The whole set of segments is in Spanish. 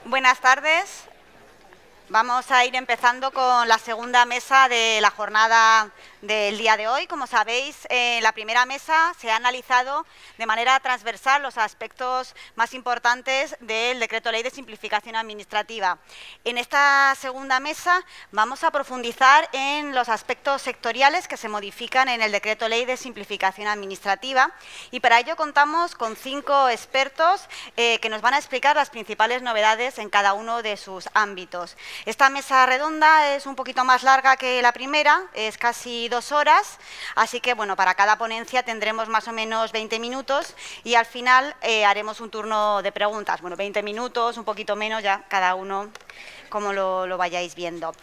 Buenas tardes. Vamos a ir empezando con la segunda mesa de la jornada del día de hoy. Como sabéis, en la primera mesa se ha analizado de manera transversal los aspectos más importantes del Decreto Ley de Simplificación Administrativa. En esta segunda mesa vamos a profundizar en los aspectos sectoriales que se modifican en el Decreto Ley de Simplificación Administrativa y para ello contamos con 5 expertos que nos van a explicar las principales novedades en cada uno de sus ámbitos. Esta mesa redonda es un poquito más larga que la primera, es casi 2 horas, así que bueno, para cada ponencia tendremos más o menos 20 minutos y al final haremos un turno de preguntas. Bueno, 20 minutos, un poquito menos, ya cada uno como lo vayáis viendo.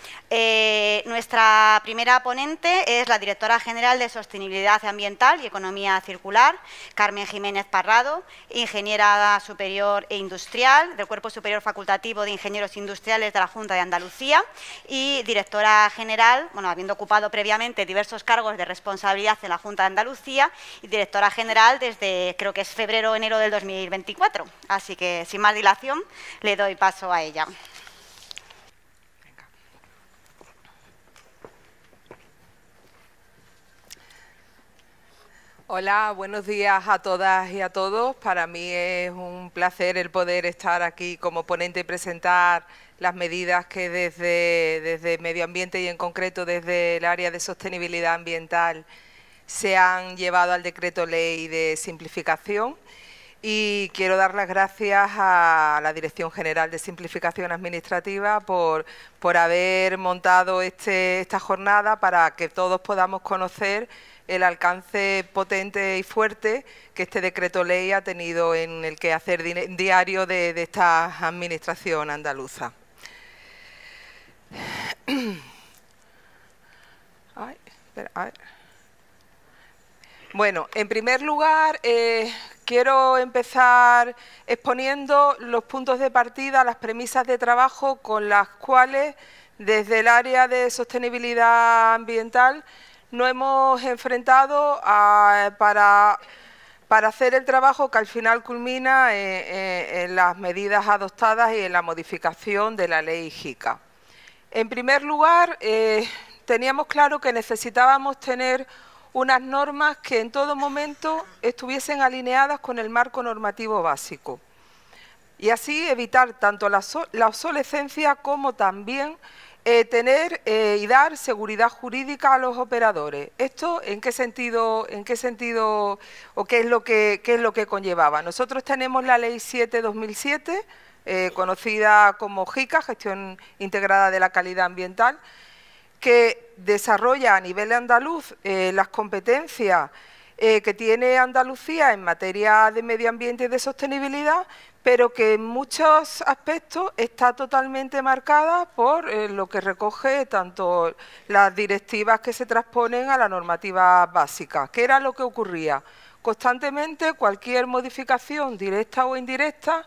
Nuestra primera ponente es la Directora General de Sostenibilidad Ambiental y Economía Circular, Carmen Jiménez Parrado, Ingeniera Superior e Industrial del Cuerpo Superior Facultativo de Ingenieros Industriales de la Junta de Andalucía y Directora General, bueno, habiendo ocupado previamente diversos cargos de responsabilidad en la Junta de Andalucía y Directora General desde, creo que es febrero o enero del 2024. Así que, sin más dilación, le doy paso a ella. Hola, buenos días a todas y a todos. Para mí es un placer el poder estar aquí como ponente y presentar las medidas que desde Medio Ambiente y en concreto desde el área de sostenibilidad ambiental se han llevado al Decreto Ley de Simplificación. Y quiero dar las gracias a la Dirección General de Simplificación Administrativa por haber montado esta jornada para que todos podamos conocer el alcance potente y fuerte que este decreto ley ha tenido en el quehacer diario de esta administración andaluza. Bueno, en primer lugar, quiero empezar exponiendo los puntos de partida, las premisas de trabajo con las cuales desde el área de sostenibilidad ambiental nos hemos enfrentado para hacer el trabajo que al final culmina en las medidas adoptadas y en la modificación de la ley JICA. En primer lugar, teníamos claro que necesitábamos tener unas normas que en todo momento estuviesen alineadas con el marco normativo básico y así evitar tanto la obsolescencia como también tener y dar seguridad jurídica a los operadores. ¿Esto en qué sentido o qué es lo que conllevaba? Nosotros tenemos la Ley 7/2007, conocida como JICA, Gestión Integrada de la Calidad Ambiental, que desarrolla a nivel andaluz las competencias que tiene Andalucía en materia de medio ambiente y de sostenibilidad, pero que en muchos aspectos está totalmente marcada por lo que recoge tanto las directivas que se transponen a la normativa básica. ¿Qué era lo que ocurría? Constantemente cualquier modificación directa o indirecta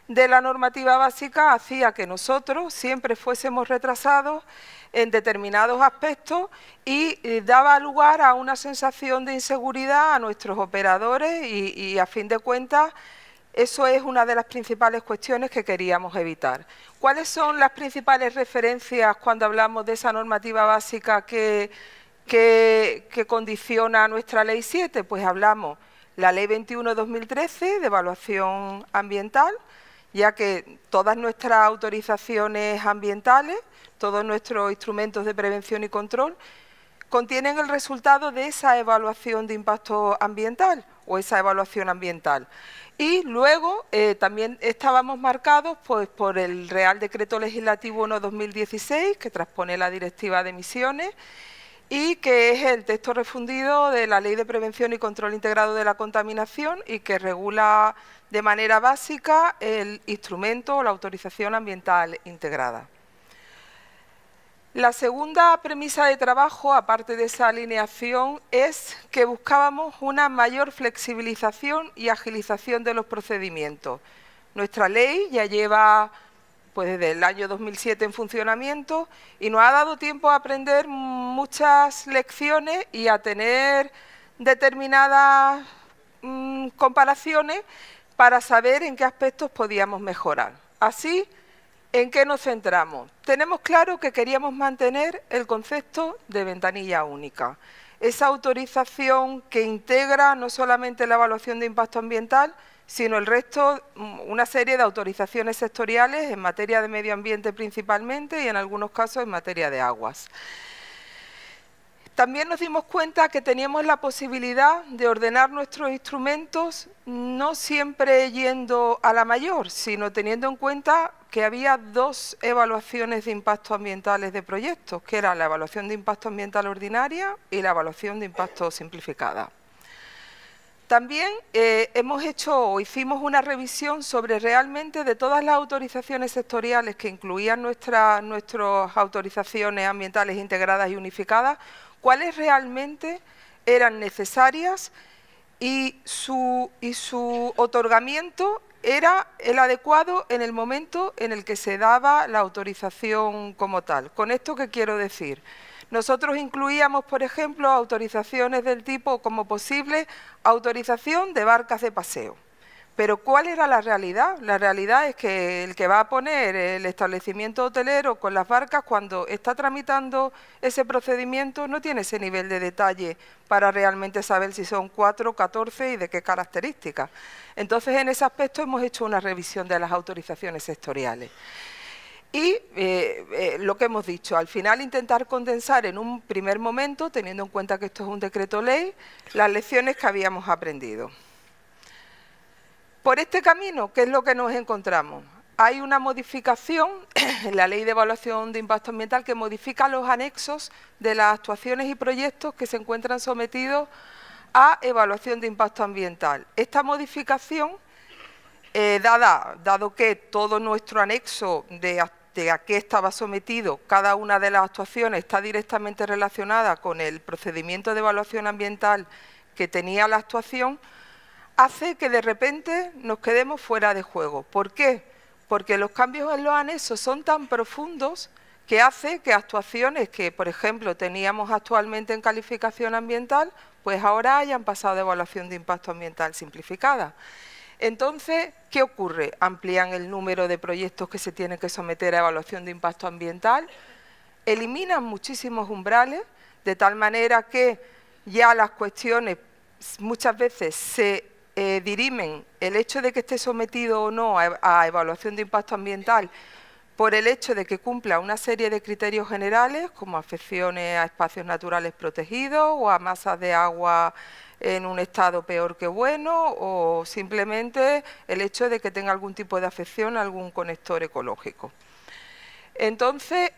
de la normativa básica hacía que nosotros siempre fuésemos retrasados en determinados aspectos y daba lugar a una sensación de inseguridad a nuestros operadores y a fin de cuentas eso es una de las principales cuestiones que queríamos evitar. ¿Cuáles son las principales referencias cuando hablamos de esa normativa básica que condiciona nuestra Ley 7? Pues hablamos la Ley 21/2013 de evaluación ambiental, ya que todas nuestras autorizaciones ambientales, todos nuestros instrumentos de prevención y control, contienen el resultado de esa evaluación de impacto ambiental o esa evaluación ambiental. Y luego también estábamos marcados pues, por el Real Decreto Legislativo 1/2016, que transpone la Directiva de Emisiones, y que es el texto refundido de la Ley de Prevención y Control Integrado de la Contaminación y que regula de manera básica el instrumento o la autorización ambiental integrada. La segunda premisa de trabajo, aparte de esa alineación, es que buscábamos una mayor flexibilización y agilización de los procedimientos. Nuestra ley ya lleva pues, desde el año 2007 en funcionamiento y nos ha dado tiempo a aprender muchas lecciones y a tener determinadas comparaciones para saber en qué aspectos podíamos mejorar. Así, ¿En qué nos centramos? Tenemos claro que queríamos mantener el concepto de ventanilla única. Esa autorización que integra no solamente la evaluación de impacto ambiental, sino el resto, una serie de autorizaciones sectoriales en materia de medio ambiente principalmente y en algunos casos en materia de aguas. También nos dimos cuenta que teníamos la posibilidad de ordenar nuestros instrumentos no siempre yendo a la mayor, sino teniendo en cuenta que había dos evaluaciones de impactos ambientales de proyectos, que era la evaluación de impacto ambiental ordinaria y la evaluación de impacto simplificada. También hicimos una revisión sobre realmente de todas las autorizaciones sectoriales que incluían nuestras autorizaciones ambientales integradas y unificadas, cuáles realmente eran necesarias y su otorgamiento era el adecuado en el momento en el que se daba la autorización como tal. ¿Con esto qué quiero decir? Nosotros incluíamos, por ejemplo, autorizaciones del tipo como posible autorización de barcas de paseo. Pero ¿cuál era la realidad? La realidad es que el que va a poner el establecimiento hotelero con las barcas, cuando está tramitando ese procedimiento, no tiene ese nivel de detalle para realmente saber si son 4, 14 y de qué características. Entonces, en ese aspecto hemos hecho una revisión de las autorizaciones sectoriales. Y lo que hemos dicho, al final intentar condensar en un primer momento, teniendo en cuenta que esto es un decreto ley, las lecciones que habíamos aprendido. Por este camino, ¿qué es lo que nos encontramos? Hay una modificación en la Ley de Evaluación de Impacto Ambiental que modifica los anexos de las actuaciones y proyectos que se encuentran sometidos a evaluación de impacto ambiental. Esta modificación, dado que todo nuestro anexo de a qué estaba sometido cada una de las actuaciones está directamente relacionada con el procedimiento de evaluación ambiental que tenía la actuación, hace que de repente nos quedemos fuera de juego. ¿Por qué? Porque los cambios en los anexos son tan profundos que hace que actuaciones que, por ejemplo, teníamos actualmente en calificación ambiental, pues ahora hayan pasado de evaluación de impacto ambiental simplificada. Entonces, ¿qué ocurre? Amplían el número de proyectos que se tienen que someter a evaluación de impacto ambiental, eliminan muchísimos umbrales, de tal manera que ya las cuestiones muchas veces se dirimen el hecho de que esté sometido o no a evaluación de impacto ambiental por el hecho de que cumpla una serie de criterios generales, como afecciones a espacios naturales protegidos o a masas de agua en un estado peor que bueno, o simplemente el hecho de que tenga algún tipo de afección a algún conector ecológico. Entonces,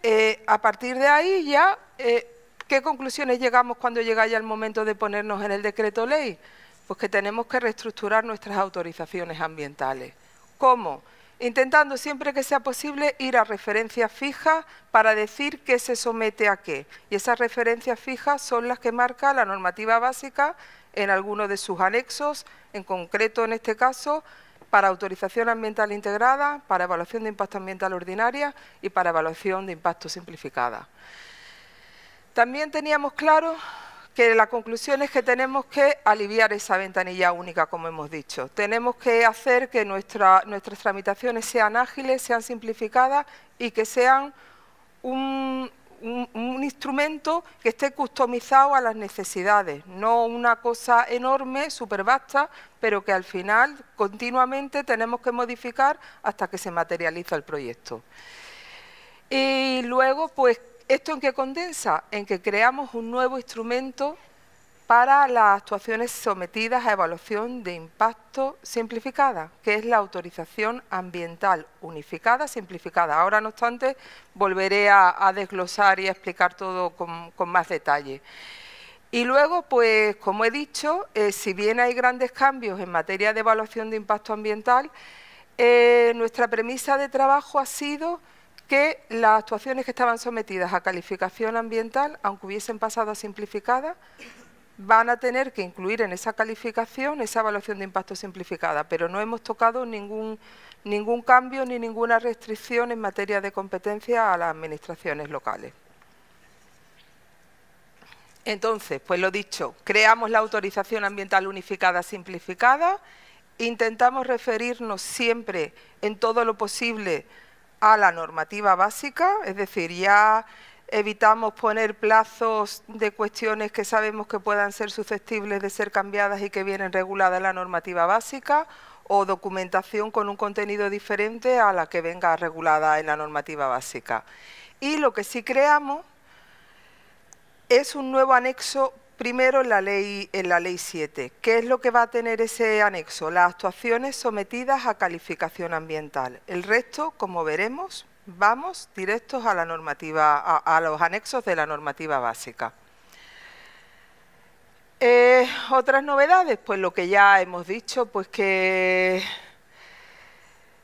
a partir de ahí ya, ¿qué conclusiones llegamos cuando llega ya el momento de ponernos en el decreto ley? Pues que tenemos que reestructurar nuestras autorizaciones ambientales. ¿Cómo? Intentando siempre que sea posible ir a referencias fijas para decir qué se somete a qué. Y esas referencias fijas son las que marca la normativa básica en alguno de sus anexos, en concreto en este caso, para autorización ambiental integrada, para evaluación de impacto ambiental ordinaria y para evaluación de impacto simplificada. También teníamos claro que la conclusión es que tenemos que aliviar esa ventanilla única, como hemos dicho. Tenemos que hacer que nuestras tramitaciones sean ágiles, sean simplificadas y que sean un instrumento que esté customizado a las necesidades, no una cosa enorme, súper vasta, pero que al final continuamente tenemos que modificar hasta que se materializa el proyecto. Y luego, pues, ¿esto en qué condensa? En que creamos un nuevo instrumento para las actuaciones sometidas a evaluación de impacto simplificada, que es la autorización ambiental unificada, simplificada. Ahora, no obstante, volveré a desglosar y a explicar todo con más detalle. Y luego, pues, como he dicho, si bien hay grandes cambios en materia de evaluación de impacto ambiental, nuestra premisa de trabajo ha sido que las actuaciones que estaban sometidas a calificación ambiental, aunque hubiesen pasado a simplificada, van a tener que incluir en esa calificación esa evaluación de impacto simplificada, pero no hemos tocado ningún cambio ni ninguna restricción en materia de competencia a las administraciones locales. Entonces, pues lo dicho, creamos la autorización ambiental unificada simplificada, intentamos referirnos siempre en todo lo posible a la normativa básica, es decir, ya evitamos poner plazos de cuestiones que sabemos que puedan ser susceptibles de ser cambiadas y que vienen reguladas en la normativa básica, o documentación con un contenido diferente a la que venga regulada en la normativa básica. Y lo que sí creamos es un nuevo anexo primero en la ley 7. ¿Qué es lo que va a tener ese anexo? Las actuaciones sometidas a calificación ambiental. El resto, como veremos, vamos directos a la normativa, a los anexos de la normativa básica. Otras novedades, pues lo que ya hemos dicho, pues que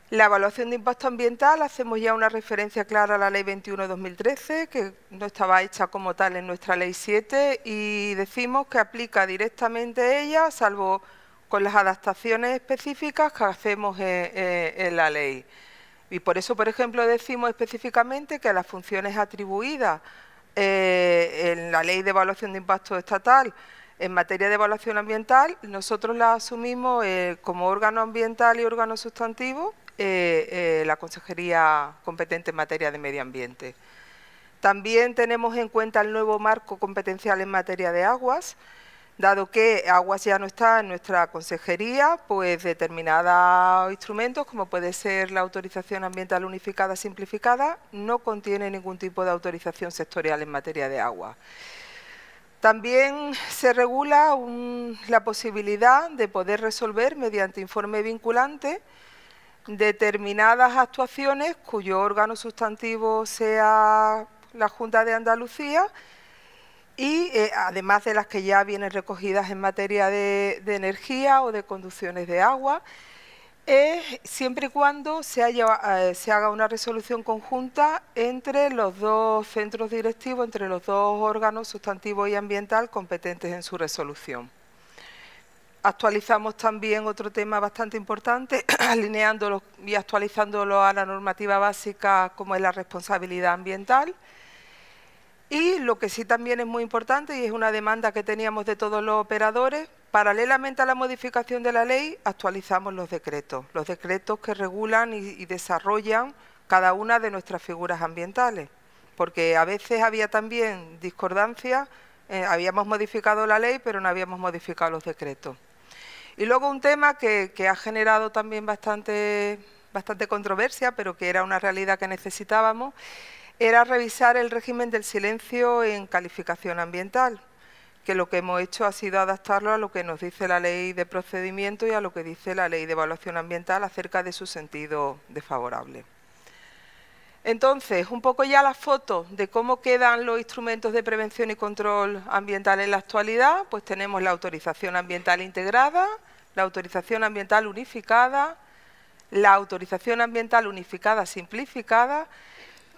la evaluación de impacto ambiental, hacemos ya una referencia clara a la Ley 21/2013, que no estaba hecha como tal en nuestra Ley 7, y decimos que aplica directamente ella, salvo con las adaptaciones específicas que hacemos en la ley. Y por eso, por ejemplo, decimos específicamente que las funciones atribuidas en la Ley de Evaluación de Impacto Estatal en materia de evaluación ambiental, nosotros las asumimos como órgano ambiental y órgano sustantivo, la Consejería competente en materia de medio ambiente. También tenemos en cuenta el nuevo marco competencial en materia de aguas. Dado que aguas ya no está en nuestra consejería, pues determinados instrumentos, como puede ser la autorización ambiental unificada simplificada, no contiene ningún tipo de autorización sectorial en materia de agua. También se regula la posibilidad de poder resolver mediante informe vinculante determinadas actuaciones cuyo órgano sustantivo sea la Junta de Andalucía y además de las que ya vienen recogidas en materia de energía o de conducciones de agua, siempre y cuando se haga una resolución conjunta entre los dos centros directivos, entre los dos órganos sustantivo y ambiental competentes en su resolución. Actualizamos también otro tema bastante importante, alineándolo y actualizándolo a la normativa básica como es la responsabilidad ambiental. Y lo que sí también es muy importante y es una demanda que teníamos de todos los operadores, paralelamente a la modificación de la ley, actualizamos los decretos que regulan y desarrollan cada una de nuestras figuras ambientales, porque a veces había también discordancia, habíamos modificado la ley pero no habíamos modificado los decretos. Y luego un tema que ha generado también bastante controversia, pero que era una realidad que necesitábamos, era revisar el régimen del silencio en calificación ambiental, que lo que hemos hecho ha sido adaptarlo a lo que nos dice la ley de procedimiento y a lo que dice la ley de evaluación ambiental acerca de su sentido desfavorable. Entonces, un poco ya la foto de cómo quedan los instrumentos de prevención y control ambiental en la actualidad, pues tenemos la autorización ambiental integrada, la autorización ambiental unificada, la autorización ambiental unificada simplificada,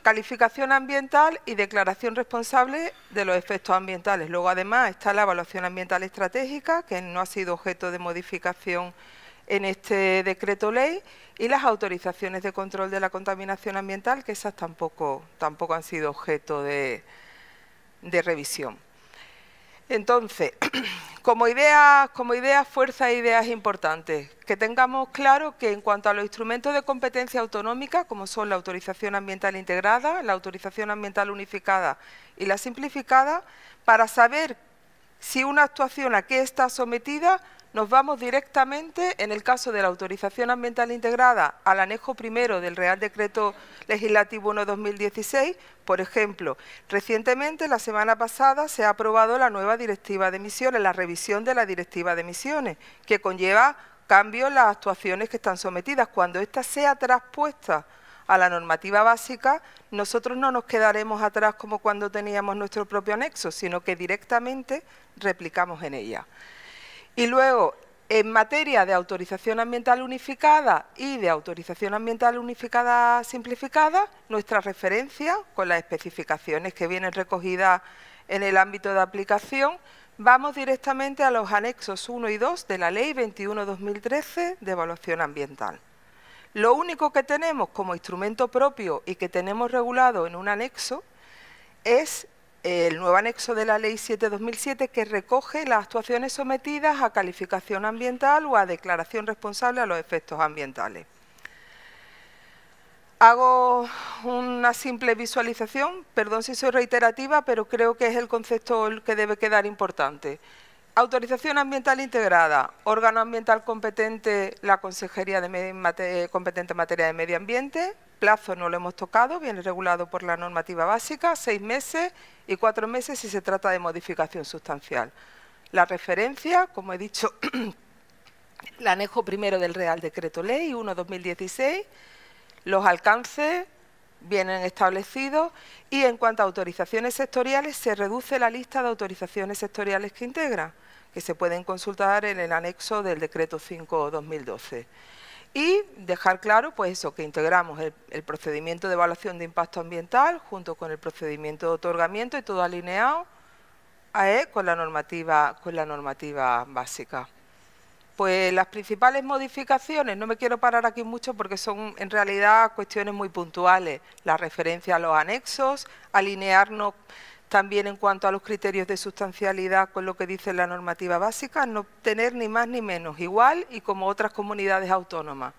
calificación ambiental y declaración responsable de los efectos ambientales. Luego, además, está la evaluación ambiental estratégica, que no ha sido objeto de modificación en este decreto ley, y las autorizaciones de control de la contaminación ambiental, que esas tampoco han sido objeto de revisión. Entonces, como idea fuerza e ideas importantes, que tengamos claro que en cuanto a los instrumentos de competencia autonómica, como son la autorización ambiental integrada, la autorización ambiental unificada y la simplificada, para saber si una actuación a qué está sometida, nos vamos directamente, en el caso de la autorización ambiental integrada, al anejo primero del Real Decreto Legislativo 1/2016. Por ejemplo, recientemente, la semana pasada, se ha aprobado la nueva Directiva de Emisiones, la revisión de la Directiva de Emisiones, que conlleva cambios en las actuaciones que están sometidas. Cuando ésta sea traspuesta a la normativa básica, nosotros no nos quedaremos atrás como cuando teníamos nuestro propio anexo, sino que directamente replicamos en ella. Y luego, en materia de autorización ambiental unificada y de autorización ambiental unificada simplificada, nuestra referencia con las especificaciones que vienen recogidas en el ámbito de aplicación, vamos directamente a los anexos 1 y 2 de la Ley 21/2013 de evaluación ambiental. Lo único que tenemos como instrumento propio y que tenemos regulado en un anexo es el nuevo anexo de la Ley 7/2007, que recoge las actuaciones sometidas a calificación ambiental o a declaración responsable a los efectos ambientales. Hago una simple visualización, perdón si soy reiterativa, pero creo que es el concepto el que debe quedar importante. Autorización ambiental integrada, órgano ambiental competente, la Consejería competente en materia de medio ambiente, plazo no lo hemos tocado, viene regulado por la normativa básica, 6 meses y 4 meses si se trata de modificación sustancial. La referencia, como he dicho, el anejo primero del Real Decreto Ley 1/2016, los alcances vienen establecidos y en cuanto a autorizaciones sectoriales se reduce la lista de autorizaciones sectoriales que integra, que se pueden consultar en el anexo del Decreto 5/2012. Y dejar claro, pues eso, que integramos el procedimiento de evaluación de impacto ambiental junto con el procedimiento de otorgamiento y todo alineado con la normativa básica. Pues las principales modificaciones, no me quiero parar aquí mucho porque son en realidad cuestiones muy puntuales, la referencia a los anexos, alinearnos también en cuanto a los criterios de sustancialidad con lo que dice la normativa básica, no tener ni más ni menos, igual y como otras comunidades autónomas.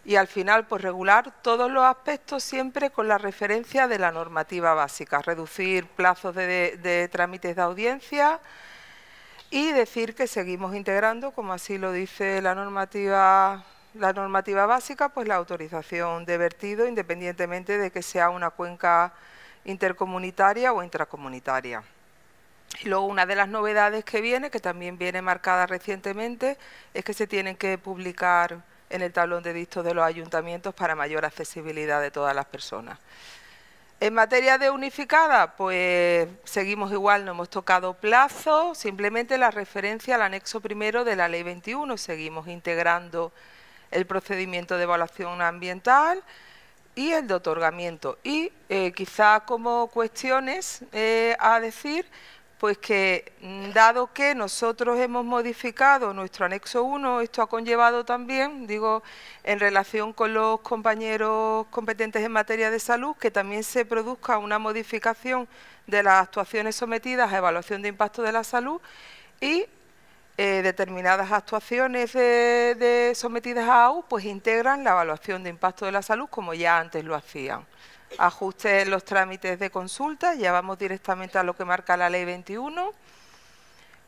Y al final, pues regular todos los aspectos siempre con la referencia de la normativa básica, reducir plazos de trámites de audiencia y decir que seguimos integrando, como así lo dice la normativa básica, pues la autorización de vertido independientemente de que sea una cuenca intercomunitaria o intracomunitaria. Y luego una de las novedades que viene, que también viene marcada recientemente, es que se tienen que publicar en el tablón de dictos de los ayuntamientos para mayor accesibilidad de todas las personas. En materia de unificada, pues seguimos igual, no hemos tocado plazo, simplemente la referencia al anexo primero de la Ley 21, seguimos integrando el procedimiento de evaluación ambiental y el de otorgamiento. Y quizá como cuestiones a decir, pues que dado que nosotros hemos modificado nuestro anexo 1, esto ha conllevado también, digo, en relación con los compañeros competentes en materia de salud, que también se produzca una modificación de las actuaciones sometidas a evaluación de impacto de la salud y determinadas actuaciones sometidas a AU, pues integran la evaluación de impacto de la salud como ya antes lo hacían. Ajustes en los trámites de consulta, ya vamos directamente a lo que marca la Ley 21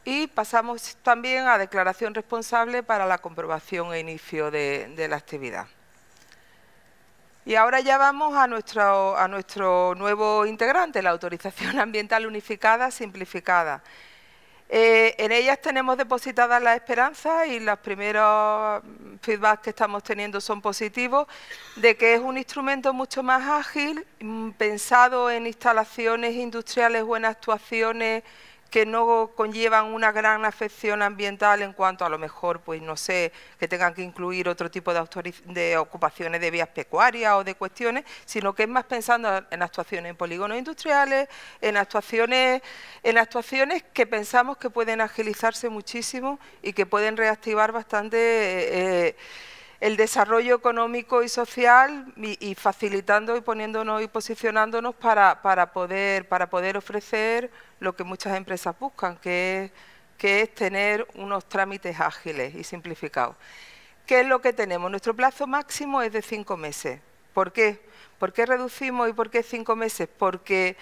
y pasamos también a declaración responsable para la comprobación e inicio de la actividad. Y ahora ya vamos a nuestro nuevo integrante, la autorización ambiental unificada simplificada. En ellas tenemos depositadas las esperanzas y los primeros feedback que estamos teniendo son positivos, de que es un instrumento mucho más ágil, pensado en instalaciones industriales o en actuaciones que no conllevan una gran afección ambiental en cuanto a lo mejor, pues no sé, que tengan que incluir otro tipo de ocupaciones de vías pecuarias o de cuestiones, sino que es más pensando en actuaciones en polígonos industriales, en actuaciones que pensamos que pueden agilizarse muchísimo y que pueden reactivar bastante el desarrollo económico y social y facilitando y poniéndonos y posicionándonos para poder ofrecer lo que muchas empresas buscan, que es tener unos trámites ágiles y simplificados. ¿Qué es lo que tenemos? Nuestro plazo máximo es de 5 meses. ¿Por qué? ¿Por qué reducimos y por qué 5 meses? Porque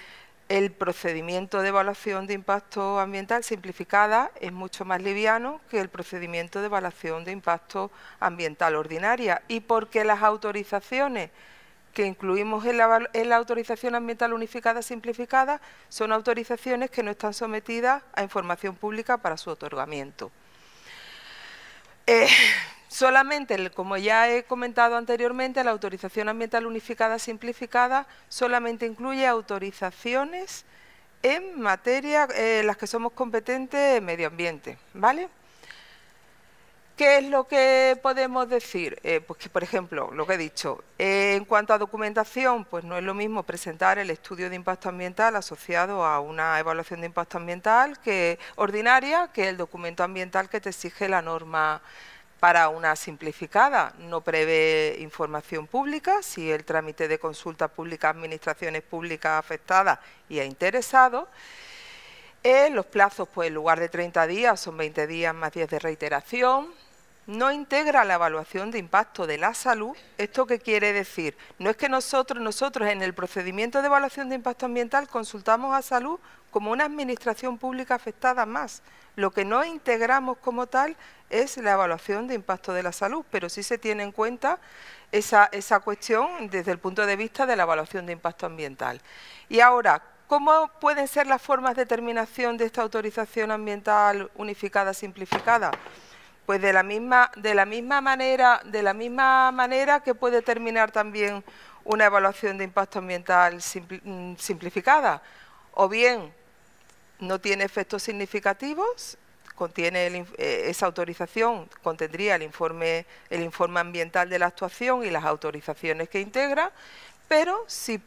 el procedimiento de evaluación de impacto ambiental simplificada es mucho más liviano que el procedimiento de evaluación de impacto ambiental ordinaria y porque las autorizaciones que incluimos en la autorización ambiental unificada simplificada son autorizaciones que no están sometidas a información pública para su otorgamiento. Solamente, como ya he comentado anteriormente, la autorización ambiental unificada simplificada solamente incluye autorizaciones en materia, las que somos competentes en medio ambiente, ¿vale? ¿Qué es lo que podemos decir? Pues que, por ejemplo, lo que he dicho, en cuanto a documentación, pues no es lo mismo presentar el estudio de impacto ambiental asociado a una evaluación de impacto ambiental ordinaria que el documento ambiental que te exige la norma para una simplificada. No prevé información pública, si el trámite de consulta pública a administraciones públicas afectadas y a interesados. Los plazos, pues en lugar de 30 días, son 20 días más 10 de reiteración. no integra la evaluación de impacto de la salud. ¿Esto qué quiere decir? No es que nosotros en el procedimiento de evaluación de impacto ambiental consultamos a salud como una administración pública afectada más. Lo que no integramos como tal es la evaluación de impacto de la salud, pero sí se tiene en cuenta esa cuestión desde el punto de vista de la evaluación de impacto ambiental. Y ahora, ¿cómo pueden ser las formas de determinación de esta autorización ambiental unificada simplificada? Pues de la misma manera que puede determinar también una evaluación de impacto ambiental simplificada, o bien no tiene efectos significativos, esa autorización contendría el informe ambiental de la actuación y las autorizaciones que integra, pero si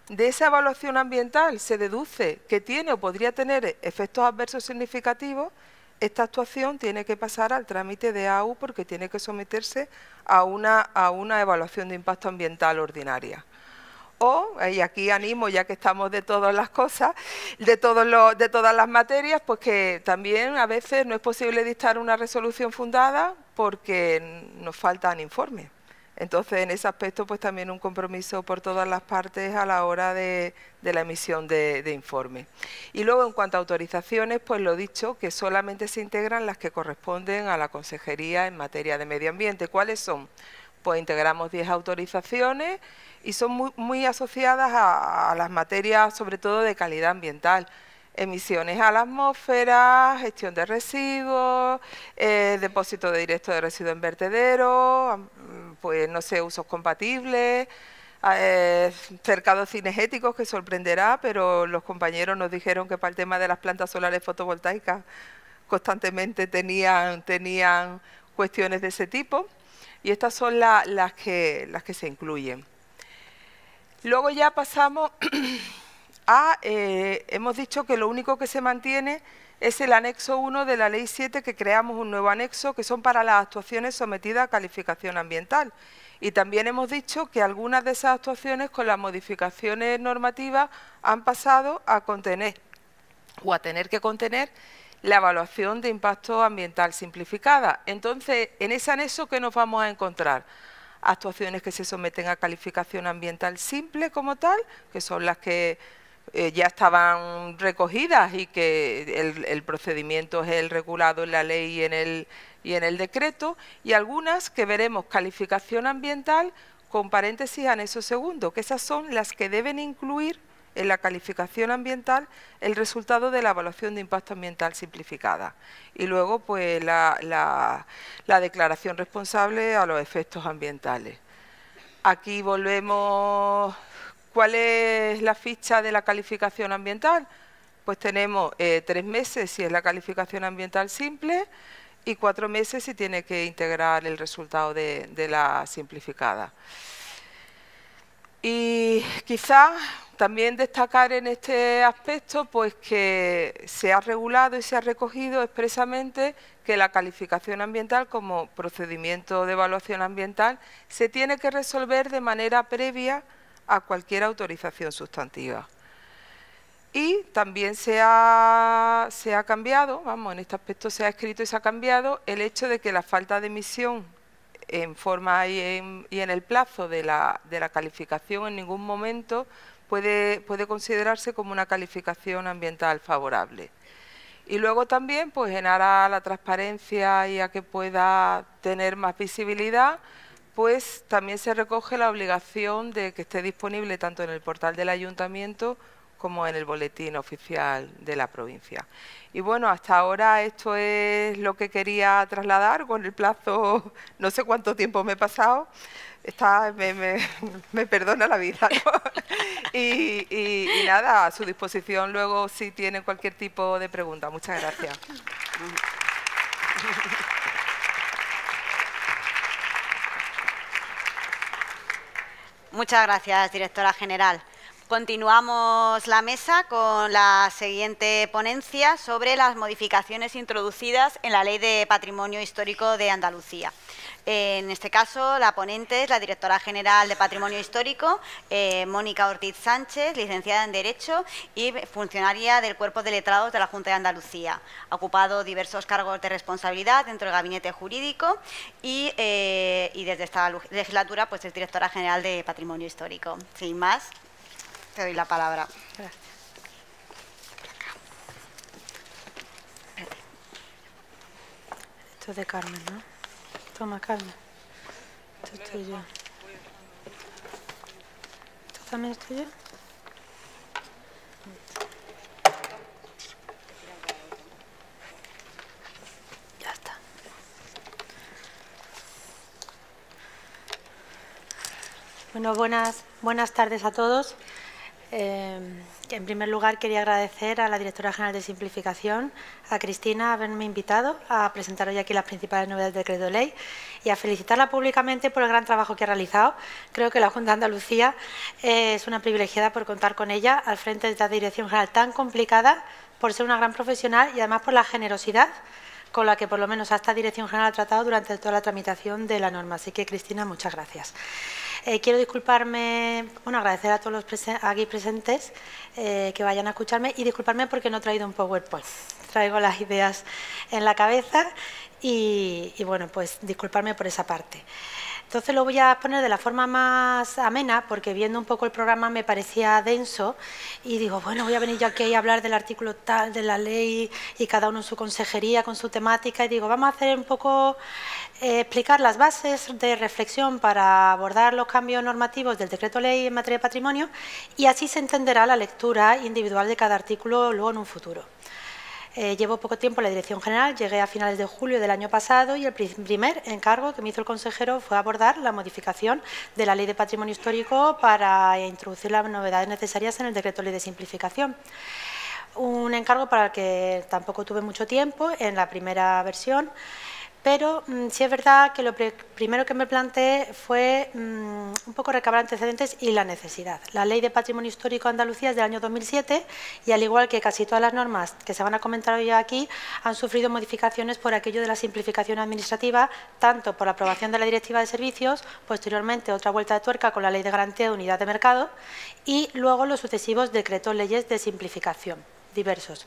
de esa evaluación ambiental se deduce que tiene o podría tener efectos adversos significativos, esta actuación tiene que pasar al trámite de AU porque tiene que someterse a una evaluación de impacto ambiental ordinaria. Y aquí animo, ya que estamos de todas las cosas, de todas las materias, pues que también a veces no es posible dictar una resolución fundada porque nos faltan informes. Entonces, en ese aspecto, pues también un compromiso por todas las partes a la hora de la emisión de informes. Y luego, en cuanto a autorizaciones, pues lo dicho, que solamente se integran las que corresponden a la Consejería en materia de medio ambiente. ¿Cuáles son? Pues integramos 10 autorizaciones y son muy asociadas a las materias, sobre todo de calidad ambiental. Emisiones a la atmósfera, gestión de residuos, depósito directo de residuos en vertederos, pues no sé, usos compatibles, cercados cinegéticos, que sorprenderá, pero los compañeros nos dijeron que para el tema de las plantas solares fotovoltaicas constantemente tenían cuestiones de ese tipo, y estas son las que se incluyen. Luego ya pasamos hemos dicho que lo único que se mantiene es el anexo 1 de la Ley 7, que creamos un nuevo anexo, que son para las actuaciones sometidas a calificación ambiental. Y también hemos dicho que algunas de esas actuaciones, con las modificaciones normativas, han pasado a contener o a tener que contener la evaluación de impacto ambiental simplificada. Entonces, en ese anexo, ¿qué nos vamos a encontrar? Actuaciones que se someten a calificación ambiental simple como tal, que son las que ya estaban recogidas y que el procedimiento es el regulado en la ley y en el decreto, y algunas que veremos calificación ambiental con paréntesis anexo segundo, que esas son las que deben incluir en la calificación ambiental el resultado de la evaluación de impacto ambiental simplificada. Y luego, pues, la declaración responsable a los efectos ambientales. Aquí volvemos. ¿Cuál es la ficha de la calificación ambiental? Pues tenemos 3 meses si es la calificación ambiental simple y 4 meses si tiene que integrar el resultado de la simplificada. Y quizá también destacar en este aspecto, pues, que se ha regulado y se ha recogido expresamente que la calificación ambiental como procedimiento de evaluación ambiental se tiene que resolver de manera previa a cualquier autorización sustantiva. Y también se ha cambiado, vamos, en este aspecto se ha escrito y se ha cambiado el hecho de que la falta de emisión en forma y en el plazo de la calificación en ningún momento puede considerarse como una calificación ambiental favorable. Y luego también, pues, en aras a la transparencia y a que pueda tener más visibilidad, pues también se recoge la obligación de que esté disponible tanto en el portal del ayuntamiento como en el boletín oficial de la provincia. Y bueno, hasta ahora esto es lo que quería trasladar con el plazo, no sé cuánto tiempo me he pasado, me perdona la vida, ¿no? y nada, a su disposición luego si tienen cualquier tipo de pregunta. Muchas gracias. Muchas gracias, directora general. Continuamos la mesa con la siguiente ponencia sobre las modificaciones introducidas en la Ley de Patrimonio Histórico de Andalucía. En este caso, la ponente es la directora general de Patrimonio Histórico, Mónica Ortiz Sánchez, licenciada en Derecho y funcionaria del Cuerpo de Letrados de la Junta de Andalucía. Ha ocupado diversos cargos de responsabilidad dentro del gabinete jurídico y desde esta legislatura pues, es directora general de Patrimonio Histórico. Sin más, te doy la palabra. Gracias. Esto es de Carmen, ¿no? Toma, Carmen. Esto es tuyo. ¿Esto también es tuyo? Ya está. Bueno, buenas tardes a todos. En primer lugar, quería agradecer a la Directora General de Simplificación, a Cristina, haberme invitado a presentar hoy aquí las principales novedades del Decreto Ley y a felicitarla públicamente por el gran trabajo que ha realizado. Creo que la Junta de Andalucía es una privilegiada por contar con ella al frente de esta Dirección General tan complicada, por ser una gran profesional y además por la generosidad con la que por lo menos a esta Dirección General ha tratado durante toda la tramitación de la norma. Así que, Cristina, muchas gracias. Quiero disculparme, agradecer a todos los aquí presentes que vayan a escucharme y disculparme porque no he traído un PowerPoint. Traigo las ideas en la cabeza y bueno, pues disculparme por esa parte. Entonces lo voy a poner de la forma más amena, porque viendo un poco el programa me parecía denso y digo, bueno, voy a venir yo aquí a hablar del artículo tal de la ley y cada uno en su consejería con su temática y digo, vamos a hacer un poco, explicar las bases de reflexión para abordar los cambios normativos del decreto ley en materia de patrimonio y así se entenderá la lectura individual de cada artículo luego en un futuro. Llevo poco tiempo en la Dirección General, llegué a finales de julio del año pasado y el primer encargo que me hizo el consejero fue abordar la modificación de la Ley de Patrimonio Histórico para introducir las novedades necesarias en el Decreto Ley de Simplificación. Un encargo para el que tampoco tuve mucho tiempo en la primera versión, pero sí es verdad que lo primero que me planteé fue un poco recabar antecedentes y la necesidad. La Ley de Patrimonio Histórico de Andalucía es del año 2007 y al igual que casi todas las normas que se van a comentar hoy aquí, han sufrido modificaciones por aquello de la simplificación administrativa, tanto por la aprobación de la Directiva de Servicios, posteriormente otra vuelta de tuerca con la Ley de Garantía de Unidad de Mercado y luego los sucesivos decretos leyes de simplificación diversos.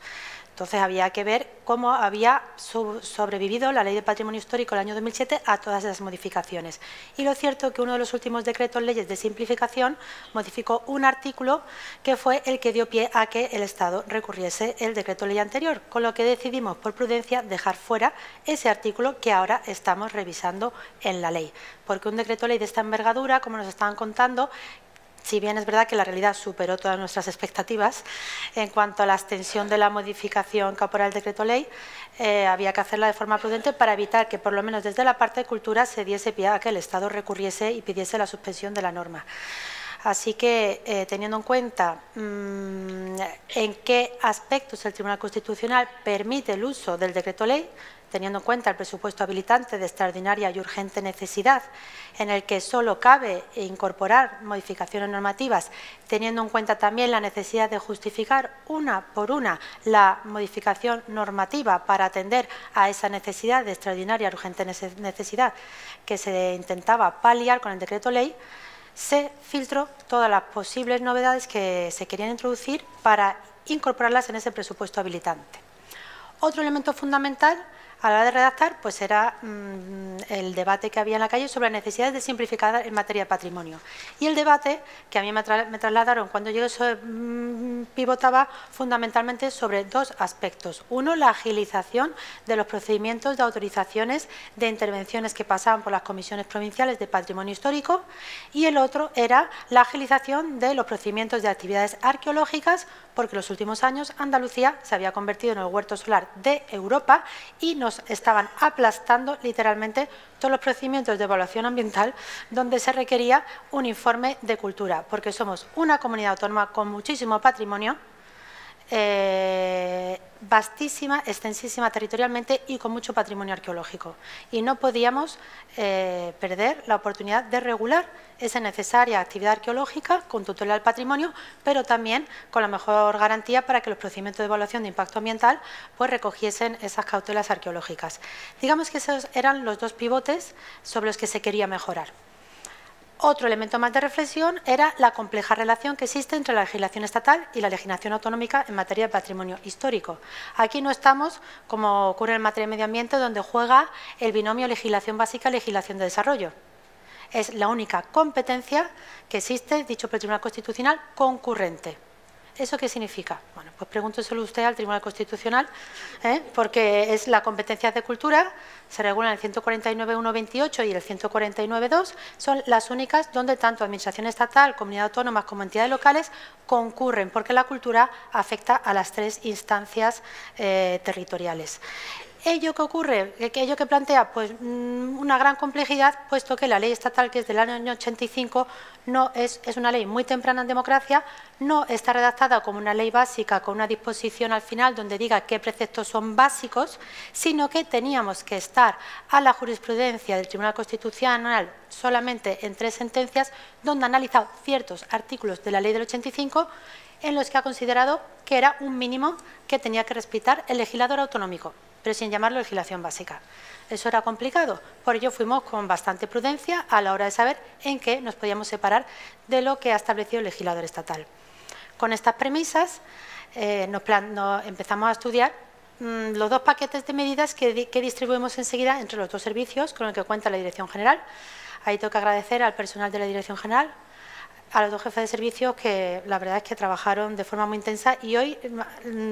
Entonces había que ver cómo había sobrevivido la Ley de Patrimonio Histórico del año 2007 a todas esas modificaciones. Y lo cierto es que uno de los últimos decretos leyes de simplificación modificó un artículo que fue el que dio pie a que el Estado recurriese el decreto ley anterior, con lo que decidimos por prudencia dejar fuera ese artículo que ahora estamos revisando en la ley. Porque un decreto ley de esta envergadura, como nos estaban contando, si bien es verdad que la realidad superó todas nuestras expectativas en cuanto a la extensión de la modificación corporal del decreto ley, había que hacerla de forma prudente para evitar que por lo menos desde la parte de cultura se diese pie a que el Estado recurriese y pidiese la suspensión de la norma. Así que, teniendo en cuenta en qué aspectos el Tribunal Constitucional permite el uso del decreto ley, teniendo en cuenta el presupuesto habilitante de extraordinaria y urgente necesidad, en el que solo cabe incorporar modificaciones normativas, teniendo en cuenta también la necesidad de justificar una por una la modificación normativa para atender a esa necesidad de extraordinaria y urgente necesidad que se intentaba paliar con el decreto ley, se filtró todas las posibles novedades que se querían introducir para incorporarlas en ese presupuesto habilitante. Otro elemento fundamental a la hora de redactar pues era el debate que había en la calle sobre las necesidades de simplificar en materia de patrimonio. Y el debate que a mí me trasladaron cuando llegué pivotaba fundamentalmente sobre dos aspectos. Uno, la agilización de los procedimientos de autorizaciones de intervenciones que pasaban por las comisiones provinciales de patrimonio histórico y el otro era la agilización de los procedimientos de actividades arqueológicas, porque en los últimos años Andalucía se había convertido en el huerto solar de Europa y nos estaban aplastando literalmente todos los procedimientos de evaluación ambiental donde se requería un informe de cultura, porque somos una comunidad autónoma con muchísimo patrimonio vastísima, extensísima territorialmente y con mucho patrimonio arqueológico. Y no podíamos perder la oportunidad de regular esa necesaria actividad arqueológica con tutela del patrimonio, pero también con la mejor garantía para que los procedimientos de evaluación de impacto ambiental pues recogiesen esas cautelas arqueológicas. Digamos que esos eran los dos pivotes sobre los que se quería mejorar. Otro elemento más de reflexión era la compleja relación que existe entre la legislación estatal y la legislación autonómica en materia de patrimonio histórico. Aquí no estamos, como ocurre en materia de medio ambiente, donde juega el binomio legislación básica y legislación de desarrollo. Es la única competencia que existe, dicho por el Tribunal Constitucional, concurrente. ¿Eso qué significa? Bueno, pues pregúnteselo usted al Tribunal Constitucional, porque es la competencia de cultura, se regula en el 149.1.28 y el 149.2, son las únicas donde tanto Administración Estatal, Comunidad Autónoma como entidades locales concurren, porque la cultura afecta a las tres instancias territoriales. ¿Ello qué ocurre? ¿Ello que plantea? Pues una gran complejidad, puesto que la ley estatal, que es del año 85, no es una ley muy temprana en democracia, no está redactada como una ley básica con una disposición al final donde diga qué preceptos son básicos, sino que teníamos que estar a la jurisprudencia del Tribunal Constitucional solamente en 3 sentencias, donde ha analizado ciertos artículos de la ley del 85 en los que ha considerado que era un mínimo que tenía que respetar el legislador autonómico, pero sin llamarlo legislación básica. Eso era complicado, por ello fuimos con bastante prudencia a la hora de saber en qué nos podíamos separar de lo que ha establecido el legislador estatal. Con estas premisas empezamos a estudiar los 2 paquetes de medidas que distribuimos enseguida entre los 2 servicios con los que cuenta la Dirección General. Ahí tengo que agradecer al personal de la Dirección General, a los 2 jefes de servicio, que la verdad es que trabajaron de forma muy intensa, y hoy,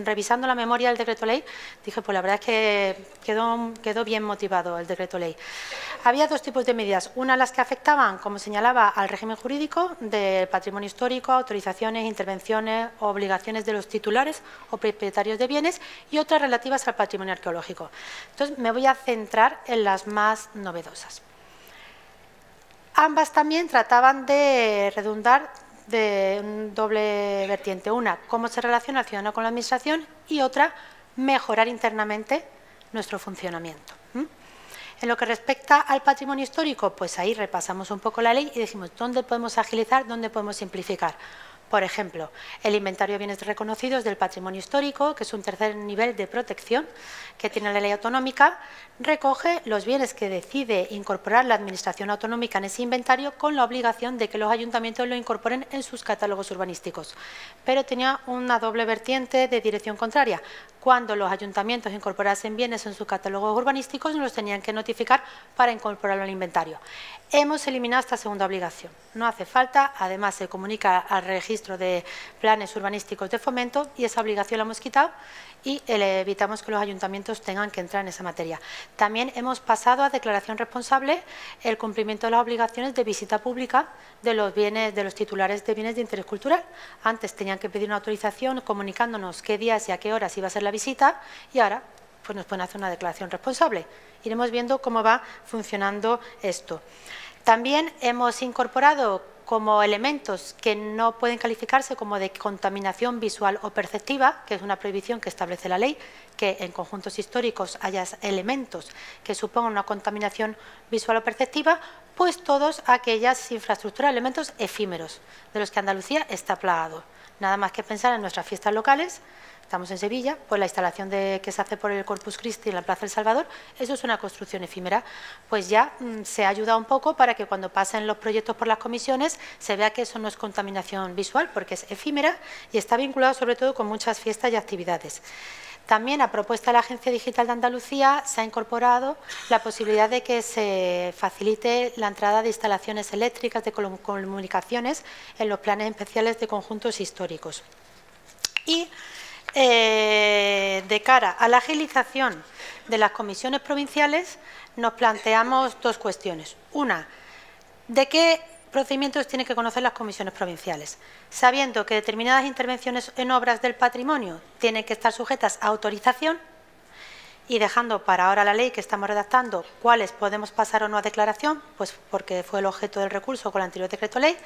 revisando la memoria del decreto ley, dije, pues la verdad es que quedó bien motivado el decreto ley. Había 2 tipos de medidas, una las que afectaban, como señalaba, al régimen jurídico del patrimonio histórico, autorizaciones, intervenciones, obligaciones de los titulares o propietarios de bienes, y otras relativas al patrimonio arqueológico. Entonces me voy a centrar en las más novedosas. Ambas también trataban de redundar de un doble vertiente. Una, cómo se relaciona el ciudadano con la Administración, y otra, mejorar internamente nuestro funcionamiento. En lo que respecta al patrimonio histórico, pues ahí repasamos un poco la ley y dijimos dónde podemos agilizar, dónde podemos simplificar. Por ejemplo, el inventario de bienes reconocidos del patrimonio histórico, que es un tercer nivel de protección que tiene la ley autonómica, recoge los bienes que decide incorporar la Administración autonómica en ese inventario, con la obligación de que los ayuntamientos lo incorporen en sus catálogos urbanísticos. Pero tenía una doble vertiente de dirección contraria. Cuando los ayuntamientos incorporasen bienes en sus catálogos urbanísticos, nos los tenían que notificar para incorporarlo al inventario. Hemos eliminado esta segunda obligación. No hace falta, además se comunica al registro de planes urbanísticos de fomento, y esa obligación la hemos quitado y evitamos que los ayuntamientos tengan que entrar en esa materia. También hemos pasado a declaración responsable el cumplimiento de las obligaciones de visita pública de los bienes, de los titulares de bienes de interés cultural. Antes tenían que pedir una autorización comunicándonos qué días y a qué horas iba a ser la visita, y ahora pues nos pueden hacer una declaración responsable. Iremos viendo cómo va funcionando esto. También hemos incorporado como elementos que no pueden calificarse como de contaminación visual o perceptiva, que es una prohibición que establece la ley, que en conjuntos históricos haya elementos que supongan una contaminación visual o perceptiva, pues todas aquellas infraestructuras, elementos efímeros, de los que Andalucía está plagado. Nada más que pensar en nuestras fiestas locales. Estamos en Sevilla, pues la instalación que se hace por el Corpus Christi en la Plaza del Salvador, eso es una construcción efímera. Pues ya se ha ayudado un poco para que cuando pasen los proyectos por las comisiones se vea que eso no es contaminación visual, porque es efímera y está vinculado sobre todo con muchas fiestas y actividades. También, a propuesta de la Agencia Digital de Andalucía, se ha incorporado la posibilidad de que se facilite la entrada de instalaciones eléctricas de comunicaciones en los planes especiales de conjuntos históricos. Y de cara a la agilización de las comisiones provinciales, nos planteamos 2 cuestiones. Una, ¿de qué procedimientos tienen que conocer las comisiones provinciales? Sabiendo que determinadas intervenciones en obras del patrimonio tienen que estar sujetas a autorización, y dejando para ahora la ley que estamos redactando cuáles podemos pasar o no a declaración, pues porque fue el objeto del recurso con el anterior decreto ley,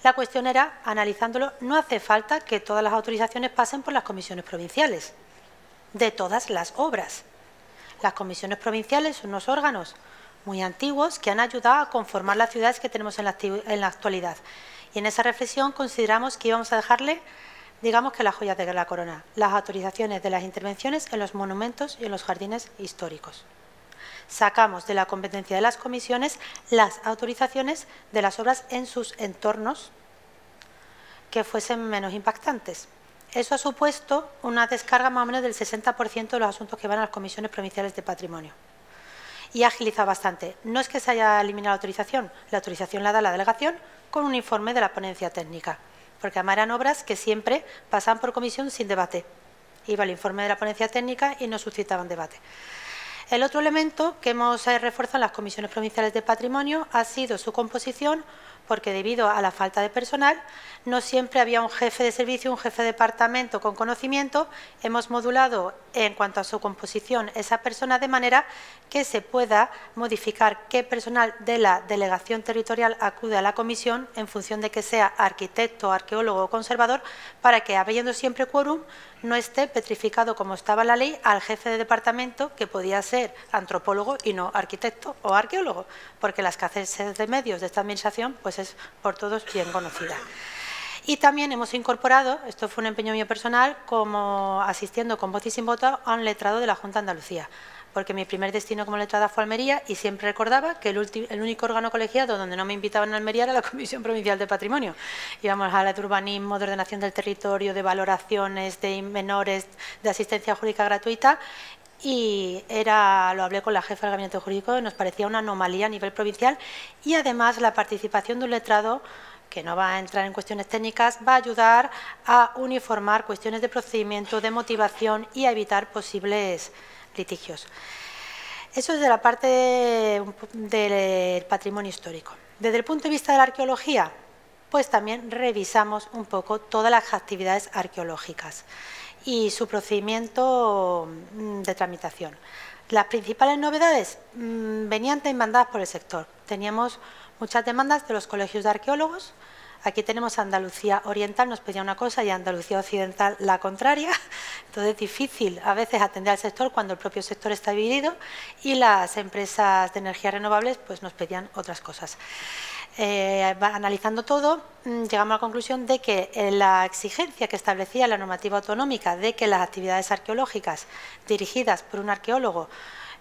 la cuestión era, analizándolo, no hace falta que todas las autorizaciones pasen por las comisiones provinciales de todas las obras. Las comisiones provinciales son unos órganos muy antiguos que han ayudado a conformar las ciudades que tenemos en la actualidad. Y en esa reflexión consideramos que íbamos a dejarle, digamos que las joyas de la corona, las autorizaciones de las intervenciones en los monumentos y en los jardines históricos. Sacamos de la competencia de las comisiones las autorizaciones de las obras en sus entornos que fuesen menos impactantes. Eso ha supuesto una descarga más o menos del 60% de los asuntos que van a las comisiones provinciales de patrimonio. Y ha agilizado bastante. No es que se haya eliminado la autorización la da la delegación con un informe de la ponencia técnica, porque además eran obras que siempre pasaban por comisión sin debate. Iba el informe de la ponencia técnica y no suscitaban debate. El otro elemento que hemos reforzado en las comisiones provinciales de patrimonio ha sido su composición, porque debido a la falta de personal, no siempre había un jefe de servicio, un jefe de departamento con conocimiento. Hemos modulado en cuanto a su composición esa persona de manera que se pueda modificar qué personal de la delegación territorial acude a la comisión en función de que sea arquitecto, arqueólogo o conservador, para que, habiendo siempre quórum, no esté petrificado como estaba la ley al jefe de departamento, que podía ser antropólogo y no arquitecto o arqueólogo, porque la escasez de medios de esta administración pues es por todos bien conocida. Y también hemos incorporado, esto fue un empeño mío personal, como asistiendo con voz y sin voto a un letrado de la Junta de Andalucía, porque mi primer destino como letrada fue Almería y siempre recordaba que el único órgano colegiado donde no me invitaban a Almería era la Comisión Provincial de Patrimonio. Íbamos a la de urbanismo, de ordenación del territorio, de valoraciones, de menores, de asistencia jurídica gratuita, y lo hablé con la jefa del gabinete jurídico y nos parecía una anomalía a nivel provincial, y además la participación de un letrado, que no va a entrar en cuestiones técnicas, va a ayudar a uniformar cuestiones de procedimiento, de motivación y a evitar posibles litigios. Eso es de la parte del patrimonio histórico. Desde el punto de vista de la arqueología, pues también revisamos un poco todas las actividades arqueológicas y su procedimiento de tramitación. Las principales novedades venían demandadas por el sector. Teníamos muchas demandas de los colegios de arqueólogos. Aquí tenemos Andalucía Oriental, nos pedía una cosa, y Andalucía Occidental la contraria. Entonces es difícil a veces atender al sector cuando el propio sector está dividido, y las empresas de energías renovables pues nos pedían otras cosas. Analizando todo, llegamos a la conclusión de que la exigencia que establecía la normativa autonómica de que las actividades arqueológicas dirigidas por un arqueólogo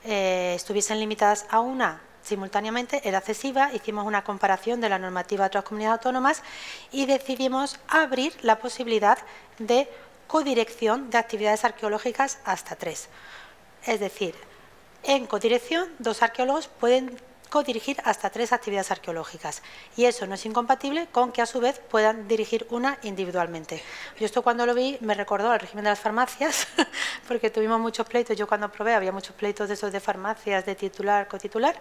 estuviesen limitadas a una simultáneamente era excesiva. Hicimos una comparación de la normativa de otras comunidades autónomas y decidimos abrir la posibilidad de codirección de actividades arqueológicas hasta 3. Es decir, en codirección 2 arqueólogos pueden codirigir hasta 3 actividades arqueológicas, y eso no es incompatible con que a su vez puedan dirigir una individualmente. Yo esto cuando lo vi me recordó al régimen de las farmacias porque tuvimos muchos pleitos. Yo cuando probé había muchos pleitos de esos de farmacias, de titular, cotitular,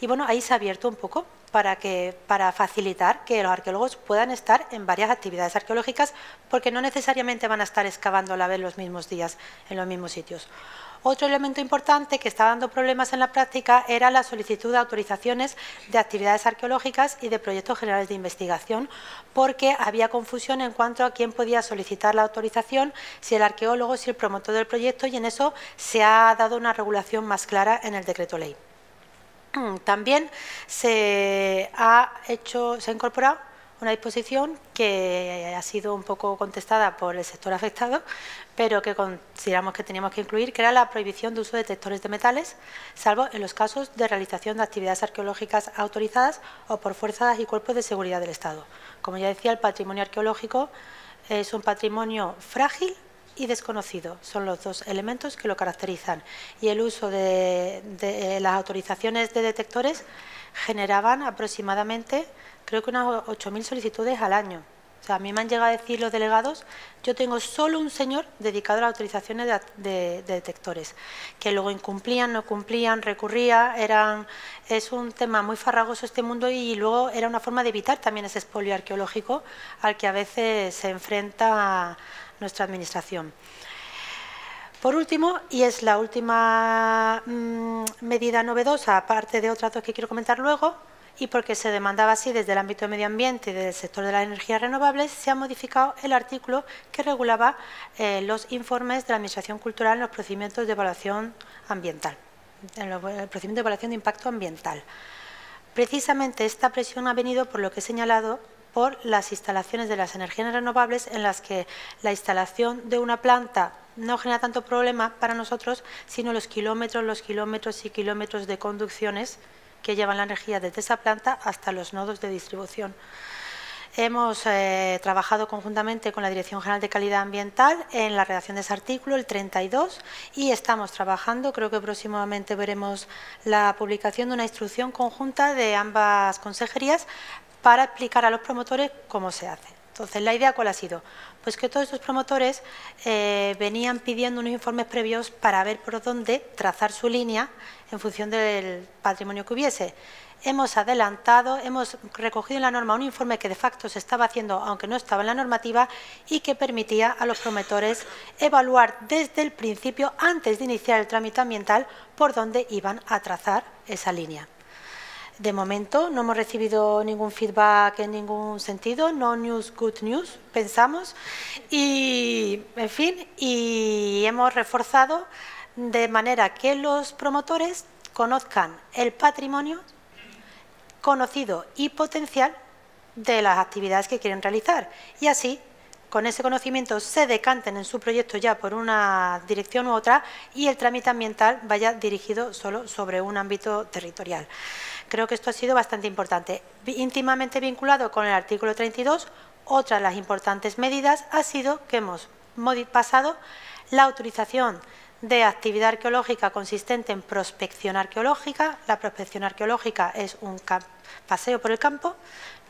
y bueno, ahí se ha abierto un poco para facilitar que los arqueólogos puedan estar en varias actividades arqueológicas, porque no necesariamente van a estar excavando a la vez los mismos días en los mismos sitios. Otro elemento importante que estaba dando problemas en la práctica era la solicitud de autorizaciones de actividades arqueológicas y de proyectos generales de investigación, porque había confusión en cuanto a quién podía solicitar la autorización, si el arqueólogo, si el promotor del proyecto, y en eso se ha dado una regulación más clara en el decreto ley. También se ha incorporado una disposición que ha sido un poco contestada por el sector afectado, pero que consideramos que teníamos que incluir, que era la prohibición de uso de detectores de metales, salvo en los casos de realización de actividades arqueológicas autorizadas o por fuerzas y cuerpos de seguridad del Estado. Como ya decía, el patrimonio arqueológico es un patrimonio frágil y desconocido. Son los 2 elementos que lo caracterizan, y el uso de las autorizaciones de detectores generaban aproximadamente, creo que unas 8.000 solicitudes al año. O sea, a mí me han llegado a decir los delegados, yo tengo solo un señor dedicado a las autorizaciones de detectores, que luego incumplían, no cumplían, recurría. Es un tema muy farragoso este mundo, y luego era una forma de evitar también ese expolio arqueológico al que a veces se enfrenta nuestra administración. Por último, y es la última medida novedosa, aparte de otras dos que quiero comentar luego, y porque se demandaba así desde el ámbito de medio ambiente y del sector de las energías renovables, se ha modificado el artículo que regulaba los informes de la Administración Cultural en los procedimientos de evaluación ambiental, en el procedimiento de evaluación de impacto ambiental. Precisamente esta presión ha venido, por lo que he señalado, por las instalaciones de las energías renovables, en las que la instalación de una planta no genera tanto problema para nosotros, sino los kilómetros y kilómetros de conducciones que llevan la energía desde esa planta hasta los nodos de distribución. Hemos trabajado conjuntamente con la Dirección General de Calidad Ambiental en la redacción de ese artículo, el 32, y estamos trabajando, creo que próximamente veremos la publicación de una instrucción conjunta de ambas consejerías para explicar a los promotores cómo se hace. Entonces, ¿la idea cuál ha sido? Pues que todos estos promotores venían pidiendo unos informes previos para ver por dónde trazar su línea en función del patrimonio que hubiese. Hemos adelantado, hemos recogido en la norma un informe que de facto se estaba haciendo, aunque no estaba en la normativa, y que permitía a los promotores evaluar desde el principio, antes de iniciar el trámite ambiental, por dónde iban a trazar esa línea. De momento no hemos recibido ningún feedback en ningún sentido, no news, good news, pensamos, y en fin, y hemos reforzado de manera que los promotores conozcan el patrimonio conocido y potencial de las actividades que quieren realizar, y así, con ese conocimiento, se decanten en su proyecto ya por una dirección u otra y el trámite ambiental vaya dirigido solo sobre un ámbito territorial. Creo que esto ha sido bastante importante. Íntimamente vinculado con el artículo 32, otra de las importantes medidas ha sido que hemos pasado la autorización de actividad arqueológica consistente en prospección arqueológica. La prospección arqueológica es un paseo por el campo,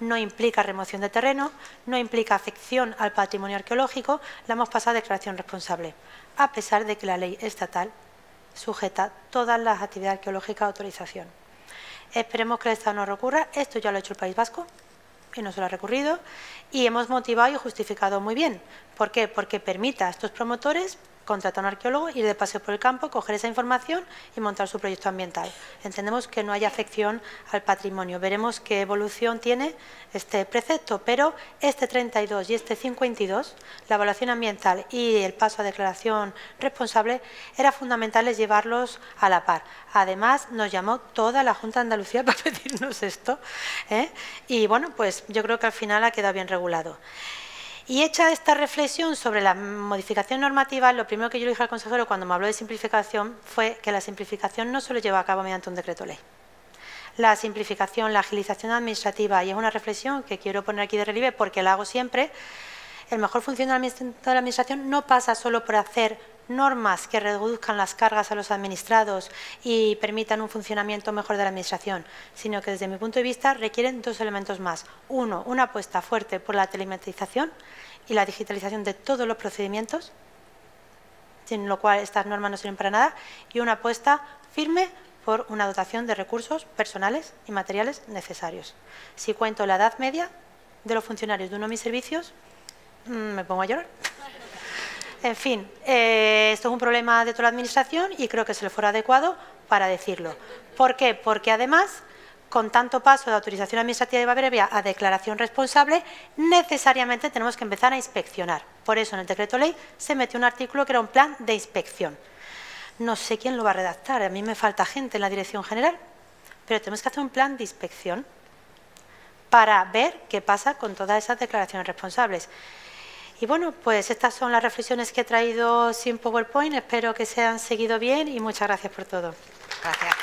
no implica remoción de terreno, no implica afección al patrimonio arqueológico, la hemos pasado a declaración responsable, a pesar de que la ley estatal sujeta todas las actividades arqueológicas a autorización. Esperemos que el Estado no recurra, esto ya lo ha hecho el País Vasco y no se lo ha recurrido, y hemos motivado y justificado muy bien. ¿Por qué? Porque permite a estos promotores contratar a un arqueólogo, ir de paseo por el campo, coger esa información y montar su proyecto ambiental. Entendemos que no hay afección al patrimonio. Veremos qué evolución tiene este precepto, pero este 32 y este 52, la evaluación ambiental y el paso a declaración responsable, era fundamental llevarlos a la par. Además, nos llamó toda la Junta de Andalucía para pedirnos esto, y bueno, pues yo creo que al final ha quedado bien regulado. Y hecha esta reflexión sobre la modificación normativa, lo primero que yo le dije al consejero cuando me habló de simplificación fue que la simplificación no se lo lleva a cabo mediante un decreto ley. La simplificación, la agilización administrativa, y es una reflexión que quiero poner aquí de relieve porque la hago siempre, el mejor funcionamiento de la administración no pasa solo por hacer normas que reduzcan las cargas a los administrados y permitan un funcionamiento mejor de la administración, sino que desde mi punto de vista requieren dos elementos más. Uno, una apuesta fuerte por la telematización y la digitalización de todos los procedimientos, sin lo cual estas normas no sirven para nada, y una apuesta firme por una dotación de recursos personales y materiales necesarios. Si cuento la edad media de los funcionarios de uno de mis servicios, me pongo a llorar. En fin, esto es un problema de toda la administración y creo que se le fuera adecuado para decirlo. ¿Por qué? Porque además, con tanto paso de autorización administrativa previa a declaración responsable, necesariamente tenemos que empezar a inspeccionar. Por eso en el decreto ley se metió un artículo que era un plan de inspección. No sé quién lo va a redactar, a mí me falta gente en la dirección general, pero tenemos que hacer un plan de inspección para ver qué pasa con todas esas declaraciones responsables. Y bueno, pues estas son las reflexiones que he traído sin PowerPoint. Espero que se han seguido bien y muchas gracias por todo. Gracias.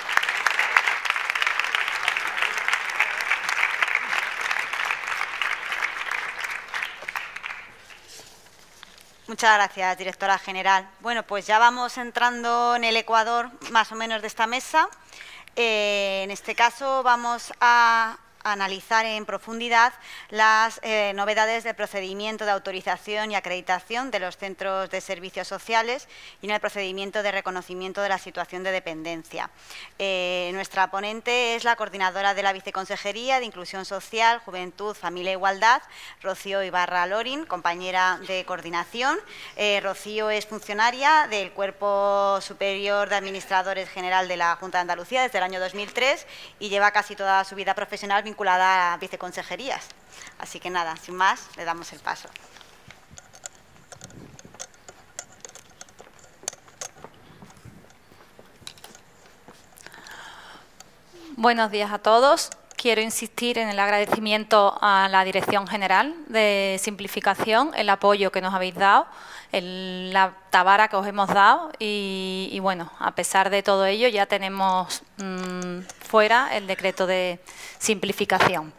Muchas gracias, directora general. Bueno, pues ya vamos entrando en el ecuador más o menos de esta mesa. En este caso vamos a analizar en profundidad las novedades del procedimiento de autorización y acreditación de los centros de servicios sociales y en el procedimiento de reconocimiento de la situación de dependencia. Nuestra ponente es la coordinadora de la Viceconsejería de Inclusión Social, Juventud, Familia e Igualdad, Rocío Ibarra Lorin, compañera de coordinación. Rocío es funcionaria del Cuerpo Superior de Administradores General de la Junta de Andalucía desde el año 2003 y lleva casi toda su vida profesional vinculada a viceconsejerías. Así que nada, sin más, le damos el paso. Buenos días a todos. Quiero insistir en el agradecimiento a la Dirección General de Simplificación, el apoyo que nos habéis dado, la tabara que os hemos dado y bueno, a pesar de todo ello ya tenemos fuera el decreto de simplificación.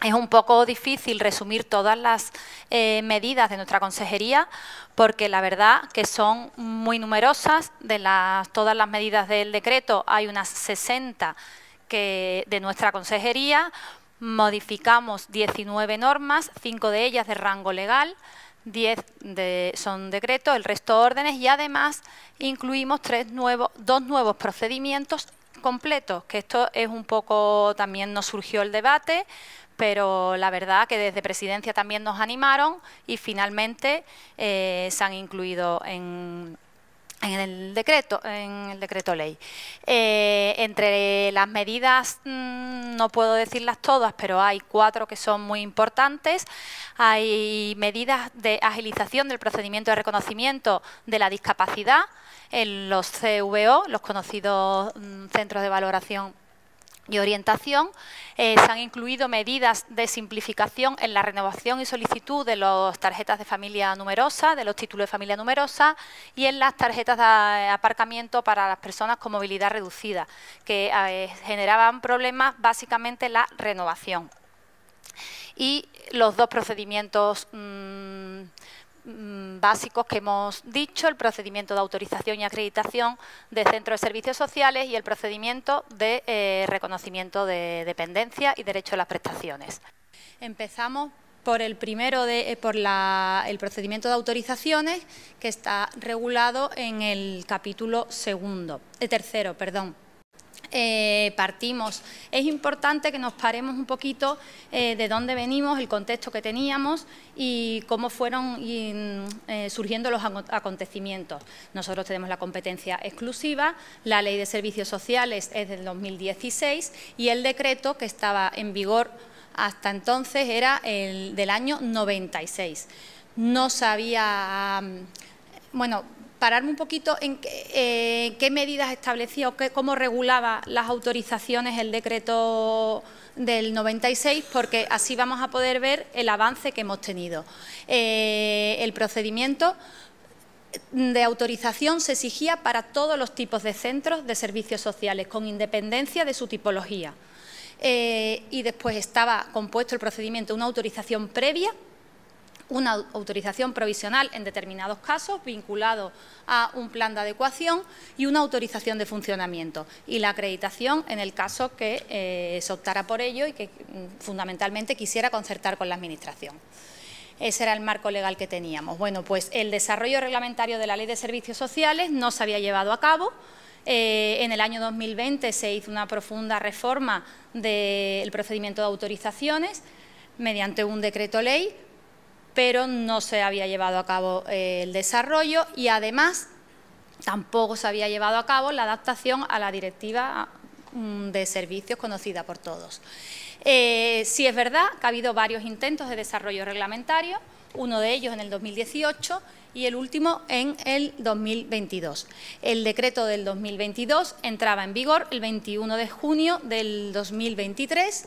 Es un poco difícil resumir todas las medidas de nuestra consejería porque la verdad que son muy numerosas. De todas las medidas del decreto hay unas 60 que de nuestra consejería. Modificamos 19 normas, 5 de ellas de rango legal, 10 son decretos, el resto órdenes y además incluimos 2 nuevos procedimientos completos, que esto es un poco, también nos surgió el debate, pero la verdad que desde Presidencia también nos animaron y finalmente se han incluido en el decreto ley. Entre las medidas, no puedo decirlas todas, pero hay 4 que son muy importantes. Hay medidas de agilización del procedimiento de reconocimiento de la discapacidad en los CVO, los conocidos Centros de Valoración y Orientación. Se han incluido medidas de simplificación en la renovación y solicitud de las tarjetas de familia numerosa, de los títulos de familia numerosa y en las tarjetas de aparcamiento para las personas con movilidad reducida, que generaban problemas básicamente la renovación. Y los 2 procedimientos básicos que hemos dicho, el procedimiento de autorización y acreditación de centros de servicios sociales y el procedimiento de reconocimiento de dependencia y derecho a las prestaciones. Empezamos por el primero, el procedimiento de autorizaciones, que está regulado en el capítulo tercero. Partimos. Es importante que nos paremos un poquito de dónde venimos, el contexto que teníamos y cómo fueron surgiendo los acontecimientos. Nosotros tenemos la competencia exclusiva, la Ley de Servicios Sociales es del 2016 y el decreto que estaba en vigor hasta entonces era el del año 96. No sabía, pararme un poquito en qué medidas establecía o cómo regulaba las autorizaciones el decreto del 96, porque así vamos a poder ver el avance que hemos tenido. El procedimiento de autorización se exigía para todos los tipos de centros de servicios sociales, con independencia de su tipología. Y después estaba compuesto el procedimiento de una autorización previa, una autorización provisional en determinados casos vinculado a un plan de adecuación y una autorización de funcionamiento y la acreditación en el caso que se optara por ello y que fundamentalmente quisiera concertar con la Administración. Ese era el marco legal que teníamos. Bueno, pues el desarrollo reglamentario de la Ley de Servicios Sociales no se había llevado a cabo. En el año 2020 se hizo una profunda reforma del procedimiento de autorizaciones mediante un decreto ley, pero no se había llevado a cabo el desarrollo y además tampoco se había llevado a cabo la adaptación a la Directiva de Servicios conocida por todos. Sí es verdad que ha habido varios intentos de desarrollo reglamentario, uno de ellos en el 2018 y el último en el 2022. El decreto del 2022 entraba en vigor el 21 de junio del 2023,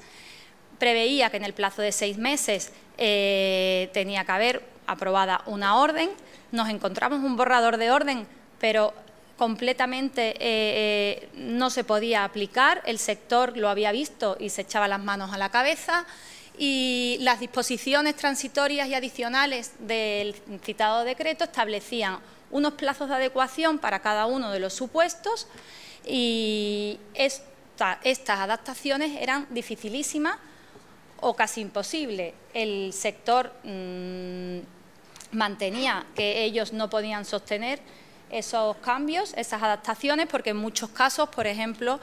preveía que en el plazo de 6 meses tenía que haber aprobada una orden. Nos encontramos un borrador de orden, pero completamente no se podía aplicar. El sector lo había visto y se echaba las manos a la cabeza. Y las disposiciones transitorias y adicionales del citado decreto establecían unos plazos de adecuación para cada uno de los supuestos y estas adaptaciones eran dificilísimas o casi imposible. El sector mantenía que ellos no podían sostener esos cambios, esas adaptaciones, porque en muchos casos, por ejemplo,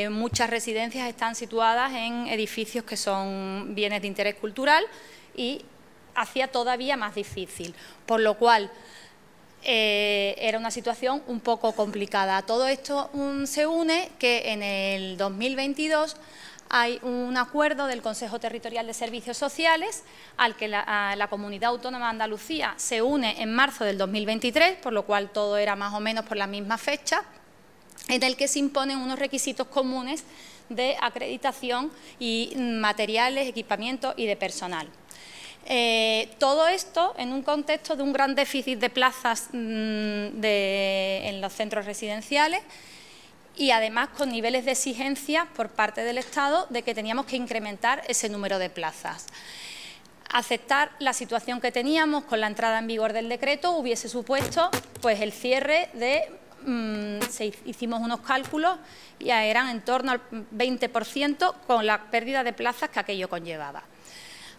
muchas residencias están situadas en edificios que son bienes de interés cultural y hacía todavía más difícil, por lo cual era una situación un poco complicada. A todo esto se une que en el 2022 hay un acuerdo del Consejo Territorial de Servicios Sociales al que la Comunidad Autónoma de Andalucía se une en marzo del 2023, por lo cual todo era más o menos por la misma fecha, en el que se imponen unos requisitos comunes de acreditación y materiales, equipamientos y de personal. Todo esto en un contexto de un gran déficit de plazas en los centros residenciales y además con niveles de exigencia por parte del Estado de que teníamos que incrementar ese número de plazas. Aceptar la situación que teníamos con la entrada en vigor del decreto hubiese supuesto pues el cierre de, hicimos unos cálculos y eran en torno al 20% con la pérdida de plazas que aquello conllevaba.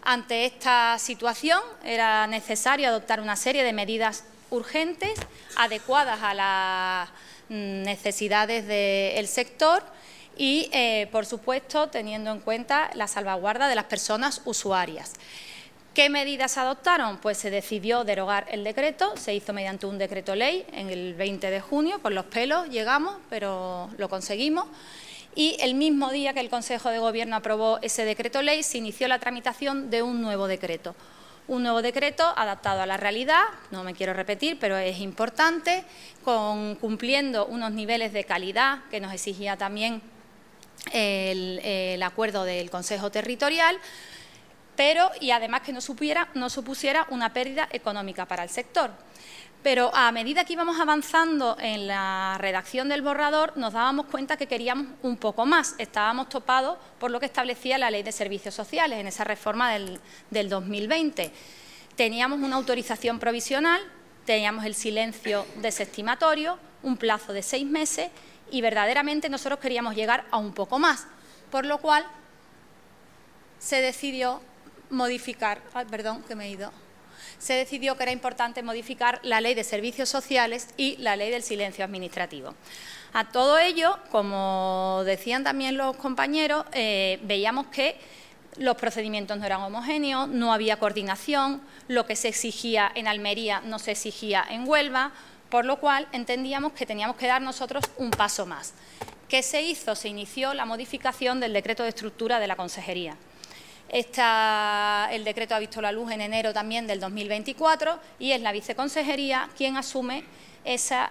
Ante esta situación era necesario adoptar una serie de medidas urgentes, adecuadas a las necesidades del sector y, por supuesto, teniendo en cuenta la salvaguarda de las personas usuarias. ¿Qué medidas se adoptaron? Pues se decidió derogar el decreto, se hizo mediante un decreto ley en el 20 de junio, por los pelos llegamos, pero lo conseguimos. Y el mismo día que el Consejo de Gobierno aprobó ese decreto ley, se inició la tramitación de un nuevo decreto. Un nuevo decreto adaptado a la realidad, no me quiero repetir, pero es importante, cumpliendo unos niveles de calidad que nos exigía también el acuerdo del Consejo Territorial, y además que no supusiera una pérdida económica para el sector. Pero a medida que íbamos avanzando en la redacción del borrador, nos dábamos cuenta que queríamos un poco más. Estábamos topados por lo que establecía la Ley de Servicios Sociales en esa reforma del 2020. Teníamos una autorización provisional, teníamos el silencio desestimatorio, un plazo de 6 meses y verdaderamente nosotros queríamos llegar a un poco más, por lo cual se decidió modificar, se decidió que era importante modificar la Ley de Servicios Sociales y la Ley del Silencio Administrativo. A todo ello, como decían también los compañeros, veíamos que los procedimientos no eran homogéneos, no había coordinación, lo que se exigía en Almería no se exigía en Huelva, por lo cual entendíamos que teníamos que dar nosotros un paso más. ¿Qué se hizo? Se inició la modificación del decreto de estructura de la Consejería. El decreto ha visto la luz en enero también del 2024 y es la Viceconsejería quien asume esas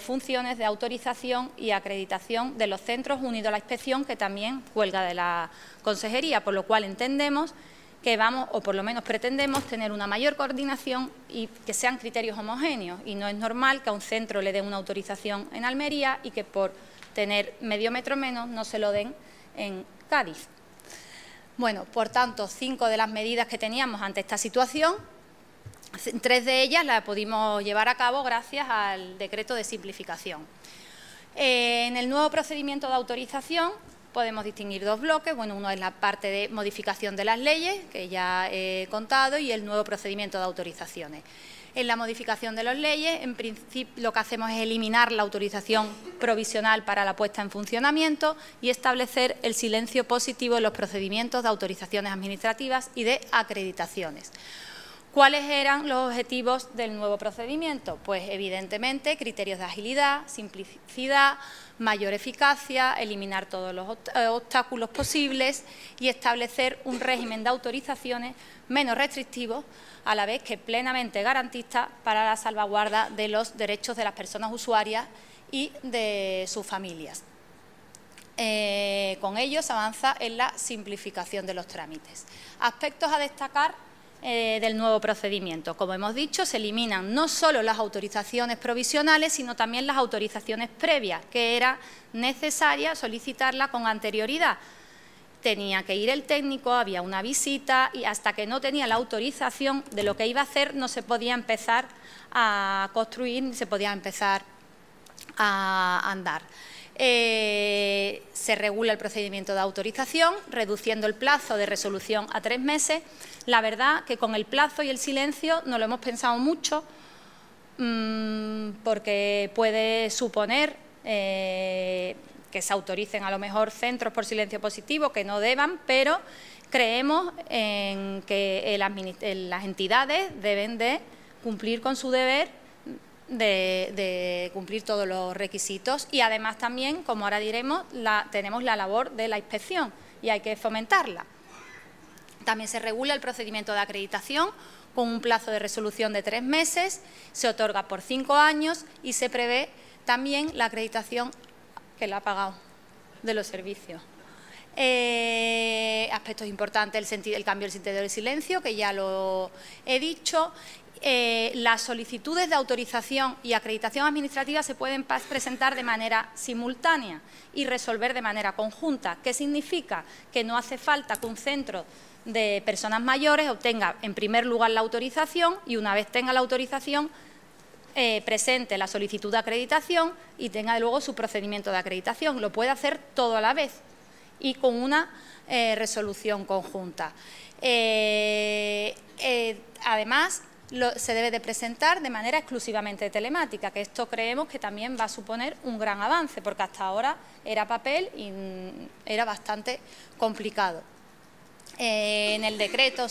funciones de autorización y acreditación de los centros unidos a la inspección que también cuelga de la Consejería, por lo cual entendemos que vamos, o por lo menos pretendemos, tener una mayor coordinación y que sean criterios homogéneos. Y no es normal que a un centro le den una autorización en Almería y que por tener medio metro menos no se lo den en Cádiz. Bueno, por tanto, 5 de las medidas que teníamos ante esta situación, 3 de ellas las pudimos llevar a cabo gracias al decreto de simplificación. En el nuevo procedimiento de autorización podemos distinguir 2 bloques. Bueno, uno es la parte de modificación de las leyes, que ya he contado, y el nuevo procedimiento de autorizaciones. En la modificación de las leyes, en principio, lo que hacemos es eliminar la autorización provisional para la puesta en funcionamiento y establecer el silencio positivo en los procedimientos de autorizaciones administrativas y de acreditaciones. ¿Cuáles eran los objetivos del nuevo procedimiento? Pues, evidentemente, criterios de agilidad, simplicidad, mayor eficacia, eliminar todos los obstáculos posibles y establecer un régimen de autorizaciones menos restrictivo, a la vez que plenamente garantista para la salvaguarda de los derechos de las personas usuarias y de sus familias. Con ello se avanza en la simplificación de los trámites. Aspectos a destacar del nuevo procedimiento. Como hemos dicho, se eliminan no solo las autorizaciones provisionales, sino también las autorizaciones previas, que era necesaria solicitarla con anterioridad. Tenía que ir el técnico, había una visita y hasta que no tenía la autorización de lo que iba a hacer no se podía empezar a construir ni se podía empezar a andar. Se regula el procedimiento de autorización, reduciendo el plazo de resolución a 3 meses. La verdad que con el plazo y el silencio no lo hemos pensado mucho, porque puede suponer que se autoricen a lo mejor centros por silencio positivo que no deban, pero creemos en que las entidades deben de cumplir con su deber de cumplir todos los requisitos, y además también, como ahora diremos, tenemos la labor de la inspección y hay que fomentarla. También se regula el procedimiento de acreditación con un plazo de resolución de 3 meses, se otorga por 5 años y se prevé también la acreditación que la ha pagado de los servicios. Aspectos importantes, el cambio del sentido del silencio, que ya lo he dicho. Las solicitudes de autorización y acreditación administrativa se pueden presentar de manera simultánea y resolver de manera conjunta. ¿Qué significa? Que no hace falta que un centro de personas mayores obtenga en primer lugar la autorización y una vez tenga la autorización presente la solicitud de acreditación y tenga luego su procedimiento de acreditación. Lo puede hacer todo a la vez y con una resolución conjunta. Además, se debe de presentar de manera exclusivamente telemática, que esto creemos que también va a suponer un gran avance, porque hasta ahora era papel y era bastante complicado. En el decreto,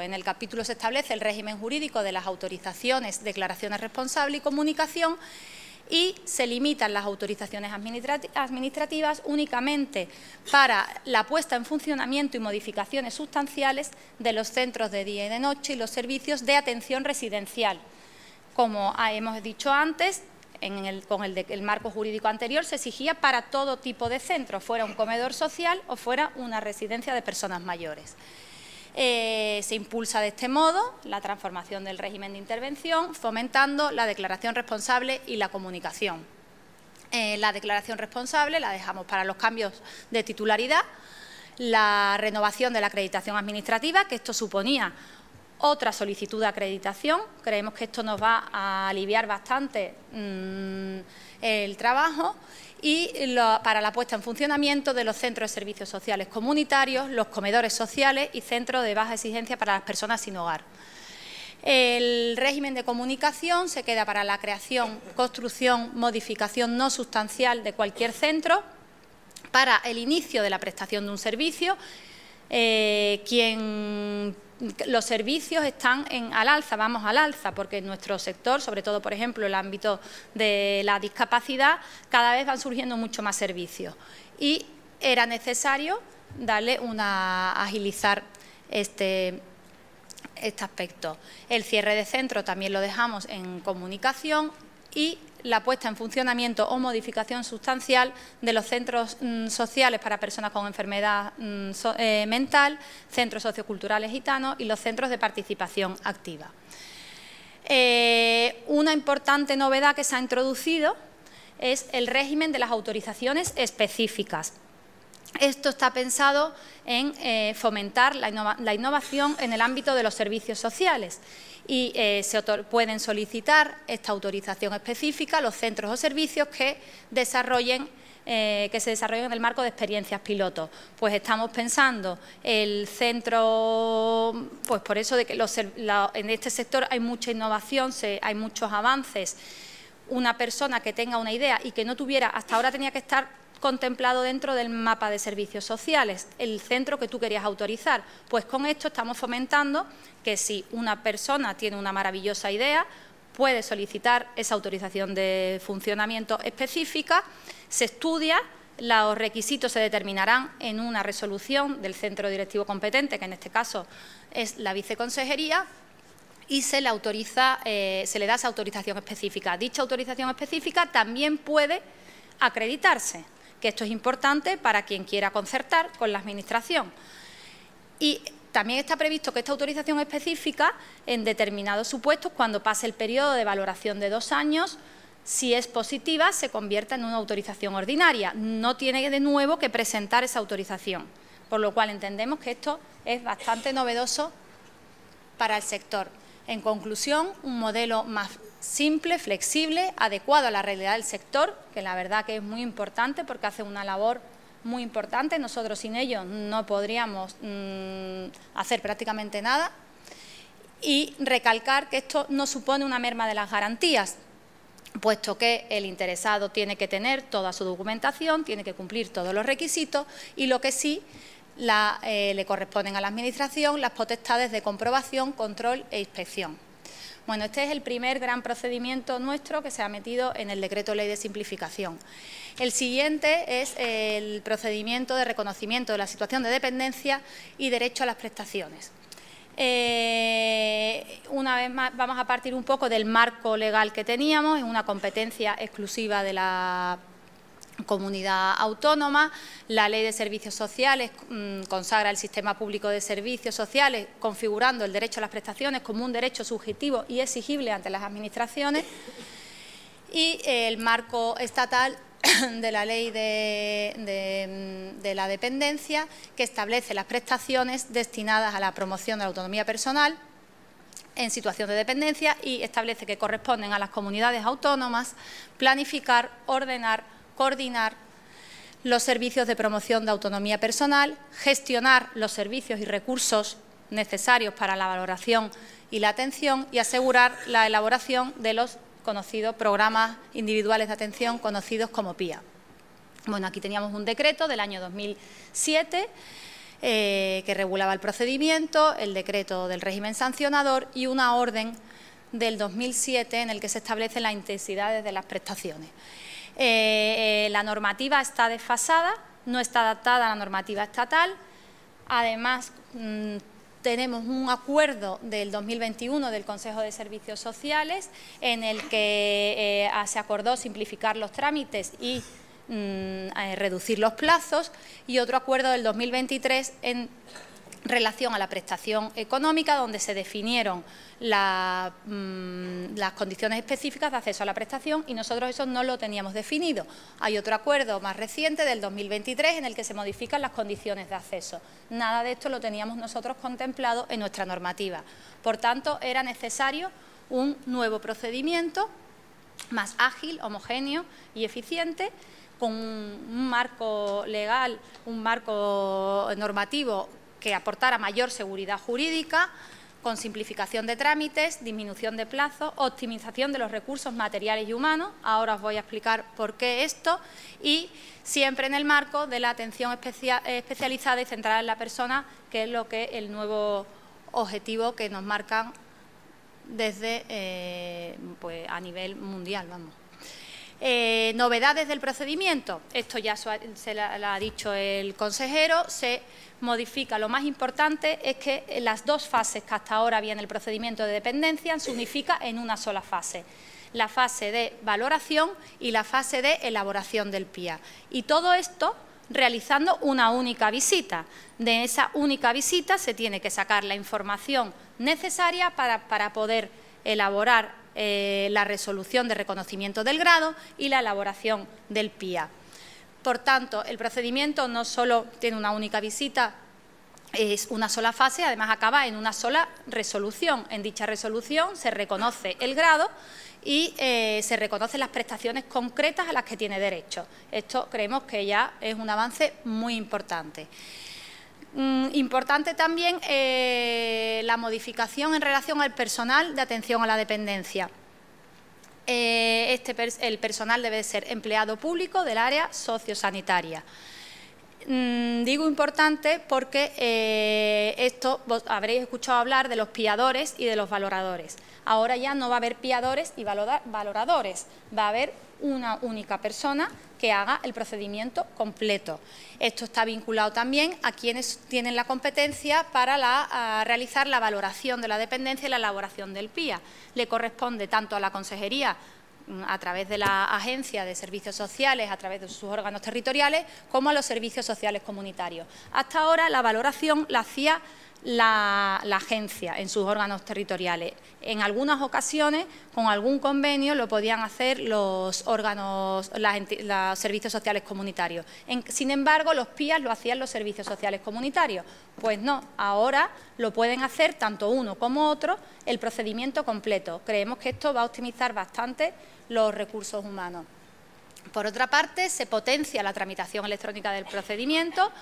en el capítulo se establece el régimen jurídico de las autorizaciones, declaraciones responsables y comunicación, y se limitan las autorizaciones administrativas únicamente para la puesta en funcionamiento y modificaciones sustanciales de los centros de día y de noche y los servicios de atención residencial. Como hemos dicho antes, con el marco jurídico anterior se exigía para todo tipo de centros, fuera un comedor social o fuera una residencia de personas mayores. Se impulsa de este modo la transformación del régimen de intervención, fomentando la declaración responsable y la comunicación. La declaración responsable la dejamos para los cambios de titularidad, la renovación de la acreditación administrativa, que esto suponía otra solicitud de acreditación. Creemos que esto nos va a aliviar bastante el trabajo, y para la puesta en funcionamiento de los centros de servicios sociales comunitarios, los comedores sociales y centros de baja exigencia para las personas sin hogar. El régimen de comunicación se queda para la creación, construcción, modificación no sustancial de cualquier centro, para el inicio de la prestación de un servicio. Los servicios están al alza, vamos al alza, porque en nuestro sector, sobre todo, por ejemplo, el ámbito de la discapacidad, cada vez van surgiendo mucho más servicios y era necesario agilizar este aspecto. El cierre de centro también lo dejamos en comunicación, y la puesta en funcionamiento o modificación sustancial de los centros sociales para personas con enfermedad mental, centros socioculturales gitanos y los centros de participación activa. Una importante novedad que se ha introducido es el régimen de las autorizaciones específicas. Esto está pensado en fomentar la innovación en el ámbito de los servicios sociales, y pueden solicitar esta autorización específica los centros o servicios que se desarrollen en el marco de experiencias piloto. Pues estamos pensando el centro, pues por eso de que en este sector hay mucha innovación, hay muchos avances. Una persona que tenga una idea y que no tuviera, hasta ahora tenía que estar contemplado dentro del mapa de servicios sociales, el centro que tú querías autorizar. Pues con esto estamos fomentando que si una persona tiene una maravillosa idea, puede solicitar esa autorización de funcionamiento específica, se estudia, los requisitos se determinarán en una resolución del centro directivo competente, que en este caso es la viceconsejería, y se le da esa autorización específica. Dicha autorización específica también puede acreditarse, que esto es importante para quien quiera concertar con la Administración. Y también está previsto que esta autorización específica, en determinados supuestos, cuando pase el periodo de valoración de 2 años, si es positiva, se convierta en una autorización ordinaria. No tiene de nuevo que presentar esa autorización, por lo cual entendemos que esto es bastante novedoso para el sector. En conclusión, un modelo más simple, flexible, adecuado a la realidad del sector, que la verdad que es muy importante porque hace una labor muy importante. Nosotros sin ellos no podríamos hacer prácticamente nada. Y recalcar que esto no supone una merma de las garantías, puesto que el interesado tiene que tener toda su documentación, tiene que cumplir todos los requisitos y lo que sí le corresponden a la Administración las potestades de comprobación, control e inspección. Bueno, este es el primer gran procedimiento nuestro que se ha metido en el Decreto Ley de Simplificación. El siguiente es el procedimiento de reconocimiento de la situación de dependencia y derecho a las prestaciones. Una vez más vamos a partir un poco del marco legal que teníamos, es una competencia exclusiva de la comunidad autónoma. La Ley de Servicios Sociales consagra el sistema público de servicios sociales, configurando el derecho a las prestaciones como un derecho subjetivo y exigible ante las administraciones, y el marco estatal de la Ley de la Dependencia, que establece las prestaciones destinadas a la promoción de la autonomía personal en situación de dependencia y establece que corresponden a las comunidades autónomas planificar, ordenar, coordinar los servicios de promoción de autonomía personal, gestionar los servicios y recursos necesarios para la valoración y la atención y asegurar la elaboración de los conocidos programas individuales de atención conocidos como PIA. Bueno, aquí teníamos un decreto del año 2007 que regulaba el procedimiento, el decreto del régimen sancionador y una orden del 2007 en el que se establecen las intensidades de las prestaciones. La normativa está desfasada, no está adaptada a la normativa estatal. Además, tenemos un acuerdo del 2021 del Consejo de Servicios Sociales en el que se acordó simplificar los trámites y reducir los plazos, y otro acuerdo del 2023 en relación a la prestación económica, donde se definieron las condiciones específicas de acceso a la prestación, y nosotros eso no lo teníamos definido. Hay otro acuerdo más reciente del 2023 en el que se modifican las condiciones de acceso. Nada de esto lo teníamos nosotros contemplado en nuestra normativa. Por tanto, era necesario un nuevo procedimiento más ágil, homogéneo y eficiente, con un marco legal, un marco normativo que aportara mayor seguridad jurídica, con simplificación de trámites, disminución de plazos, optimización de los recursos materiales y humanos. Ahora os voy a explicar por qué esto, y siempre en el marco de la atención especializada y centrada en la persona, que es lo que el nuevo objetivo que nos marcan desde pues a nivel mundial, vamos. Novedades del procedimiento, esto ya se la ha dicho el consejero, se modifica. Lo más importante es que las dos fases que hasta ahora había en el procedimiento de dependencia se unifica en una sola fase, la fase de valoración y la fase de elaboración del PIA. Y todo esto realizando una única visita. De esa única visita se tiene que sacar la información necesaria para poder elaborar la resolución de reconocimiento del grado y la elaboración del PIA. Por tanto, el procedimiento no solo tiene una única visita, es una sola fase, además acaba en una sola resolución. En dicha resolución se reconoce el grado y se reconocen las prestaciones concretas a las que tiene derecho. Esto creemos que ya es un avance muy importante. Importante también la modificación en relación al personal de atención a la dependencia. El personal debe ser empleado público del área sociosanitaria. Digo importante porque esto vos habréis escuchado hablar de los piadores y de los valoradores. Ahora ya no va a haber piadores y valoradores, va a haber una única persona que haga el procedimiento completo. Esto está vinculado también a quienes tienen la competencia para realizar la valoración de la dependencia y la elaboración del PIA. Le corresponde tanto a la Consejería, a través de la Agencia de Servicios Sociales, a través de sus órganos territoriales, como a los servicios sociales comunitarios. Hasta ahora la valoración la hacía la agencia en sus órganos territoriales. En algunas ocasiones, con algún convenio, lo podían hacer los órganos, los servicios sociales comunitarios. Sin embargo, los PIAs lo hacían los servicios sociales comunitarios. Pues no, ahora lo pueden hacer tanto uno como otro, el procedimiento completo. Creemos que esto va a optimizar bastante los recursos humanos. Por otra parte, se potencia la tramitación electrónica del procedimiento.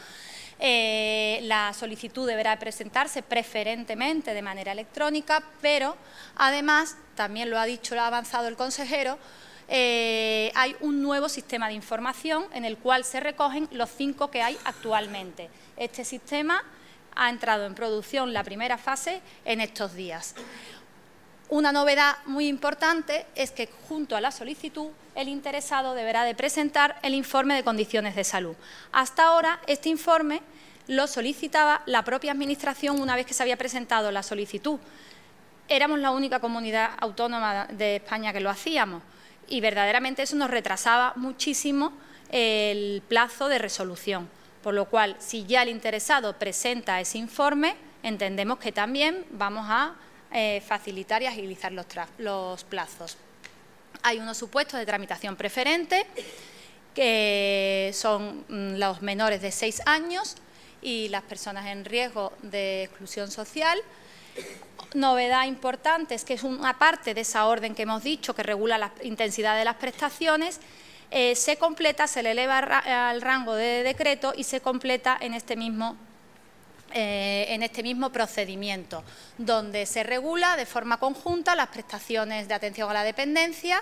La solicitud deberá presentarse preferentemente de manera electrónica, pero además, también lo ha avanzado el consejero, hay un nuevo sistema de información en el cual se recogen los 5 que hay actualmente. Este sistema ha entrado en producción la primera fase en estos días. Una novedad muy importante es que, junto a la solicitud, el interesado deberá de presentar el informe de condiciones de salud. Hasta ahora, este informe lo solicitaba la propia Administración una vez que se había presentado la solicitud. Éramos la única comunidad autónoma de España que lo hacíamos y verdaderamente eso nos retrasaba muchísimo el plazo de resolución. Por lo cual, si ya el interesado presenta ese informe, entendemos que también vamos a facilitar y agilizar los plazos. Hay unos supuestos de tramitación preferente, que son los menores de 6 años y las personas en riesgo de exclusión social. Novedad importante es que es una parte de esa orden que hemos dicho, que regula la intensidad de las prestaciones, se completa, se le eleva al rango de decreto y se completa en este mismo procedimiento, donde se regula de forma conjunta las prestaciones de atención a la dependencia,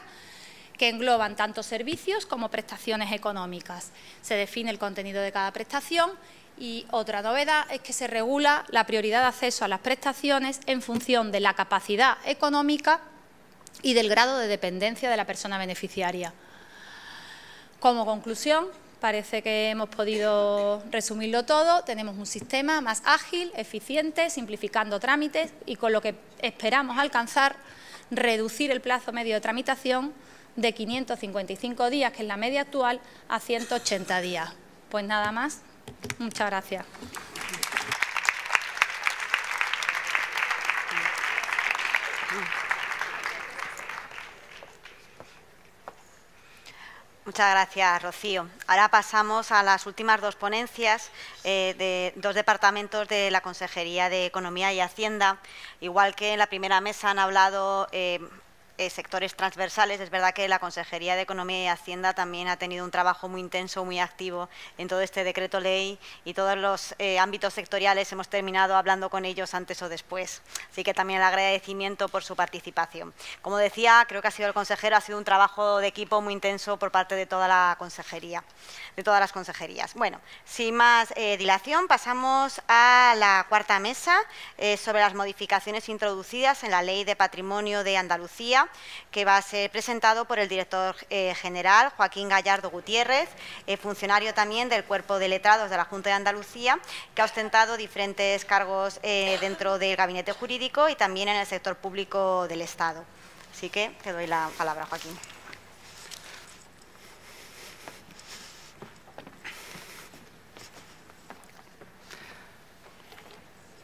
que engloban tanto servicios como prestaciones económicas. Se define el contenido de cada prestación y otra novedad es que se regula la prioridad de acceso a las prestaciones en función de la capacidad económica y del grado de dependencia de la persona beneficiaria. Como conclusión, parece que hemos podido resumirlo todo. Tenemos un sistema más ágil, eficiente, simplificando trámites y con lo que esperamos alcanzar reducir el plazo medio de tramitación de 555 días, que es la media actual, a 180 días. Pues nada más. Muchas gracias. Muchas gracias, Rocío. Ahora pasamos a las últimas 2 ponencias de 2 departamentos de la Consejería de Economía y Hacienda. Igual que en la primera mesa han hablado sectores transversales, es verdad que la Consejería de Economía y Hacienda también ha tenido un trabajo muy intenso, muy activo en todo este decreto ley y todos los ámbitos sectoriales hemos terminado hablando con ellos antes o después. Así que también el agradecimiento por su participación. Como decía, creo que ha sido el consejero, ha sido un trabajo de equipo muy intenso por parte de toda la consejería, de todas las consejerías. Bueno, sin más dilación, pasamos a la 4ª mesa sobre las modificaciones introducidas en la Ley de Patrimonio de Andalucía, que va a ser presentado por el director general, Joaquín Gallardo Gutiérrez, funcionario también del Cuerpo de Letrados de la Junta de Andalucía, que ha ostentado diferentes cargos dentro del gabinete jurídico y también en el sector público del Estado. Así que te doy la palabra, Joaquín.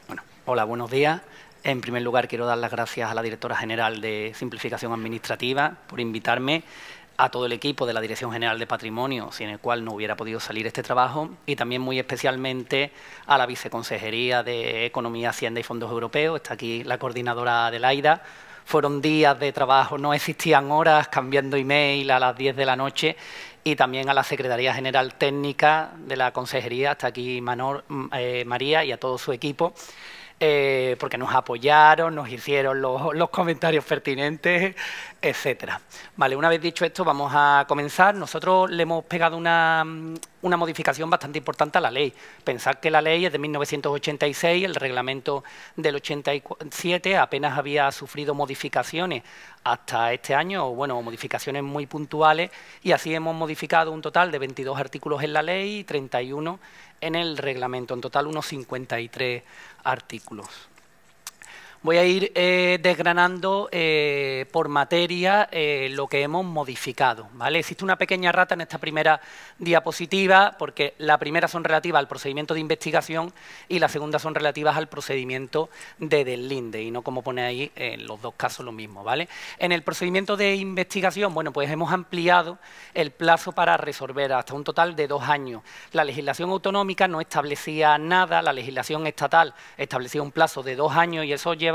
Bueno, hola, buenos días. En primer lugar, quiero dar las gracias a la Directora General de Simplificación Administrativa por invitarme, a todo el equipo de la Dirección General de Patrimonio, sin el cual no hubiera podido salir este trabajo, y también muy especialmente a la Viceconsejería de Economía, Hacienda y Fondos Europeos. Está aquí la coordinadora Adelaida. Fueron días de trabajo, no existían horas, cambiando email a las 10 de la noche, y también a la Secretaría General Técnica de la Consejería, hasta aquí María, y a todo su equipo, porque nos apoyaron, nos hicieron los comentarios pertinentes, etcétera. Vale, una vez dicho esto, vamos a comenzar. Nosotros le hemos pegado una modificación bastante importante a la ley. Pensad que la ley es de 1986, el reglamento del 87 apenas había sufrido modificaciones hasta este año, o bueno, modificaciones muy puntuales, y así hemos modificado un total de 22 artículos en la ley y 31 en el reglamento, en total unos 53 artículos. Voy a ir desgranando por materia lo que hemos modificado, ¿vale? Existe una pequeña errata en esta primera diapositiva, porque la primera son relativas al procedimiento de investigación y la segunda son relativas al procedimiento de deslinde, y no como pone ahí en los dos casos lo mismo, ¿vale? En el procedimiento de investigación, bueno, pues hemos ampliado el plazo para resolver hasta un total de 2 años. La legislación autonómica no establecía nada, la legislación estatal establecía un plazo de 2 años y eso llevaba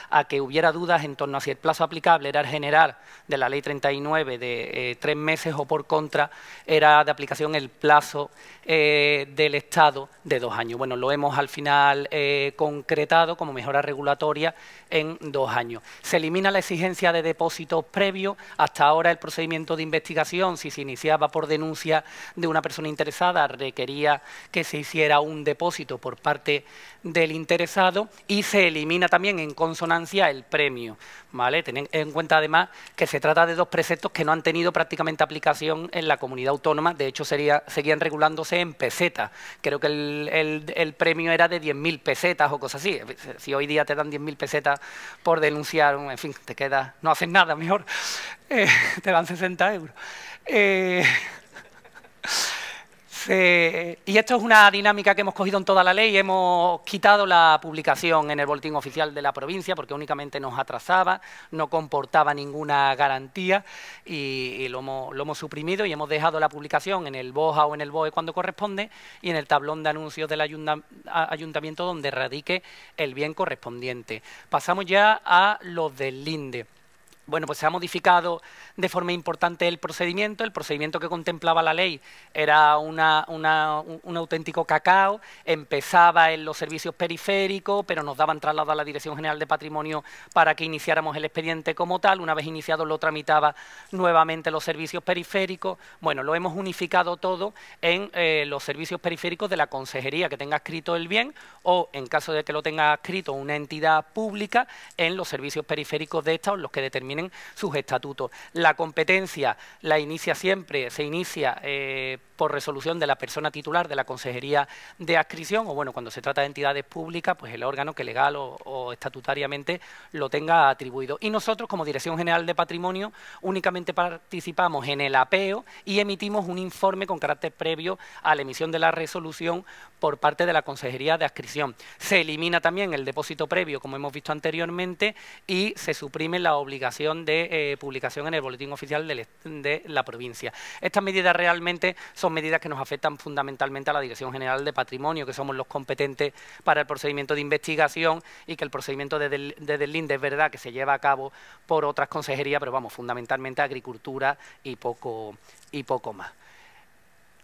a que hubiera dudas en torno a si el plazo aplicable era el general de la Ley 39 de 3 meses o por contra era de aplicación el plazo del Estado de 2 años. Bueno, lo hemos al final concretado como mejora regulatoria en 2 años. Se elimina la exigencia de depósitos previos. Hasta ahora el procedimiento de investigación, si se iniciaba por denuncia de una persona interesada, requería que se hiciera un depósito por parte del interesado, y se elimina también en consonancia el premio, ¿vale? Tened en cuenta además que se trata de 2 preceptos que no han tenido prácticamente aplicación en la comunidad autónoma. De hecho seguían regulándose en pesetas. Creo que el premio era de 10.000 pesetas o cosas así. Si hoy día te dan 10.000 pesetas por denunciar, en fin, te quedas, no haces nada, mejor te dan 60 euros. Y esto es una dinámica que hemos cogido en toda la ley. Hemos quitado la publicación en el boletín oficial de la provincia porque únicamente nos atrasaba, no comportaba ninguna garantía, y lo hemos suprimido, y hemos dejado la publicación en el BOJA o en el BOE cuando corresponde, y en el tablón de anuncios del ayuntamiento donde radique el bien correspondiente. Pasamos ya a los del linde. Bueno, pues se ha modificado de forma importante el procedimiento. El procedimiento que contemplaba la ley era un auténtico cacao. Empezaba en los servicios periféricos, pero nos daban traslado a la Dirección General de Patrimonio para que iniciáramos el expediente como tal. Una vez iniciado lo tramitaba nuevamente los servicios periféricos. Bueno, lo hemos unificado todo en los servicios periféricos de la consejería que tenga adscrito el bien, o en caso de que lo tenga adscrito una entidad pública, en los servicios periféricos de esta, o los que determinen sus estatutos. La competencia se inicia por resolución de la persona titular de la Consejería de Adscripción, o bueno, cuando se trata de entidades públicas, pues el órgano que legal o estatutariamente lo tenga atribuido. Y nosotros, como Dirección General de Patrimonio, únicamente participamos en el apeo y emitimos un informe con carácter previo a la emisión de la resolución por parte de la Consejería de Adscripción. Se elimina también el depósito previo, como hemos visto anteriormente, y se suprime la obligación de publicación en el boletín oficial de la provincia. Estas medidas realmente son medidas que nos afectan fundamentalmente a la Dirección General de Patrimonio, que somos los competentes para el procedimiento de investigación, y que el procedimiento de deslinde es verdad que se lleva a cabo por otras consejerías, pero vamos, fundamentalmente Agricultura y poco más.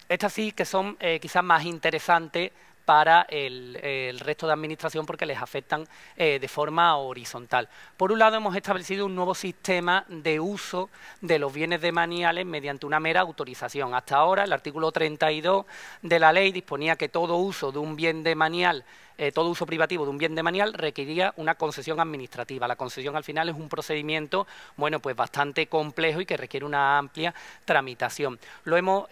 Estas sí que son quizás más interesantes para el resto de administración porque les afectan de forma horizontal. Por un lado, hemos establecido un nuevo sistema de uso de los bienes demaniales mediante una mera autorización. Hasta ahora, el artículo 32 de la ley disponía que todo uso de un bien demanial, todo uso privativo de un bien demanial requería una concesión administrativa. La concesión al final es un procedimiento, bueno, pues bastante complejo y que requiere una amplia tramitación. Hemos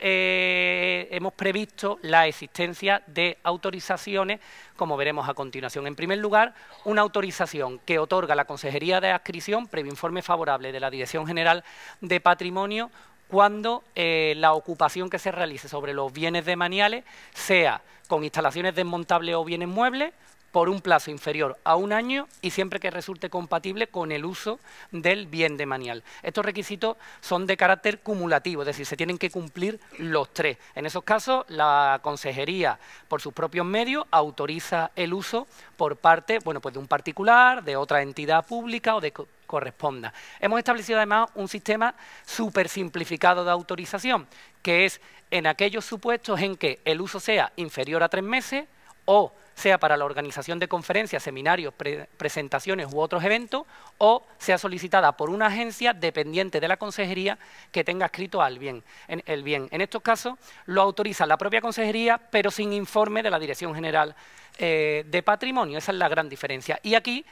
previsto la existencia de autorizaciones, como veremos a continuación. En primer lugar, una autorización que otorga la Consejería de Adscripción previo informe favorable de la Dirección General de Patrimonio cuando la ocupación que se realice sobre los bienes demaniales sea con instalaciones desmontables o bienes muebles, por un plazo inferior a 1 año y siempre que resulte compatible con el uso del bien demanial. Estos requisitos son de carácter cumulativo, es decir, se tienen que cumplir los 3. En esos casos, la Consejería, por sus propios medios, autoriza el uso por parte, bueno, pues de un particular, de otra entidad pública o de corresponda. Hemos establecido además un sistema súper simplificado de autorización, que es en aquellos supuestos en que el uso sea inferior a 3 meses o sea para la organización de conferencias, seminarios, presentaciones u otros eventos, o sea solicitada por una agencia dependiente de la consejería que tenga adscrito el bien. En estos casos lo autoriza la propia consejería, pero sin informe de la Dirección General de Patrimonio. Esa es la gran diferencia. Y aquí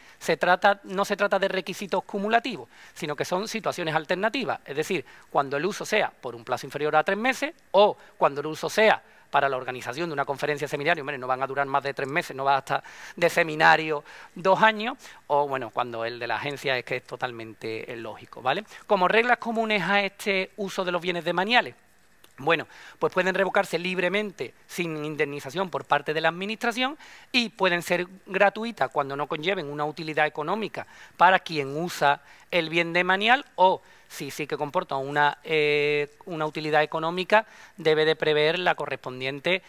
no se trata de requisitos cumulativos, sino que son situaciones alternativas. Es decir, cuando el uso sea por un plazo inferior a 3 meses o cuando el uso sea para la organización de una conferencia seminario, hombre, no van a durar más de 3 meses, no va a estar de seminario 2 años, o bueno, cuando el de la agencia es que es totalmente lógico, ¿vale? Como reglas comunes a este uso de los bienes demaniales, bueno, pues pueden revocarse libremente sin indemnización por parte de la Administración y pueden ser gratuitas cuando no conlleven una utilidad económica para quien usa el bien demanial, o si sí que comporta una utilidad económica, debe de prever la correspondiente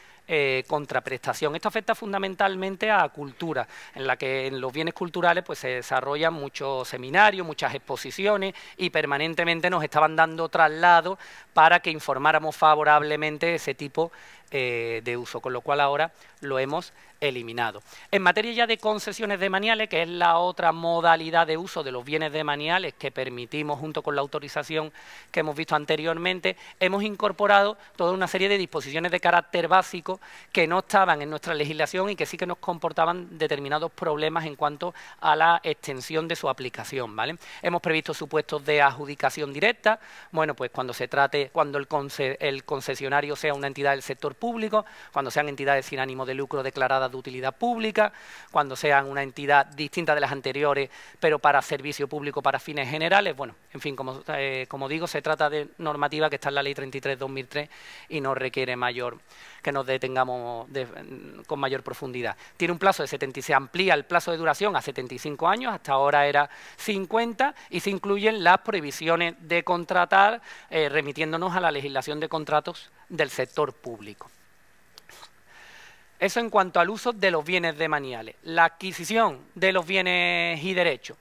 contraprestación. Esto afecta fundamentalmente a cultura, en la que en los bienes culturales pues se desarrollan muchos seminarios, muchas exposiciones, y permanentemente nos estaban dando traslados para que informáramos favorablemente ese tipo de uso, con lo cual ahora lo hemos eliminado. En materia ya de concesiones demaniales, que es la otra modalidad de uso de los bienes demaniales que permitimos junto con la autorización que hemos visto anteriormente, hemos incorporado toda una serie de disposiciones de carácter básico que no estaban en nuestra legislación y que sí que nos comportaban determinados problemas en cuanto a la extensión de su aplicación, ¿vale? Hemos previsto supuestos de adjudicación directa, bueno, pues cuando se trate, cuando el concesionario sea una entidad del sector público, cuando sean entidades sin ánimo de lucro declaradas de utilidad pública, cuando sean una entidad distinta de las anteriores, pero para servicio público para fines generales. Bueno, en fin, como digo, se trata de normativa que está en la Ley 33/2003 y no requiere que nos detengamos con mayor profundidad. Tiene un plazo de 76, se amplía el plazo de duración a 75 años, hasta ahora era 50, y se incluyen las prohibiciones de contratar, remitiéndonos a la legislación de contratos del sector público. Eso en cuanto al uso de los bienes demaniales. La adquisición de los bienes y derechos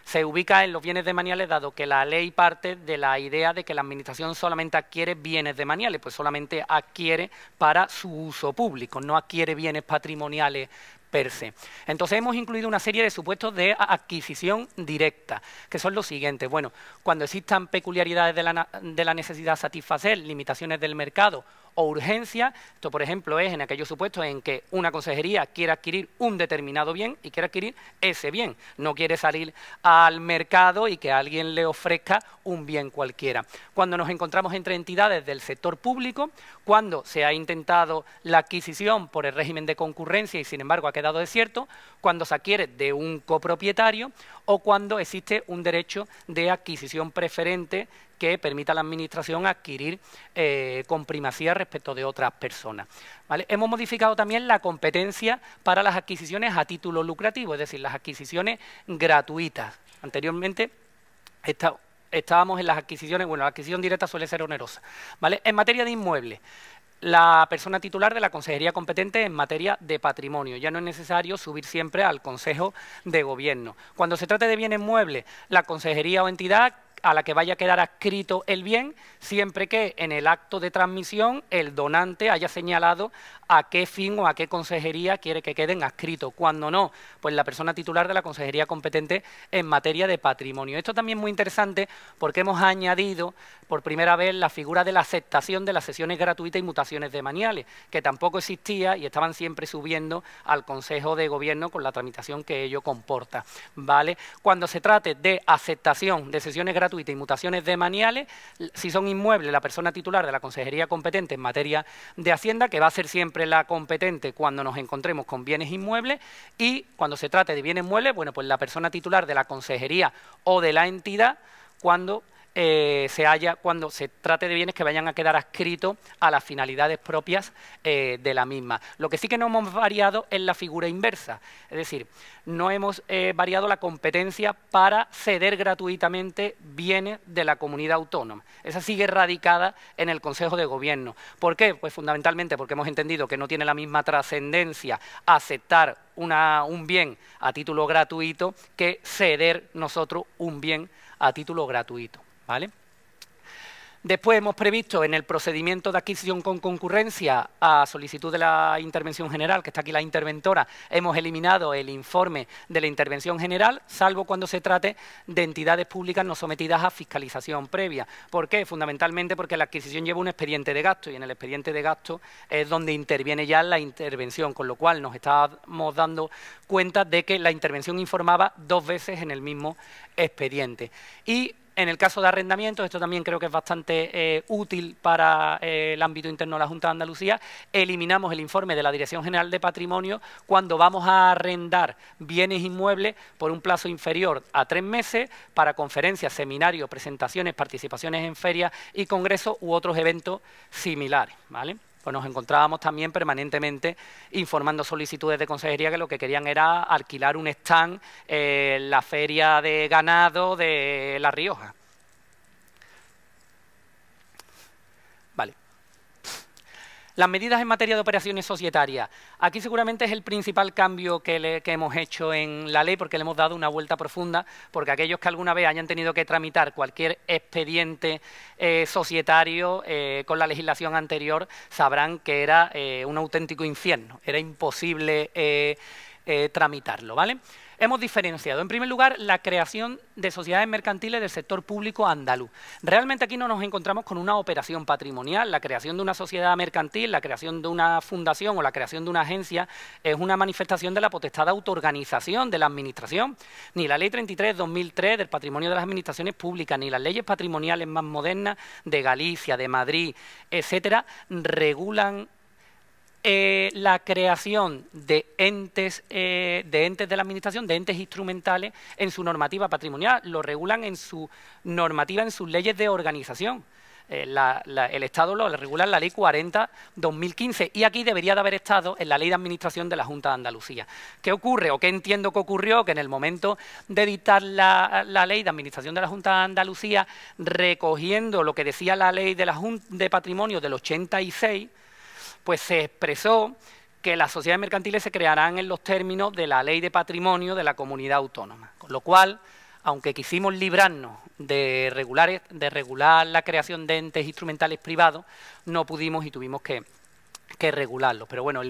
se ubica en los bienes demaniales, dado que la ley parte de la idea de que la Administración solamente adquiere bienes demaniales, pues solamente adquiere para su uso público, no adquiere bienes patrimoniales per se. Entonces hemos incluido una serie de supuestos de adquisición directa, que son los siguientes. Bueno, cuando existan peculiaridades de la necesidad de satisfacer, limitaciones del mercado o urgencia, esto por ejemplo es en aquellos supuestos en que una consejería quiere adquirir un determinado bien y quiere adquirir ese bien, no quiere salir al mercado y que alguien le ofrezca un bien cualquiera. Cuando nos encontramos entre entidades del sector público, cuando se ha intentado la adquisición por el régimen de concurrencia y sin embargo ha quedado desierto, cuando se adquiere de un copropietario o cuando existe un derecho de adquisición preferente que permita a la Administración adquirir con primacía respecto de otras personas, ¿vale? Hemos modificado también la competencia para las adquisiciones a título lucrativo, es decir, las adquisiciones gratuitas. Anteriormente estábamos en las adquisiciones, bueno, la adquisición directa suele ser onerosa, ¿vale? En materia de inmuebles, la persona titular de la consejería competente en materia de patrimonio. Ya no es necesario subir siempre al Consejo de Gobierno. Cuando se trate de bienes muebles, la consejería o entidad a la que vaya a quedar adscrito el bien, siempre que en el acto de transmisión el donante haya señalado a qué fin o a qué consejería quiere que queden adscritos. Cuando no, pues la persona titular de la consejería competente en materia de patrimonio. Esto también es muy interesante porque hemos añadido por primera vez la figura de la aceptación de las sesiones gratuitas y mutaciones demaniales, que tampoco existía y estaban siempre subiendo al Consejo de Gobierno con la tramitación que ello comporta, ¿vale? Cuando se trate de aceptación de sesiones gratuitas y mutaciones demaniales, si son inmuebles, la persona titular de la consejería competente en materia de Hacienda, que va a ser siempre la competente cuando nos encontremos con bienes inmuebles, y cuando se trate de bienes muebles, bueno, pues la persona titular de la consejería o de la entidad cuando cuando se trate de bienes que vayan a quedar adscritos a las finalidades propias de la misma. Lo que sí que no hemos variado es la figura inversa, es decir, no hemos variado la competencia para ceder gratuitamente bienes de la comunidad autónoma. Esa sigue radicada en el Consejo de Gobierno. ¿Por qué? Pues fundamentalmente porque hemos entendido que no tiene la misma trascendencia aceptar un bien a título gratuito que ceder nosotros un bien a título gratuito, ¿vale? Después hemos previsto en el procedimiento de adquisición con concurrencia a solicitud de la intervención general, que está aquí la interventora, hemos eliminado el informe de la intervención general, salvo cuando se trate de entidades públicas no sometidas a fiscalización previa. ¿Por qué? Fundamentalmente porque la adquisición lleva un expediente de gasto y en el expediente de gasto es donde interviene ya la intervención, con lo cual nos estamos dando cuenta de que la intervención informaba 2 veces en el mismo expediente. Y En el caso de arrendamientos, esto también creo que es bastante útil para el ámbito interno de la Junta de Andalucía, eliminamos el informe de la Dirección General de Patrimonio cuando vamos a arrendar bienes inmuebles por un plazo inferior a 3 meses para conferencias, seminarios, presentaciones, participaciones en ferias y congresos u otros eventos similares, ¿vale? Pues nos encontrábamos también permanentemente informando solicitudes de consejería que lo que querían era alquilar un stand en la feria de ganado de La Rioja. Vale. Las medidas en materia de operaciones societarias. Aquí seguramente es el principal cambio que hemos hecho en la ley, porque le hemos dado una vuelta profunda, porque aquellos que alguna vez hayan tenido que tramitar cualquier expediente societario con la legislación anterior sabrán que era un auténtico infierno, era imposible tramitarlo, ¿vale? Hemos diferenciado, en primer lugar, la creación de sociedades mercantiles del sector público andaluz. Realmente aquí no nos encontramos con una operación patrimonial. La creación de una sociedad mercantil, la creación de una fundación o la creación de una agencia es una manifestación de la potestad de autoorganización de la Administración. Ni la Ley 33/2003 del Patrimonio de las Administraciones Públicas, ni las leyes patrimoniales más modernas de Galicia, de Madrid, etcétera, regulan la creación de entes de la Administración, de entes instrumentales en su normativa patrimonial, lo regulan en su normativa, en sus leyes de organización. El Estado lo regula en la Ley 40/2015 y aquí debería de haber estado en la Ley de Administración de la Junta de Andalucía. ¿Qué ocurre o qué entiendo que ocurrió? Que en el momento de dictar la Ley de Administración de la Junta de Andalucía, recogiendo lo que decía la Ley de Patrimonio del 86, pues se expresó que las sociedades mercantiles se crearán en los términos de la Ley de Patrimonio de la Comunidad Autónoma. Con lo cual, aunque quisimos librarnos de regular la creación de entes instrumentales privados, no pudimos y tuvimos que regularlos. Pero bueno,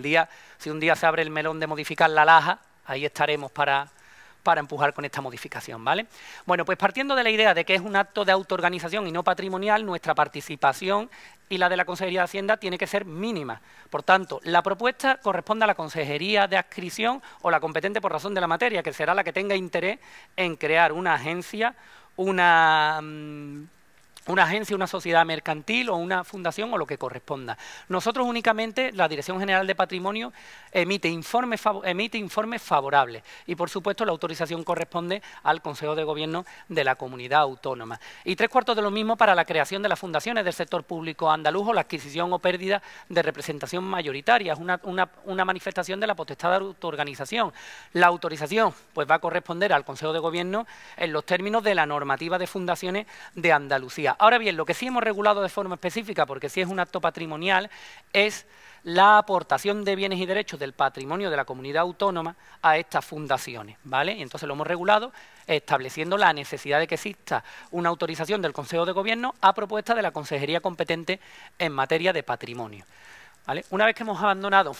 si un día se abre el melón de modificar la LAJA, ahí estaremos para empujar con esta modificación, ¿vale? Bueno, pues partiendo de la idea de que es un acto de autoorganización y no patrimonial, nuestra participación y la de la Consejería de Hacienda tiene que ser mínima. Por tanto, la propuesta corresponde a la Consejería de Adscripción o la competente por razón de la materia, que será la que tenga interés en crear una agencia, una sociedad mercantil o una fundación o lo que corresponda. Nosotros únicamente, la Dirección General de Patrimonio, emite informes favorables y, por supuesto, la autorización corresponde al Consejo de Gobierno de la Comunidad Autónoma. Y 3/4 de lo mismo para la creación de las fundaciones del sector público andaluz o la adquisición o pérdida de representación mayoritaria. Es una manifestación de la potestad de autoorganización. La autorización pues va a corresponder al Consejo de Gobierno en los términos de la normativa de fundaciones de Andalucía. Ahora bien, lo que sí hemos regulado de forma específica, porque sí es un acto patrimonial, es la aportación de bienes y derechos del patrimonio de la comunidad autónoma a estas fundaciones, ¿vale? Y entonces lo hemos regulado estableciendo la necesidad de que exista una autorización del Consejo de Gobierno a propuesta de la Consejería competente en materia de patrimonio, ¿vale? Una vez que hemos abandonado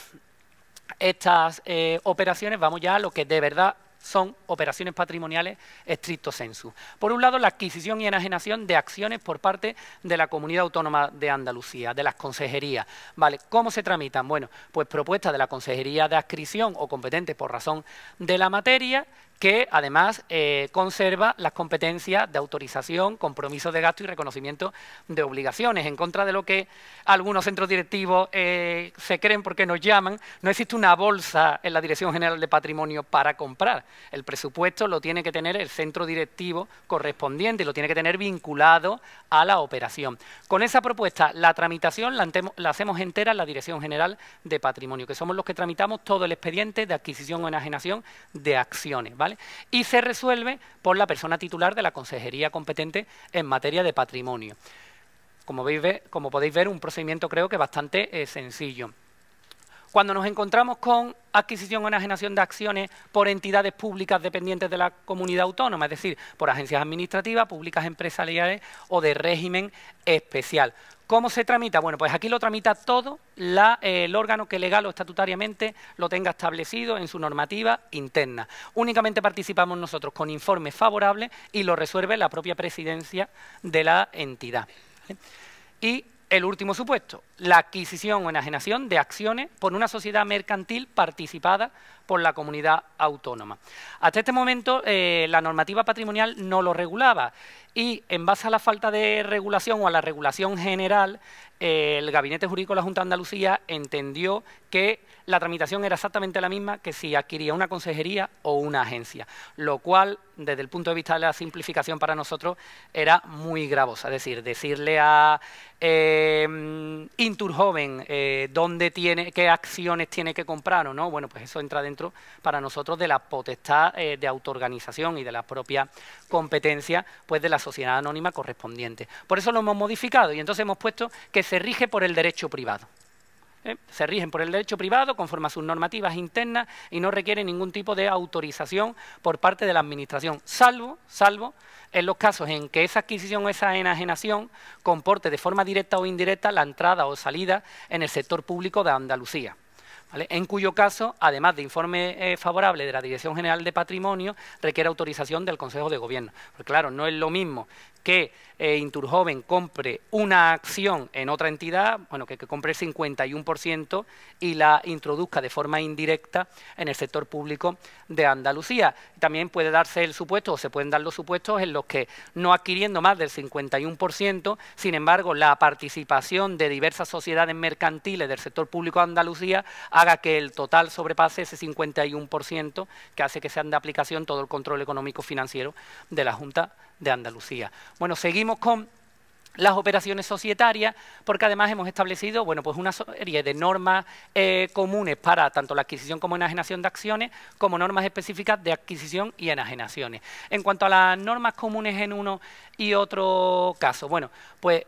estas operaciones, vamos ya a lo que de verdad son operaciones patrimoniales stricto sensu. Por un lado, la adquisición y enajenación de acciones por parte de la Comunidad Autónoma de Andalucía, de las consejerías. ¿Vale? ¿Cómo se tramitan? Bueno, pues propuestas de la Consejería de Adscripción o competente por razón de la materia, que además conserva las competencias de autorización, compromiso de gasto y reconocimiento de obligaciones. En contra de lo que algunos centros directivos se creen porque nos llaman, no existe una bolsa en la Dirección General de Patrimonio para comprar. El presupuesto lo tiene que tener el centro directivo correspondiente y lo tiene que tener vinculado a la operación. Con esa propuesta, la tramitación la hacemos entera en la Dirección General de Patrimonio, que somos los que tramitamos todo el expediente de adquisición o enajenación de acciones, ¿vale? Y se resuelve por la persona titular de la consejería competente en materia de patrimonio. Como podéis ver, un procedimiento creo que bastante sencillo. Cuando nos encontramos con adquisición o enajenación de acciones por entidades públicas dependientes de la comunidad autónoma, es decir, por agencias administrativas, públicas empresariales o de régimen especial. ¿Cómo se tramita? Bueno, pues aquí lo tramita todo el órgano que legal o estatutariamente lo tenga establecido en su normativa interna. Únicamente participamos nosotros con informes favorables y lo resuelve la propia presidencia de la entidad, ¿vale? Y el último supuesto, la adquisición o enajenación de acciones por una sociedad mercantil participada por la comunidad autónoma. Hasta este momento la normativa patrimonial no lo regulaba y en base a la falta de regulación o a la regulación general, el Gabinete Jurídico de la Junta de Andalucía entendió que la tramitación era exactamente la misma que si adquiría una consejería o una agencia, lo cual, desde el punto de vista de la simplificación para nosotros, era muy gravosa. Es decir, decirle a Inturjoven qué acciones tiene que comprar o no, bueno, pues eso entra dentro para nosotros de la potestad de autoorganización y de la propia competencia pues de la sociedad anónima correspondiente. Por eso lo hemos modificado y entonces hemos puesto que se rige por el derecho privado. Se rigen por el derecho privado conforme a sus normativas internas y no requieren ningún tipo de autorización por parte de la Administración, salvo en los casos en que esa adquisición o esa enajenación comporte de forma directa o indirecta la entrada o salida en el sector público de Andalucía, ¿vale? En cuyo caso, además de informe favorable de la Dirección General de Patrimonio, requiere autorización del Consejo de Gobierno. Porque claro, no es lo mismo que Inturjoven compre una acción en otra entidad, bueno, que compre el 51% y la introduzca de forma indirecta en el sector público de Andalucía. También puede darse el supuesto, o se pueden dar los supuestos en los que no adquiriendo más del 51%, sin embargo, la participación de diversas sociedades mercantiles del sector público de Andalucía haga que el total sobrepase ese 51%, que hace que sean de aplicación todo el control económico financiero de la Junta de Andalucía. Bueno, seguimos con las operaciones societarias, porque además hemos establecido, bueno, pues una serie de normas comunes para tanto la adquisición como enajenación de acciones, como normas específicas de adquisición y enajenaciones. En cuanto a las normas comunes en uno y otro caso, bueno, pues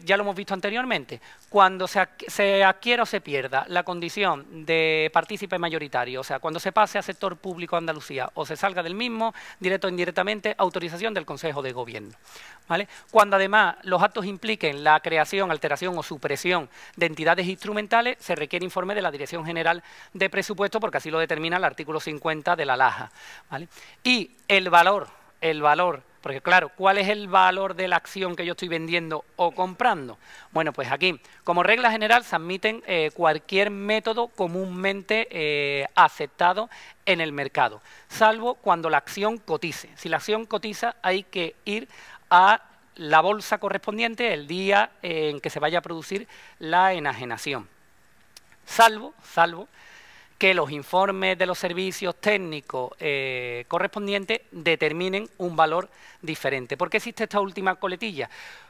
ya lo hemos visto anteriormente. Cuando se adquiera o se pierda la condición de partícipe mayoritario, o sea, cuando se pase a sector público de Andalucía o se salga del mismo, directo o indirectamente, autorización del Consejo de Gobierno, ¿vale? Cuando además los actos impliquen la creación, alteración o supresión de entidades instrumentales, se requiere informe de la Dirección General de Presupuesto, porque así lo determina el artículo 50 de la LAJA, ¿vale? Y el valor, porque claro, ¿cuál es el valor de la acción que yo estoy vendiendo o comprando? Bueno, pues aquí, como regla general, se admiten cualquier método comúnmente aceptado en el mercado, salvo cuando la acción cotice. Si la acción cotiza, hay que ir a la bolsa correspondiente el día en que se vaya a producir la enajenación, salvo que los informes de los servicios técnicos correspondientes determinen un valor diferente. ¿Por qué existe esta última coletilla?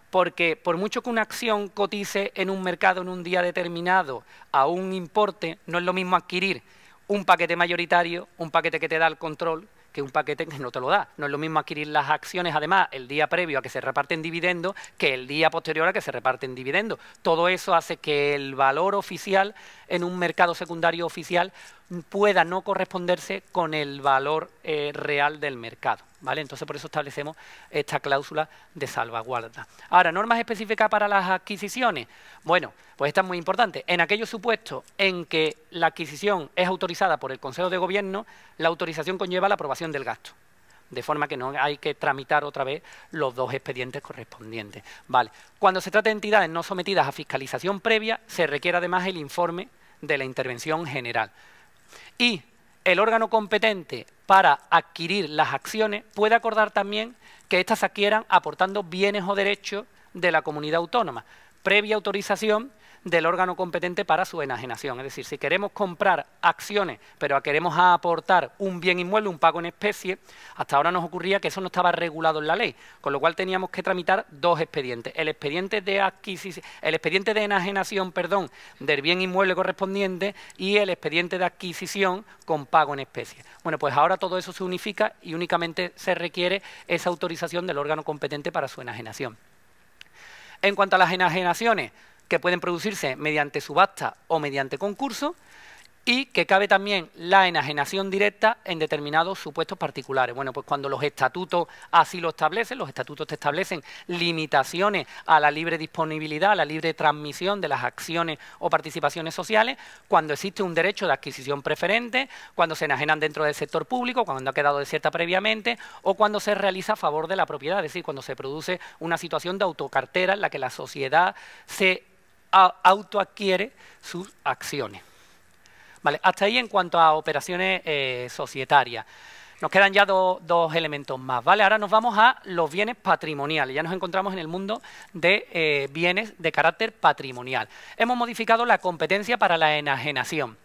Porque por mucho que una acción cotice en un mercado en un día determinado a un importe, no es lo mismo adquirir un paquete mayoritario, un paquete que te da el control, que un paquete que no te lo da. No es lo mismo adquirir las acciones, además, el día previo a que se reparten dividendos que el día posterior a que se reparten dividendos. Todo eso hace que el valor oficial en un mercado secundario oficial pueda no corresponderse con el valor real del mercado, ¿vale? Entonces, por eso establecemos esta cláusula de salvaguarda. Ahora, normas específicas para las adquisiciones. Bueno, pues esta es muy importante. En aquellos supuestos en que la adquisición es autorizada por el Consejo de Gobierno, la autorización conlleva la aprobación del gasto, de forma que no hay que tramitar otra vez los dos expedientes correspondientes, ¿vale? Cuando se trata de entidades no sometidas a fiscalización previa, se requiere además el informe de la intervención general. Y el órgano competente para adquirir las acciones puede acordar también que éstas se adquieran aportando bienes o derechos de la comunidad autónoma, previa autorización del órgano competente para su enajenación. Es decir, si queremos comprar acciones, pero queremos aportar un bien inmueble, un pago en especie, hasta ahora nos ocurría que eso no estaba regulado en la ley, con lo cual teníamos que tramitar dos expedientes. El expediente de enajenación, del bien inmueble correspondiente y el expediente de adquisición con pago en especie. Bueno, pues ahora todo eso se unifica y únicamente se requiere esa autorización del órgano competente para su enajenación. En cuanto a las enajenaciones, que pueden producirse mediante subasta o mediante concurso, y que cabe también la enajenación directa en determinados supuestos particulares. Bueno, pues cuando los estatutos así lo establecen, los estatutos te establecen limitaciones a la libre disponibilidad, a la libre transmisión de las acciones o participaciones sociales, cuando existe un derecho de adquisición preferente, cuando se enajenan dentro del sector público, cuando ha quedado desierta previamente, o cuando se realiza a favor de la propiedad, es decir, cuando se produce una situación de autocartera en la que la sociedad se autoadquiere sus acciones. Vale, hasta ahí en cuanto a operaciones societarias. Nos quedan ya dos elementos más, ¿vale? Ahora nos vamos a los bienes patrimoniales. Ya nos encontramos en el mundo de bienes de carácter patrimonial. Hemos modificado la competencia para la enajenación.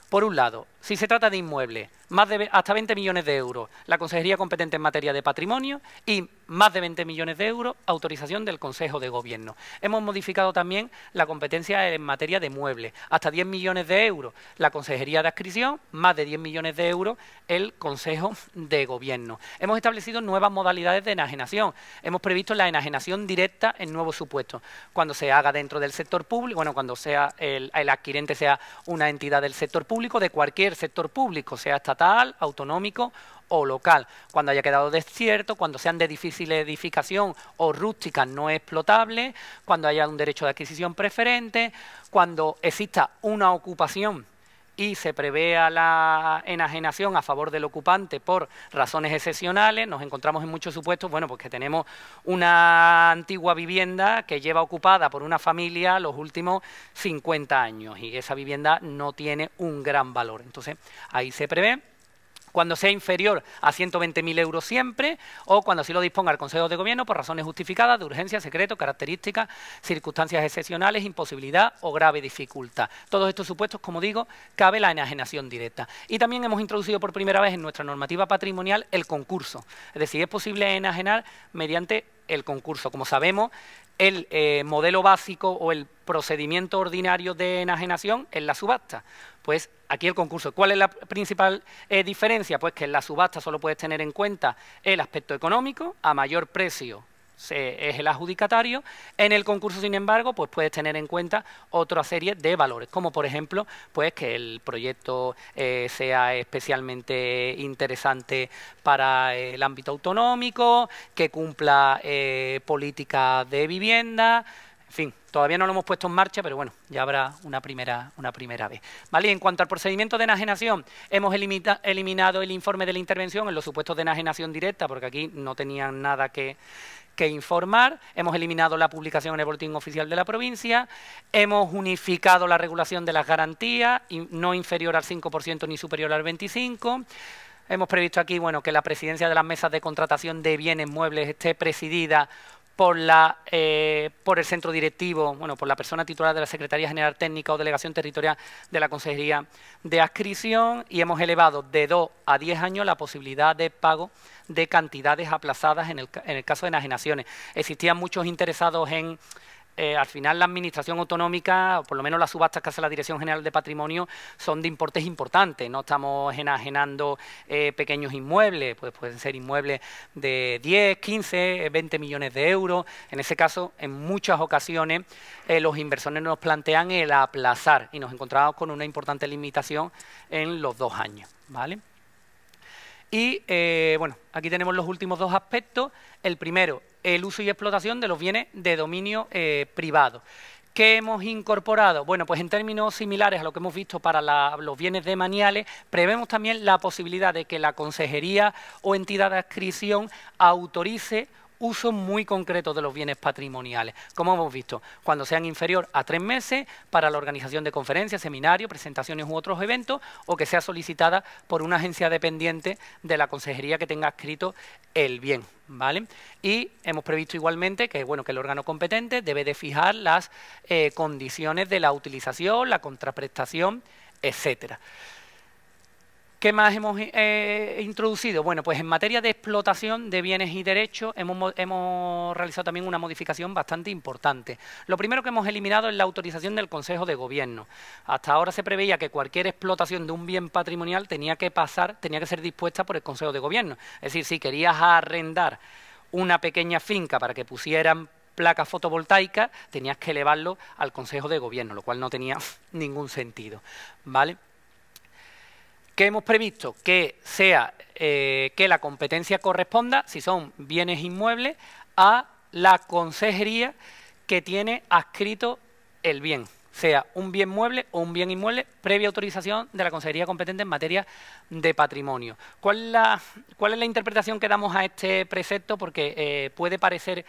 Por un lado, si se trata de inmuebles, hasta 20 millones de euros, la Consejería competente en materia de patrimonio, y más de 20 millones de euros, autorización del Consejo de Gobierno. Hemos modificado también la competencia en materia de muebles, hasta 10 millones de euros, la Consejería de Adscripción, más de 10 millones de euros, el Consejo de Gobierno. Hemos establecido nuevas modalidades de enajenación. Hemos previsto la enajenación directa en nuevos supuestos, cuando se haga dentro del sector público, bueno, cuando sea el adquirente sea una entidad del sector público, de cualquier sector público, sea estatal, autonómico o local, cuando haya quedado desierto, cuando sean de difícil edificación o rústicas no explotables, cuando haya un derecho de adquisición preferente, cuando exista una ocupación y se prevea la enajenación a favor del ocupante por razones excepcionales. Nos encontramos en muchos supuestos, bueno, pues que tenemos una antigua vivienda que lleva ocupada por una familia los últimos 50 años y esa vivienda no tiene un gran valor. Entonces, ahí se prevé. Cuando sea inferior a 120.000 euros siempre, o cuando así lo disponga el Consejo de Gobierno por razones justificadas de urgencia, secreto, características, circunstancias excepcionales, imposibilidad o grave dificultad. Todos estos supuestos, como digo, cabe la enajenación directa. Y también hemos introducido por primera vez en nuestra normativa patrimonial el concurso. Es decir, es posible enajenar mediante el concurso. Como sabemos, el modelo básico o el procedimiento ordinario de enajenación es la subasta. Pues aquí el concurso. ¿Cuál es la principal diferencia? Pues que en la subasta solo puedes tener en cuenta el aspecto económico, a mayor precio es el adjudicatario. En el concurso, sin embargo, pues puedes tener en cuenta otra serie de valores, como por ejemplo, pues que el proyecto sea especialmente interesante para el ámbito autonómico, que cumpla políticas de vivienda. En fin, todavía no lo hemos puesto en marcha, pero bueno, ya habrá una primera vez. ¿Vale? Y en cuanto al procedimiento de enajenación, hemos eliminado el informe de la intervención en los supuestos de enajenación directa, porque aquí no tenían nada que informar. Hemos eliminado la publicación en el boletín oficial de la provincia. Hemos unificado la regulación de las garantías, no inferior al 5% ni superior al 25%. Hemos previsto aquí, bueno, que la presidencia de las mesas de contratación de bienes muebles esté presidida por el centro directivo, bueno, por la persona titular de la Secretaría General Técnica o Delegación Territorial de la Consejería de Adscripción, y hemos elevado de 2 a 10 años la posibilidad de pago de cantidades aplazadas en el caso de enajenaciones. Existían muchos interesados en al final la administración autonómica, o por lo menos las subastas que hace la Dirección General de Patrimonio, son de importes importantes. No estamos enajenando pequeños inmuebles, pues pueden ser inmuebles de 10, 15, 20 millones de euros. En ese caso, en muchas ocasiones, los inversores nos plantean el aplazar y nos encontramos con una importante limitación en los 2 años, ¿vale? Y, bueno, aquí tenemos los últimos 2 aspectos. El primero, el uso y explotación de los bienes de dominio privado. ¿Qué hemos incorporado? Bueno, pues en términos similares a lo que hemos visto para los bienes demaniales, prevemos también la posibilidad de que la consejería o entidad de adscripción autorice usos muy concretos de los bienes patrimoniales, como hemos visto, cuando sean inferior a 3 meses para la organización de conferencias, seminarios, presentaciones u otros eventos, o que sea solicitada por una agencia dependiente de la consejería que tenga adscrito el bien, ¿vale? Y hemos previsto igualmente que, bueno, que el órgano competente debe de fijar las condiciones de la utilización, la contraprestación, etcétera. ¿Qué más hemos introducido? Bueno, pues en materia de explotación de bienes y derechos hemos realizado también una modificación bastante importante. Lo primero que hemos eliminado es la autorización del Consejo de Gobierno. Hasta ahora se preveía que cualquier explotación de un bien patrimonial tenía que ser dispuesta por el Consejo de Gobierno. Es decir, si querías arrendar una pequeña finca para que pusieran placas fotovoltaicas, tenías que elevarlo al Consejo de Gobierno, lo cual no tenía ningún sentido, ¿vale? ¿Qué hemos previsto? Que sea que la competencia corresponda, si son bienes inmuebles, a la consejería que tiene adscrito el bien, sea un bien mueble o un bien inmueble, previa autorización de la consejería competente en materia de patrimonio. ¿Cuál es la interpretación que damos a este precepto? Porque puede parecer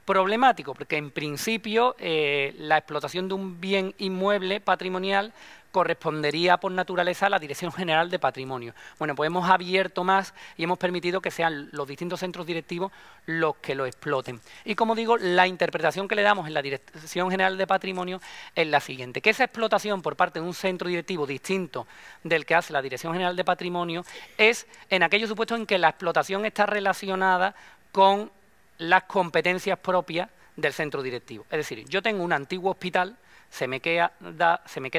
Problemático, porque en principio la explotación de un bien inmueble patrimonial correspondería por naturaleza a la Dirección General de Patrimonio. Bueno, pues hemos abierto más y hemos permitido que sean los distintos centros directivos los que lo exploten. Y como digo, la interpretación que le damos en la Dirección General de Patrimonio es la siguiente, que esa explotación por parte de un centro directivo distinto del que hace la Dirección General de Patrimonio es en aquellos supuestos en que la explotación está relacionada con las competencias propias del centro directivo. Es decir, yo tengo un antiguo hospital, se me queda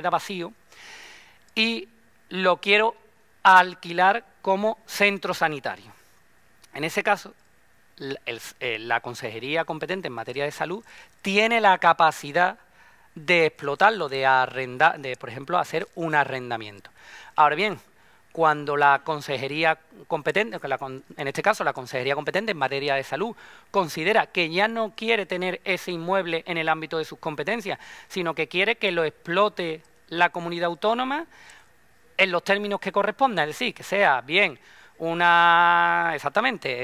vacío y lo quiero alquilar como centro sanitario. En ese caso, la consejería competente en materia de salud tiene la capacidad de explotarlo, de arrendar, de, por ejemplo, hacer un arrendamiento. Ahora bien, cuando la consejería competente, en este caso la consejería competente en materia de salud, considera que ya no quiere tener ese inmueble en el ámbito de sus competencias, sino que quiere que lo explote la comunidad autónoma en los términos que correspondan, es decir, que sea bien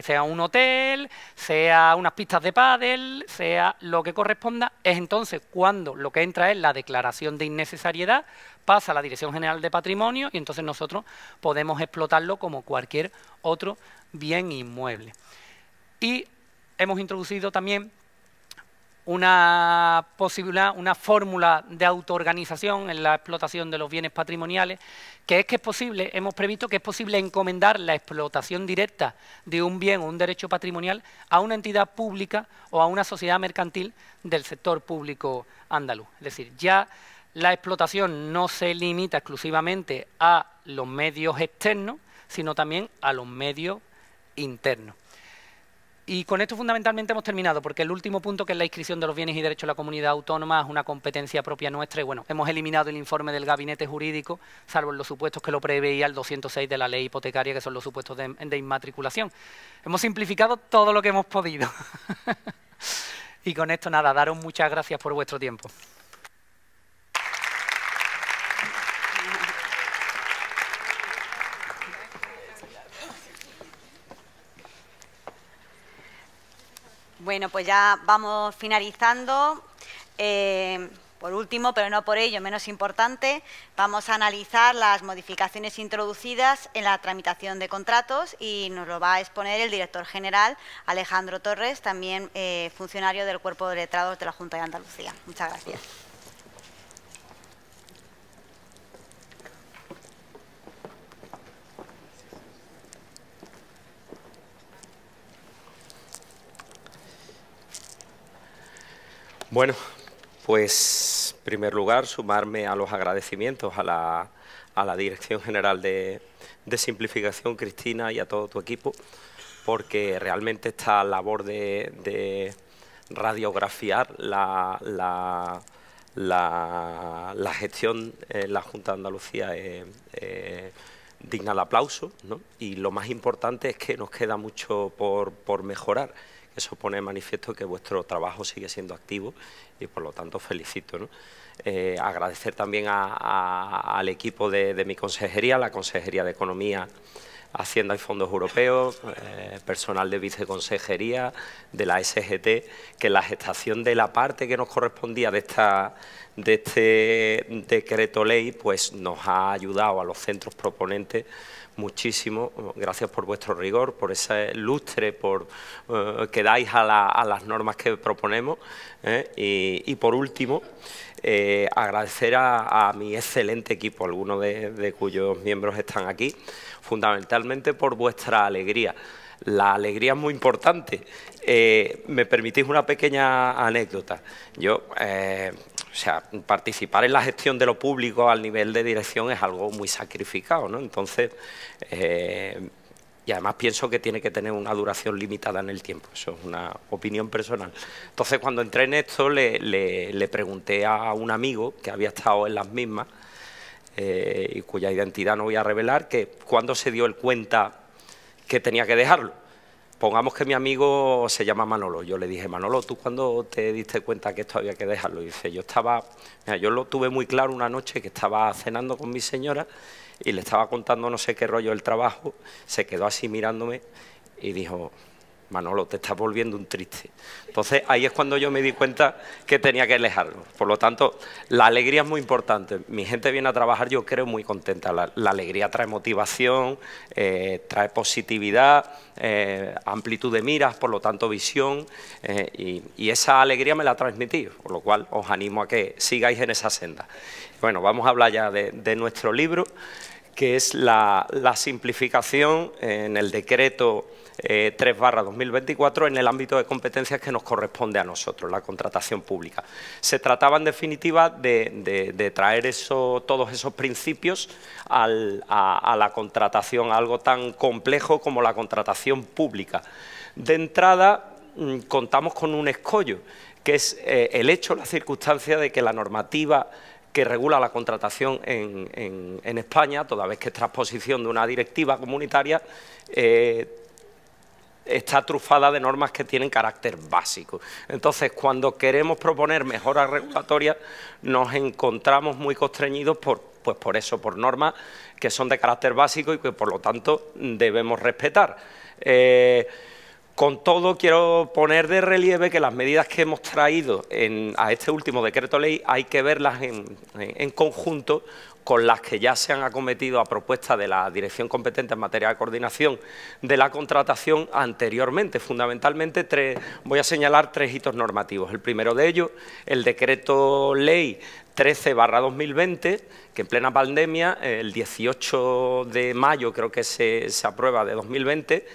sea un hotel, sea unas pistas de pádel, sea lo que corresponda, es entonces cuando lo que entra es la declaración de innecesariedad, pasa a la Dirección General de Patrimonio y entonces nosotros podemos explotarlo como cualquier otro bien inmueble. Y hemos introducido también una posibilidad, una fórmula de autoorganización en la explotación de los bienes patrimoniales, que es posible, hemos previsto que es posible encomendar la explotación directa de un bien o un derecho patrimonial a una entidad pública o a una sociedad mercantil del sector público andaluz. Es decir, ya la explotación no se limita exclusivamente a los medios externos, sino también a los medios internos. Y con esto fundamentalmente hemos terminado, porque el último punto, que es la inscripción de los bienes y derechos de la comunidad autónoma, es una competencia propia nuestra y bueno, hemos eliminado el informe del gabinete jurídico, salvo en los supuestos que lo preveía el 206 de la ley hipotecaria, que son los supuestos de inmatriculación. Hemos simplificado todo lo que hemos podido. Y con esto nada, daros muchas gracias por vuestro tiempo. Bueno, pues ya vamos finalizando. Por último, pero no por ello menos importante, vamos a analizar las modificaciones introducidas en la tramitación de contratos y nos lo va a exponer el director general, Alejandro Torres, también funcionario del Cuerpo de Letrados de la Junta de Andalucía. Muchas gracias. Bueno, pues en primer lugar sumarme a los agradecimientos a la Dirección General de Simplificación, Cristina, y a todo tu equipo, porque realmente esta labor de radiografiar la gestión en la Junta de Andalucía es digna de aplauso, ¿no? Y lo más importante es que nos queda mucho por mejorar. Eso pone de manifiesto que vuestro trabajo sigue siendo activo y, por lo tanto, felicito, ¿no? Agradecer también al equipo de mi consejería, la Consejería de Economía, Hacienda y Fondos Europeos, personal de viceconsejería, de la SGT, que en la gestación de la parte que nos correspondía de este decreto ley, pues nos ha ayudado a los centros proponentes muchísimo. Gracias por vuestro rigor, por ese lustre que dais a las normas que proponemos. Y por último, agradecer a mi excelente equipo, algunos de cuyos miembros están aquí, fundamentalmente por vuestra alegría. La alegría es muy importante. ¿Me permitís una pequeña anécdota? Yo, o sea, participar en la gestión de lo público al nivel de dirección es algo muy sacrificado, ¿no? Entonces, y además pienso que tiene que tener una duración limitada en el tiempo. Eso es una opinión personal. Entonces, cuando entré en esto, le pregunté a un amigo que había estado en las mismas y cuya identidad no voy a revelar, que cuándo se dio el cuenta que tenía que dejarlo. Pongamos que mi amigo se llama Manolo. Yo le dije, Manolo, ¿tú cuándo te diste cuenta que esto había que dejarlo? Y dice, yo lo tuve muy claro una noche que estaba cenando con mi señora y le estaba contando no sé qué rollo del trabajo, se quedó así mirándome y dijo, Manolo, te estás volviendo un triste. Entonces, ahí es cuando yo me di cuenta que tenía que alejarlo. Por lo tanto, la alegría es muy importante. Mi gente viene a trabajar, yo creo, muy contenta. La alegría trae motivación, trae positividad, amplitud de miras, por lo tanto, visión. Y esa alegría me la ha transmitido, por lo cual os animo a que sigáis en esa senda. Bueno, vamos a hablar ya de nuestro libro, que es la simplificación en el decreto 3/2024 en el ámbito de competencias que nos corresponde a nosotros, la contratación pública. Se trataba, en definitiva, de traer todos esos principios a la contratación, algo tan complejo como la contratación pública. De entrada, contamos con un escollo, que es el hecho, la circunstancia de que la normativa que regula la contratación en España, toda vez que es transposición de una directiva comunitaria, está trufada de normas que tienen carácter básico. Entonces, cuando queremos proponer mejoras regulatorias, nos encontramos muy constreñidos por normas que son de carácter básico y que, por lo tanto, debemos respetar. Con todo, quiero poner de relieve que las medidas que hemos traído a este último decreto ley hay que verlas en conjunto con las que ya se han acometido a propuesta de la Dirección competente en materia de coordinación de la contratación anteriormente. Fundamentalmente, voy a señalar 3 hitos normativos. El primero de ellos, el decreto ley 13/2020, que en plena pandemia, el 18 de mayo creo que se aprueba de 2020,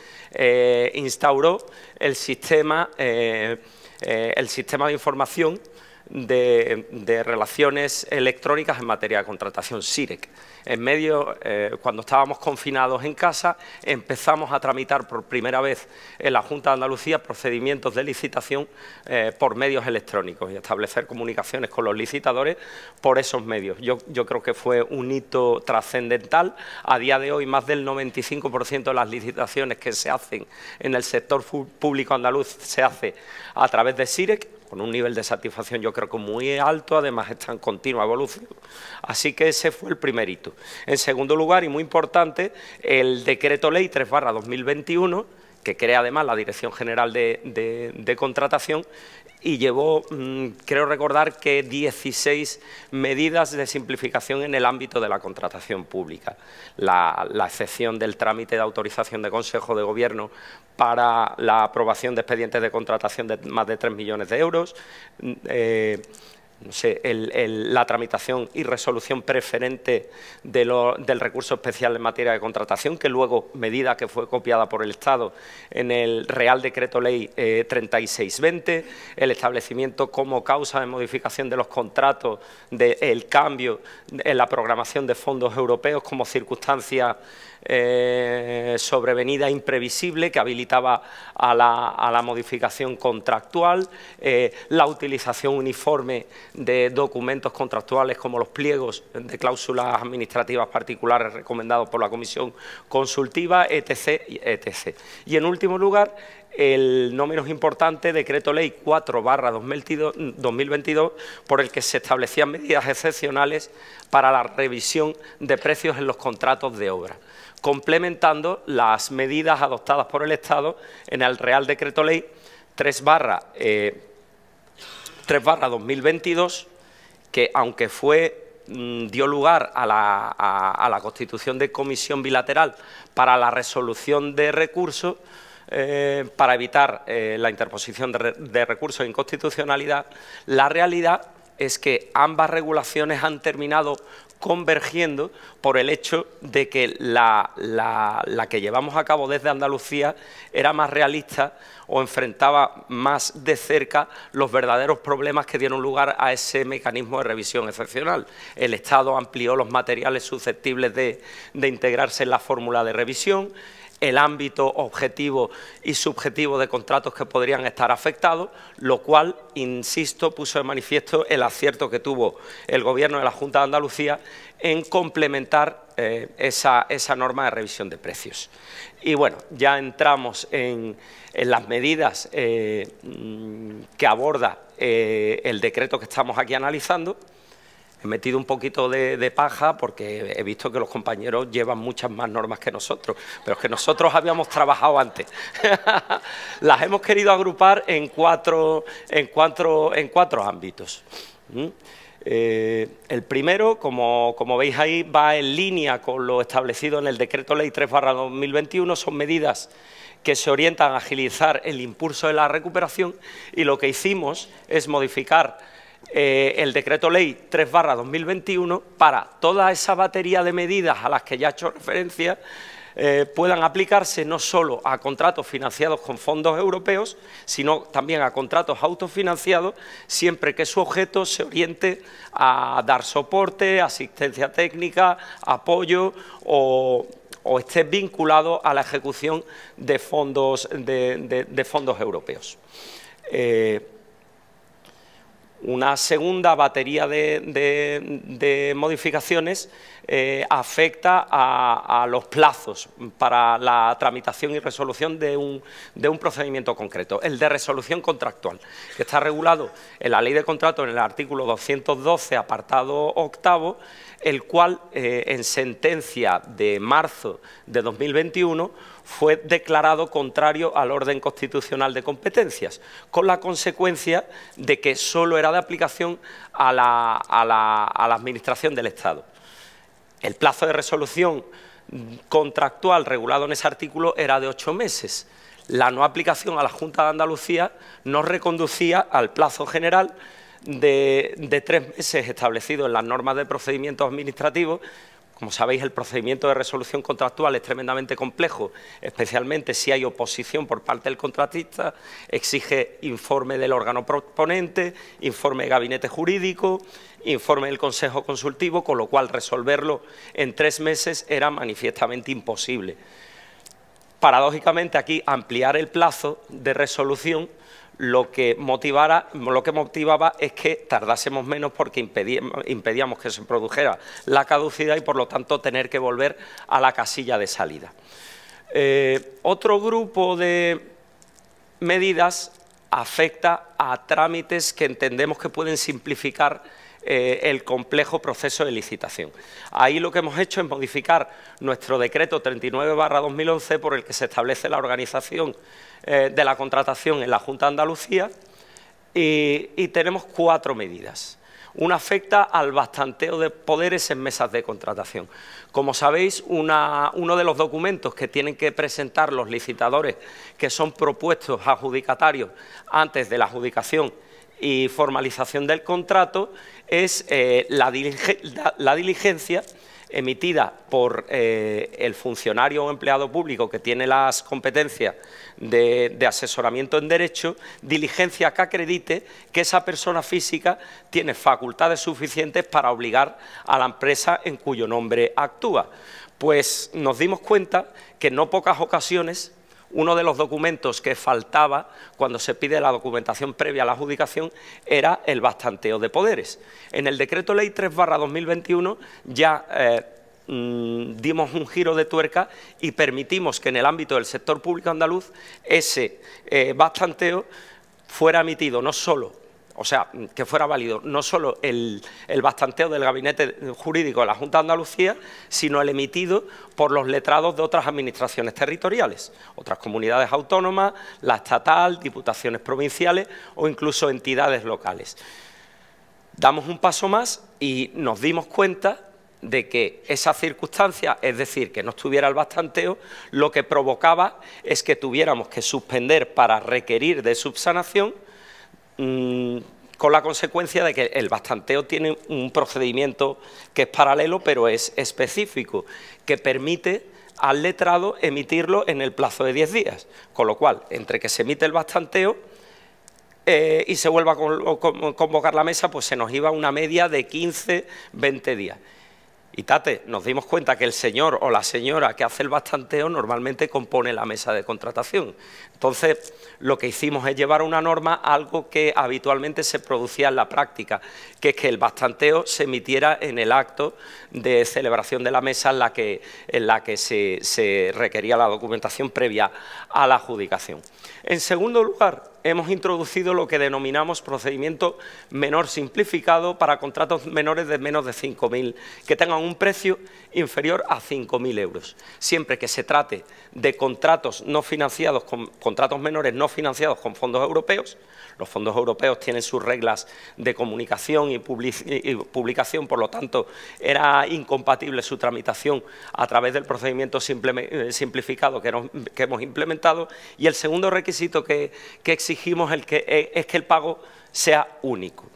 instauró el sistema de información de relaciones electrónicas en materia de contratación, SIREC. En medio, cuando estábamos confinados en casa, empezamos a tramitar por primera vez en la Junta de Andalucía procedimientos de licitación por medios electrónicos y establecer comunicaciones con los licitadores por esos medios. Yo creo que fue un hito trascendental. A día de hoy, más del 95% de las licitaciones que se hacen en el sector público andaluz se hace a través de SIREC, con un nivel de satisfacción yo creo que muy alto, además está en continua evolución. Así que ese fue el primer hito. En segundo lugar, y muy importante, el decreto ley 3/2021, que crea además la Dirección General de Contratación y llevó, creo recordar, que 16 medidas de simplificación en el ámbito de la contratación pública. La excepción del trámite de autorización de Consejo de Gobierno para la aprobación de expedientes de contratación de más de 3 millones de euros, la tramitación y resolución preferente del recurso especial en materia de contratación, que luego, medida que fue copiada por el Estado en el Real Decreto Ley 3620, el establecimiento como causa de modificación de los contratos del cambio en la programación de fondos europeos como circunstancia sobrevenida imprevisible que habilitaba a la modificación contractual, la utilización uniforme de documentos contractuales como los pliegos de cláusulas administrativas particulares recomendados por la Comisión Consultiva, etc., etc. Y en último lugar, el no menos importante Decreto Ley 4/2022, por el que se establecían medidas excepcionales para la revisión de precios en los contratos de obra, complementando las medidas adoptadas por el Estado en el Real Decreto Ley 3/2022, que aunque dio lugar a la constitución de comisión bilateral para la resolución de recursos, para evitar la interposición de recursos de inconstitucionalidad, la realidad es que ambas regulaciones han terminado convergiendo por el hecho de que la que llevamos a cabo desde Andalucía era más realista o enfrentaba más de cerca los verdaderos problemas que dieron lugar a ese mecanismo de revisión excepcional. El Estado amplió los materiales susceptibles de integrarse en la fórmula de revisión, el ámbito objetivo y subjetivo de contratos que podrían estar afectados, lo cual, insisto, puso de manifiesto el acierto que tuvo el Gobierno de la Junta de Andalucía en complementar esa norma de revisión de precios. Y bueno, ya entramos en las medidas que aborda el decreto que estamos aquí analizando. He metido un poquito de paja porque he visto que los compañeros llevan muchas más normas que nosotros, pero es que nosotros habíamos trabajado antes. Las hemos querido agrupar en cuatro ámbitos. El primero, como veis ahí, va en línea con lo establecido en el Decreto Ley 3/2021, son medidas que se orientan a agilizar el impulso de la recuperación, y lo que hicimos es modificar el Decreto Ley 3/2021 para toda esa batería de medidas a las que ya he hecho referencia puedan aplicarse no solo a contratos financiados con fondos europeos, sino también a contratos autofinanciados, siempre que su objeto se oriente a dar soporte, asistencia técnica, apoyo o esté vinculado a la ejecución de fondos europeos. Una segunda batería de modificaciones afecta a los plazos para la tramitación y resolución de un procedimiento concreto, el de resolución contractual, que está regulado en la Ley de Contratos en el artículo 212, apartado 8º, el cual en sentencia de marzo de 2021 fue declarado contrario al orden constitucional de competencias, con la consecuencia de que solo era de aplicación a la Administración del Estado. El plazo de resolución contractual regulado en ese artículo era de 8 meses. La no aplicación a la Junta de Andalucía nos reconducía al plazo general de 3 meses establecido en las normas de procedimientos administrativos. Como sabéis, el procedimiento de resolución contractual es tremendamente complejo, especialmente si hay oposición por parte del contratista, exige informe del órgano proponente, informe de gabinete jurídico, informe del Consejo Consultivo, con lo cual resolverlo en 3 meses era manifiestamente imposible. Paradójicamente, aquí ampliar el plazo de resolución lo que motivaba es que tardásemos menos, porque impedíamos que se produjera la caducidad y por lo tanto tener que volver a la casilla de salida. Otro grupo de medidas afecta a trámites que entendemos que pueden simplificar el complejo proceso de licitación. Ahí lo que hemos hecho es modificar nuestro decreto 39/2011 por el que se establece la organización de la contratación en la Junta de Andalucía y tenemos 4 medidas. Una afecta al bastanteo de poderes en mesas de contratación. Como sabéis, uno de los documentos que tienen que presentar los licitadores que son propuestos adjudicatarios antes de la adjudicación y formalización del contrato es la diligencia emitida por el funcionario o empleado público que tiene las competencias de asesoramiento en derecho, diligencia que acredite que esa persona física tiene facultades suficientes para obligar a la empresa en cuyo nombre actúa. Pues nos dimos cuenta que en no pocas ocasiones uno de los documentos que faltaba cuando se pide la documentación previa a la adjudicación era el bastanteo de poderes. En el Decreto Ley 3/2021 ya dimos un giro de tuerca y permitimos que en el ámbito del sector público andaluz ese bastanteo fuera emitido no solo, o sea, que fuera válido no solo el bastanteo del gabinete jurídico de la Junta de Andalucía, sino el emitido por los letrados de otras administraciones territoriales, otras comunidades autónomas, la estatal, diputaciones provinciales o incluso entidades locales. Damos un paso más y nos dimos cuenta de que esa circunstancia, es decir, que no estuviera el bastanteo, lo que provocaba es que tuviéramos que suspender para requerir de subsanación, con la consecuencia de que el bastanteo tiene un procedimiento que es paralelo, pero es específico, que permite al letrado emitirlo en el plazo de 10 días. Con lo cual, entre que se emite el bastanteo y se vuelva a convocar la mesa, pues se nos iba una media de 15-20 días. Y nos dimos cuenta que el señor o la señora que hace el bastanteo normalmente compone la mesa de contratación. Entonces, lo que hicimos es llevar una norma a algo que habitualmente se producía en la práctica, que es que el bastanteo se emitiera en el acto de celebración de la mesa en la que se requería la documentación previa a la adjudicación. En segundo lugar, hemos introducido lo que denominamos procedimiento menor simplificado para contratos menores de menos de 5.000, que tengan un precio inferior a 5.000 euros. Siempre que se trate de contratos no financiados, contratos menores no financiados con fondos europeos. Los fondos europeos tienen sus reglas de comunicación y publicación, por lo tanto, era incompatible su tramitación a través del procedimiento simplificado que hemos implementado. Y el segundo requisito que exigimos es que el pago sea único.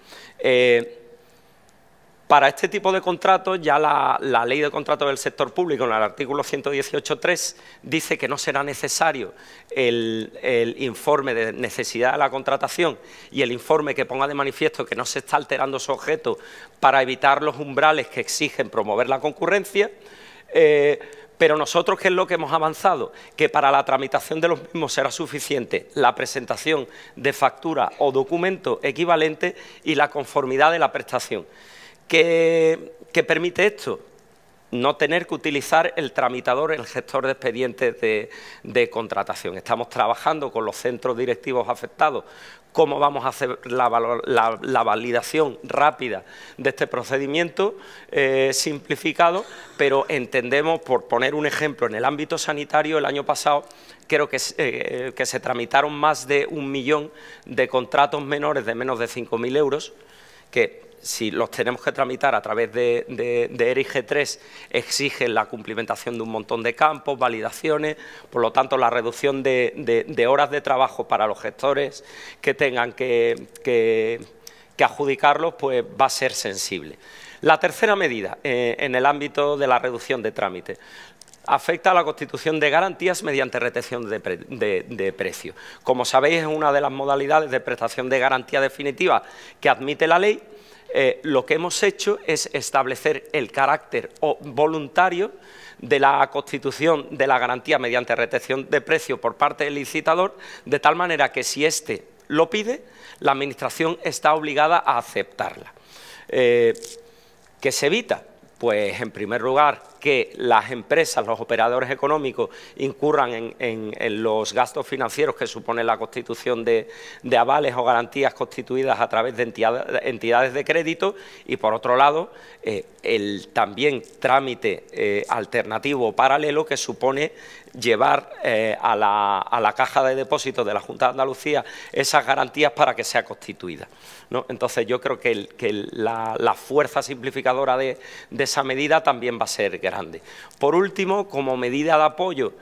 Para este tipo de contratos, ya la Ley de Contratos del Sector Público, en el artículo 118.3, dice que no será necesario el informe de necesidad de la contratación y el informe que ponga de manifiesto que no se está alterando su objeto para evitar los umbrales que exigen promover la concurrencia. Pero nosotros, ¿qué es lo que hemos avanzado? Que para la tramitación de los mismos será suficiente la presentación de factura o documento equivalente y la conformidad de la prestación. ¿Qué permite esto? No tener que utilizar el tramitador, el gestor de expedientes de contratación. Estamos trabajando con los centros directivos afectados cómo vamos a hacer la validación rápida de este procedimiento simplificado, pero entendemos, por poner un ejemplo, en el ámbito sanitario, el año pasado creo que se tramitaron más de 1 millón de contratos menores de menos de 5.000 euros, que si los tenemos que tramitar a través de ERIG 3, exigen la cumplimentación de un montón de campos, validaciones, por lo tanto, la reducción de horas de trabajo para los gestores que tengan que adjudicarlos, pues va a ser sensible. La tercera medida, en el ámbito de la reducción de trámites, afecta a la constitución de garantías mediante retención de precio. Como sabéis, es una de las modalidades de prestación de garantía definitiva que admite la ley. Lo que hemos hecho es establecer el carácter voluntario de la constitución de la garantía mediante retención de precio por parte del licitador, de tal manera que si éste lo pide, la Administración está obligada a aceptarla. ¿Qué se evita? Pues, en primer lugar, que las empresas, los operadores económicos, incurran en los gastos financieros que supone la constitución de avales o garantías constituidas a través de entidades de crédito y, por otro lado, el también trámite alternativo o paralelo que supone llevar a la caja de depósitos de la Junta de Andalucía esas garantías para que sea constituida, ¿no? Entonces, yo creo que la fuerza simplificadora de esa medida también va a ser grande. Por último, como medida de apoyo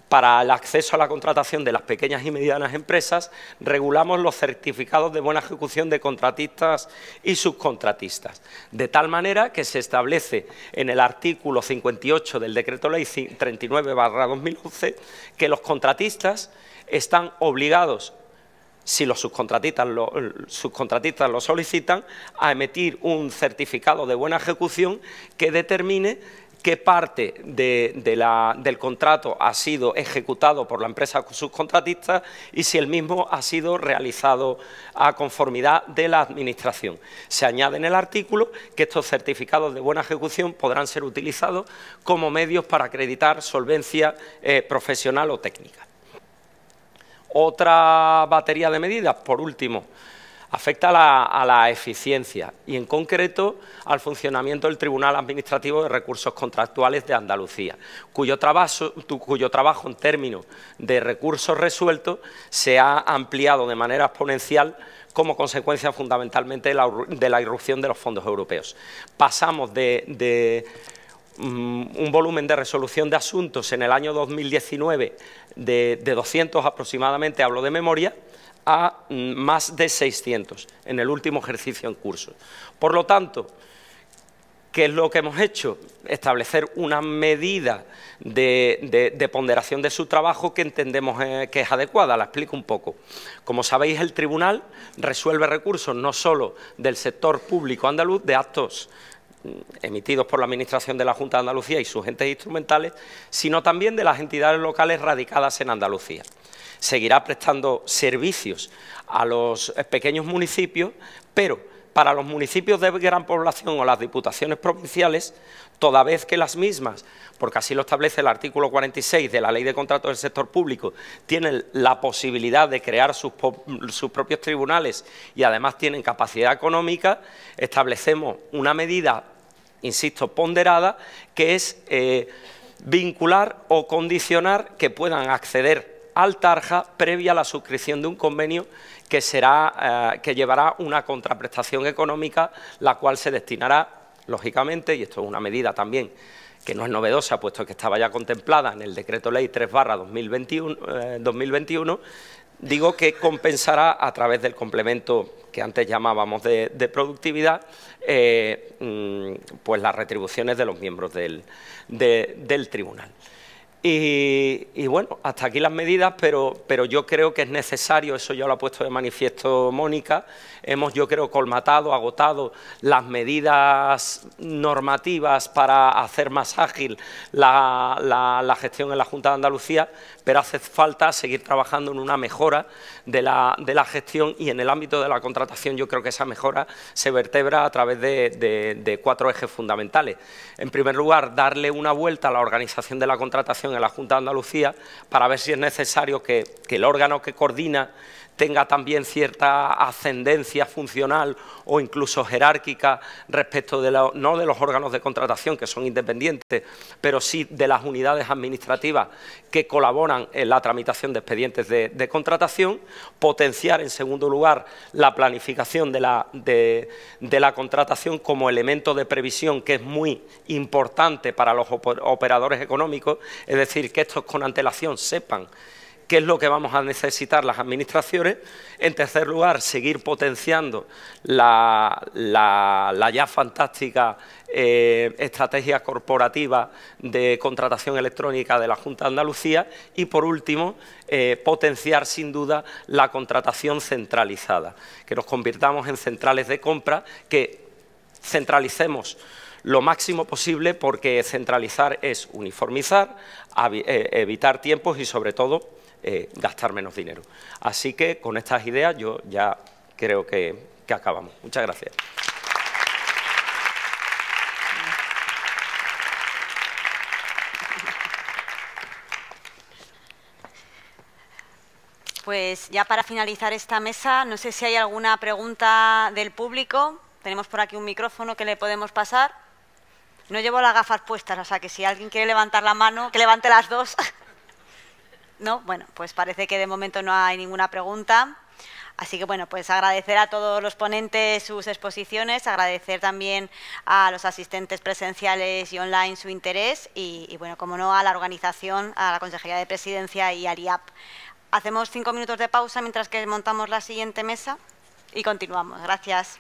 para el acceso a la contratación de las pequeñas y medianas empresas, regulamos los certificados de buena ejecución de contratistas y subcontratistas, de tal manera que se establece en el artículo 58 del Decreto Ley 39/2011 que los contratistas están obligados, si los subcontratistas lo solicitan, a emitir un certificado de buena ejecución que determine qué parte del contrato ha sido ejecutado por la empresa subcontratista y si el mismo ha sido realizado a conformidad de la Administración. Se añade en el artículo que estos certificados de buena ejecución podrán ser utilizados como medios para acreditar solvencia profesional o técnica. Otra batería de medidas, por último, afecta a la eficiencia y, en concreto, al funcionamiento del Tribunal Administrativo de Recursos Contractuales de Andalucía, cuyo trabajo en términos de recursos resueltos se ha ampliado de manera exponencial como consecuencia fundamentalmente de la irrupción de los fondos europeos. Pasamos de un volumen de resolución de asuntos en el año 2019 de 200 aproximadamente, hablo de memoria, a más de 600 en el último ejercicio en curso. Por lo tanto, ¿qué es lo que hemos hecho? Establecer una medida de ponderación de su trabajo que entendemos que es adecuada. La explico un poco. Como sabéis, el Tribunal resuelve recursos no solo del sector público andaluz, de actos emitidos por la Administración de la Junta de Andalucía y sus entes instrumentales, sino también de las entidades locales radicadas en Andalucía. Seguirá prestando servicios a los pequeños municipios, pero para los municipios de gran población o las diputaciones provinciales, toda vez que las mismas, porque así lo establece el artículo 46 de la Ley de Contratos del Sector Público, tienen la posibilidad de crear sus propios tribunales y además tienen capacidad económica, establecemos una medida, insisto, ponderada, que es vincular o condicionar que puedan acceder al Tarja previa a la suscripción de un convenio que llevará una contraprestación económica, la cual se destinará, lógicamente, y esto es una medida también que no es novedosa, puesto que estaba ya contemplada en el Decreto Ley 3/2021, digo que compensará a través del complemento que antes llamábamos de productividad, pues las retribuciones de los miembros del tribunal. Y bueno, hasta aquí las medidas, pero yo creo que es necesario, eso ya lo ha puesto de manifiesto Mónica, hemos, yo creo, colmatado, agotado las medidas normativas para hacer más ágil la gestión en la Junta de Andalucía, pero hace falta seguir trabajando en una mejora de la gestión, y en el ámbito de la contratación yo creo que esa mejora se vertebra a través de 4 ejes fundamentales. En primer lugar, darle una vuelta a la organización de la contratación en la Junta de Andalucía para ver si es necesario que el órgano que coordina tenga también cierta ascendencia funcional o incluso jerárquica respecto no de los órganos de contratación, que son independientes, pero sí de las unidades administrativas que colaboran en la tramitación de expedientes de contratación, potenciar en segundo lugar la planificación de la contratación como elemento de previsión, que es muy importante para los operadores económicos, es decir, que estos con antelación sepan qué es lo que vamos a necesitar las administraciones. En tercer lugar, seguir potenciando la ya fantástica estrategia corporativa de contratación electrónica de la Junta de Andalucía y, por último, potenciar sin duda la contratación centralizada, que nos convirtamos en centrales de compra, que centralicemos lo máximo posible, porque centralizar es uniformizar, evitar tiempos y, sobre todo, gastar menos dinero. Así que con estas ideas yo ya creo que acabamos. Muchas gracias. Pues ya para finalizar esta mesa, no sé si hay alguna pregunta del público. Tenemos por aquí un micrófono que le podemos pasar. No llevo las gafas puestas, o sea que si alguien quiere levantar la mano, que levante las dos. No, bueno, pues parece que de momento no hay ninguna pregunta. Así que, bueno, pues agradecer a todos los ponentes sus exposiciones, agradecer también a los asistentes presenciales y online su interés y bueno, como no, a la organización, a la Consejería de Presidencia y al IAP. Hacemos 5 minutos de pausa mientras que montamos la siguiente mesa y continuamos. Gracias.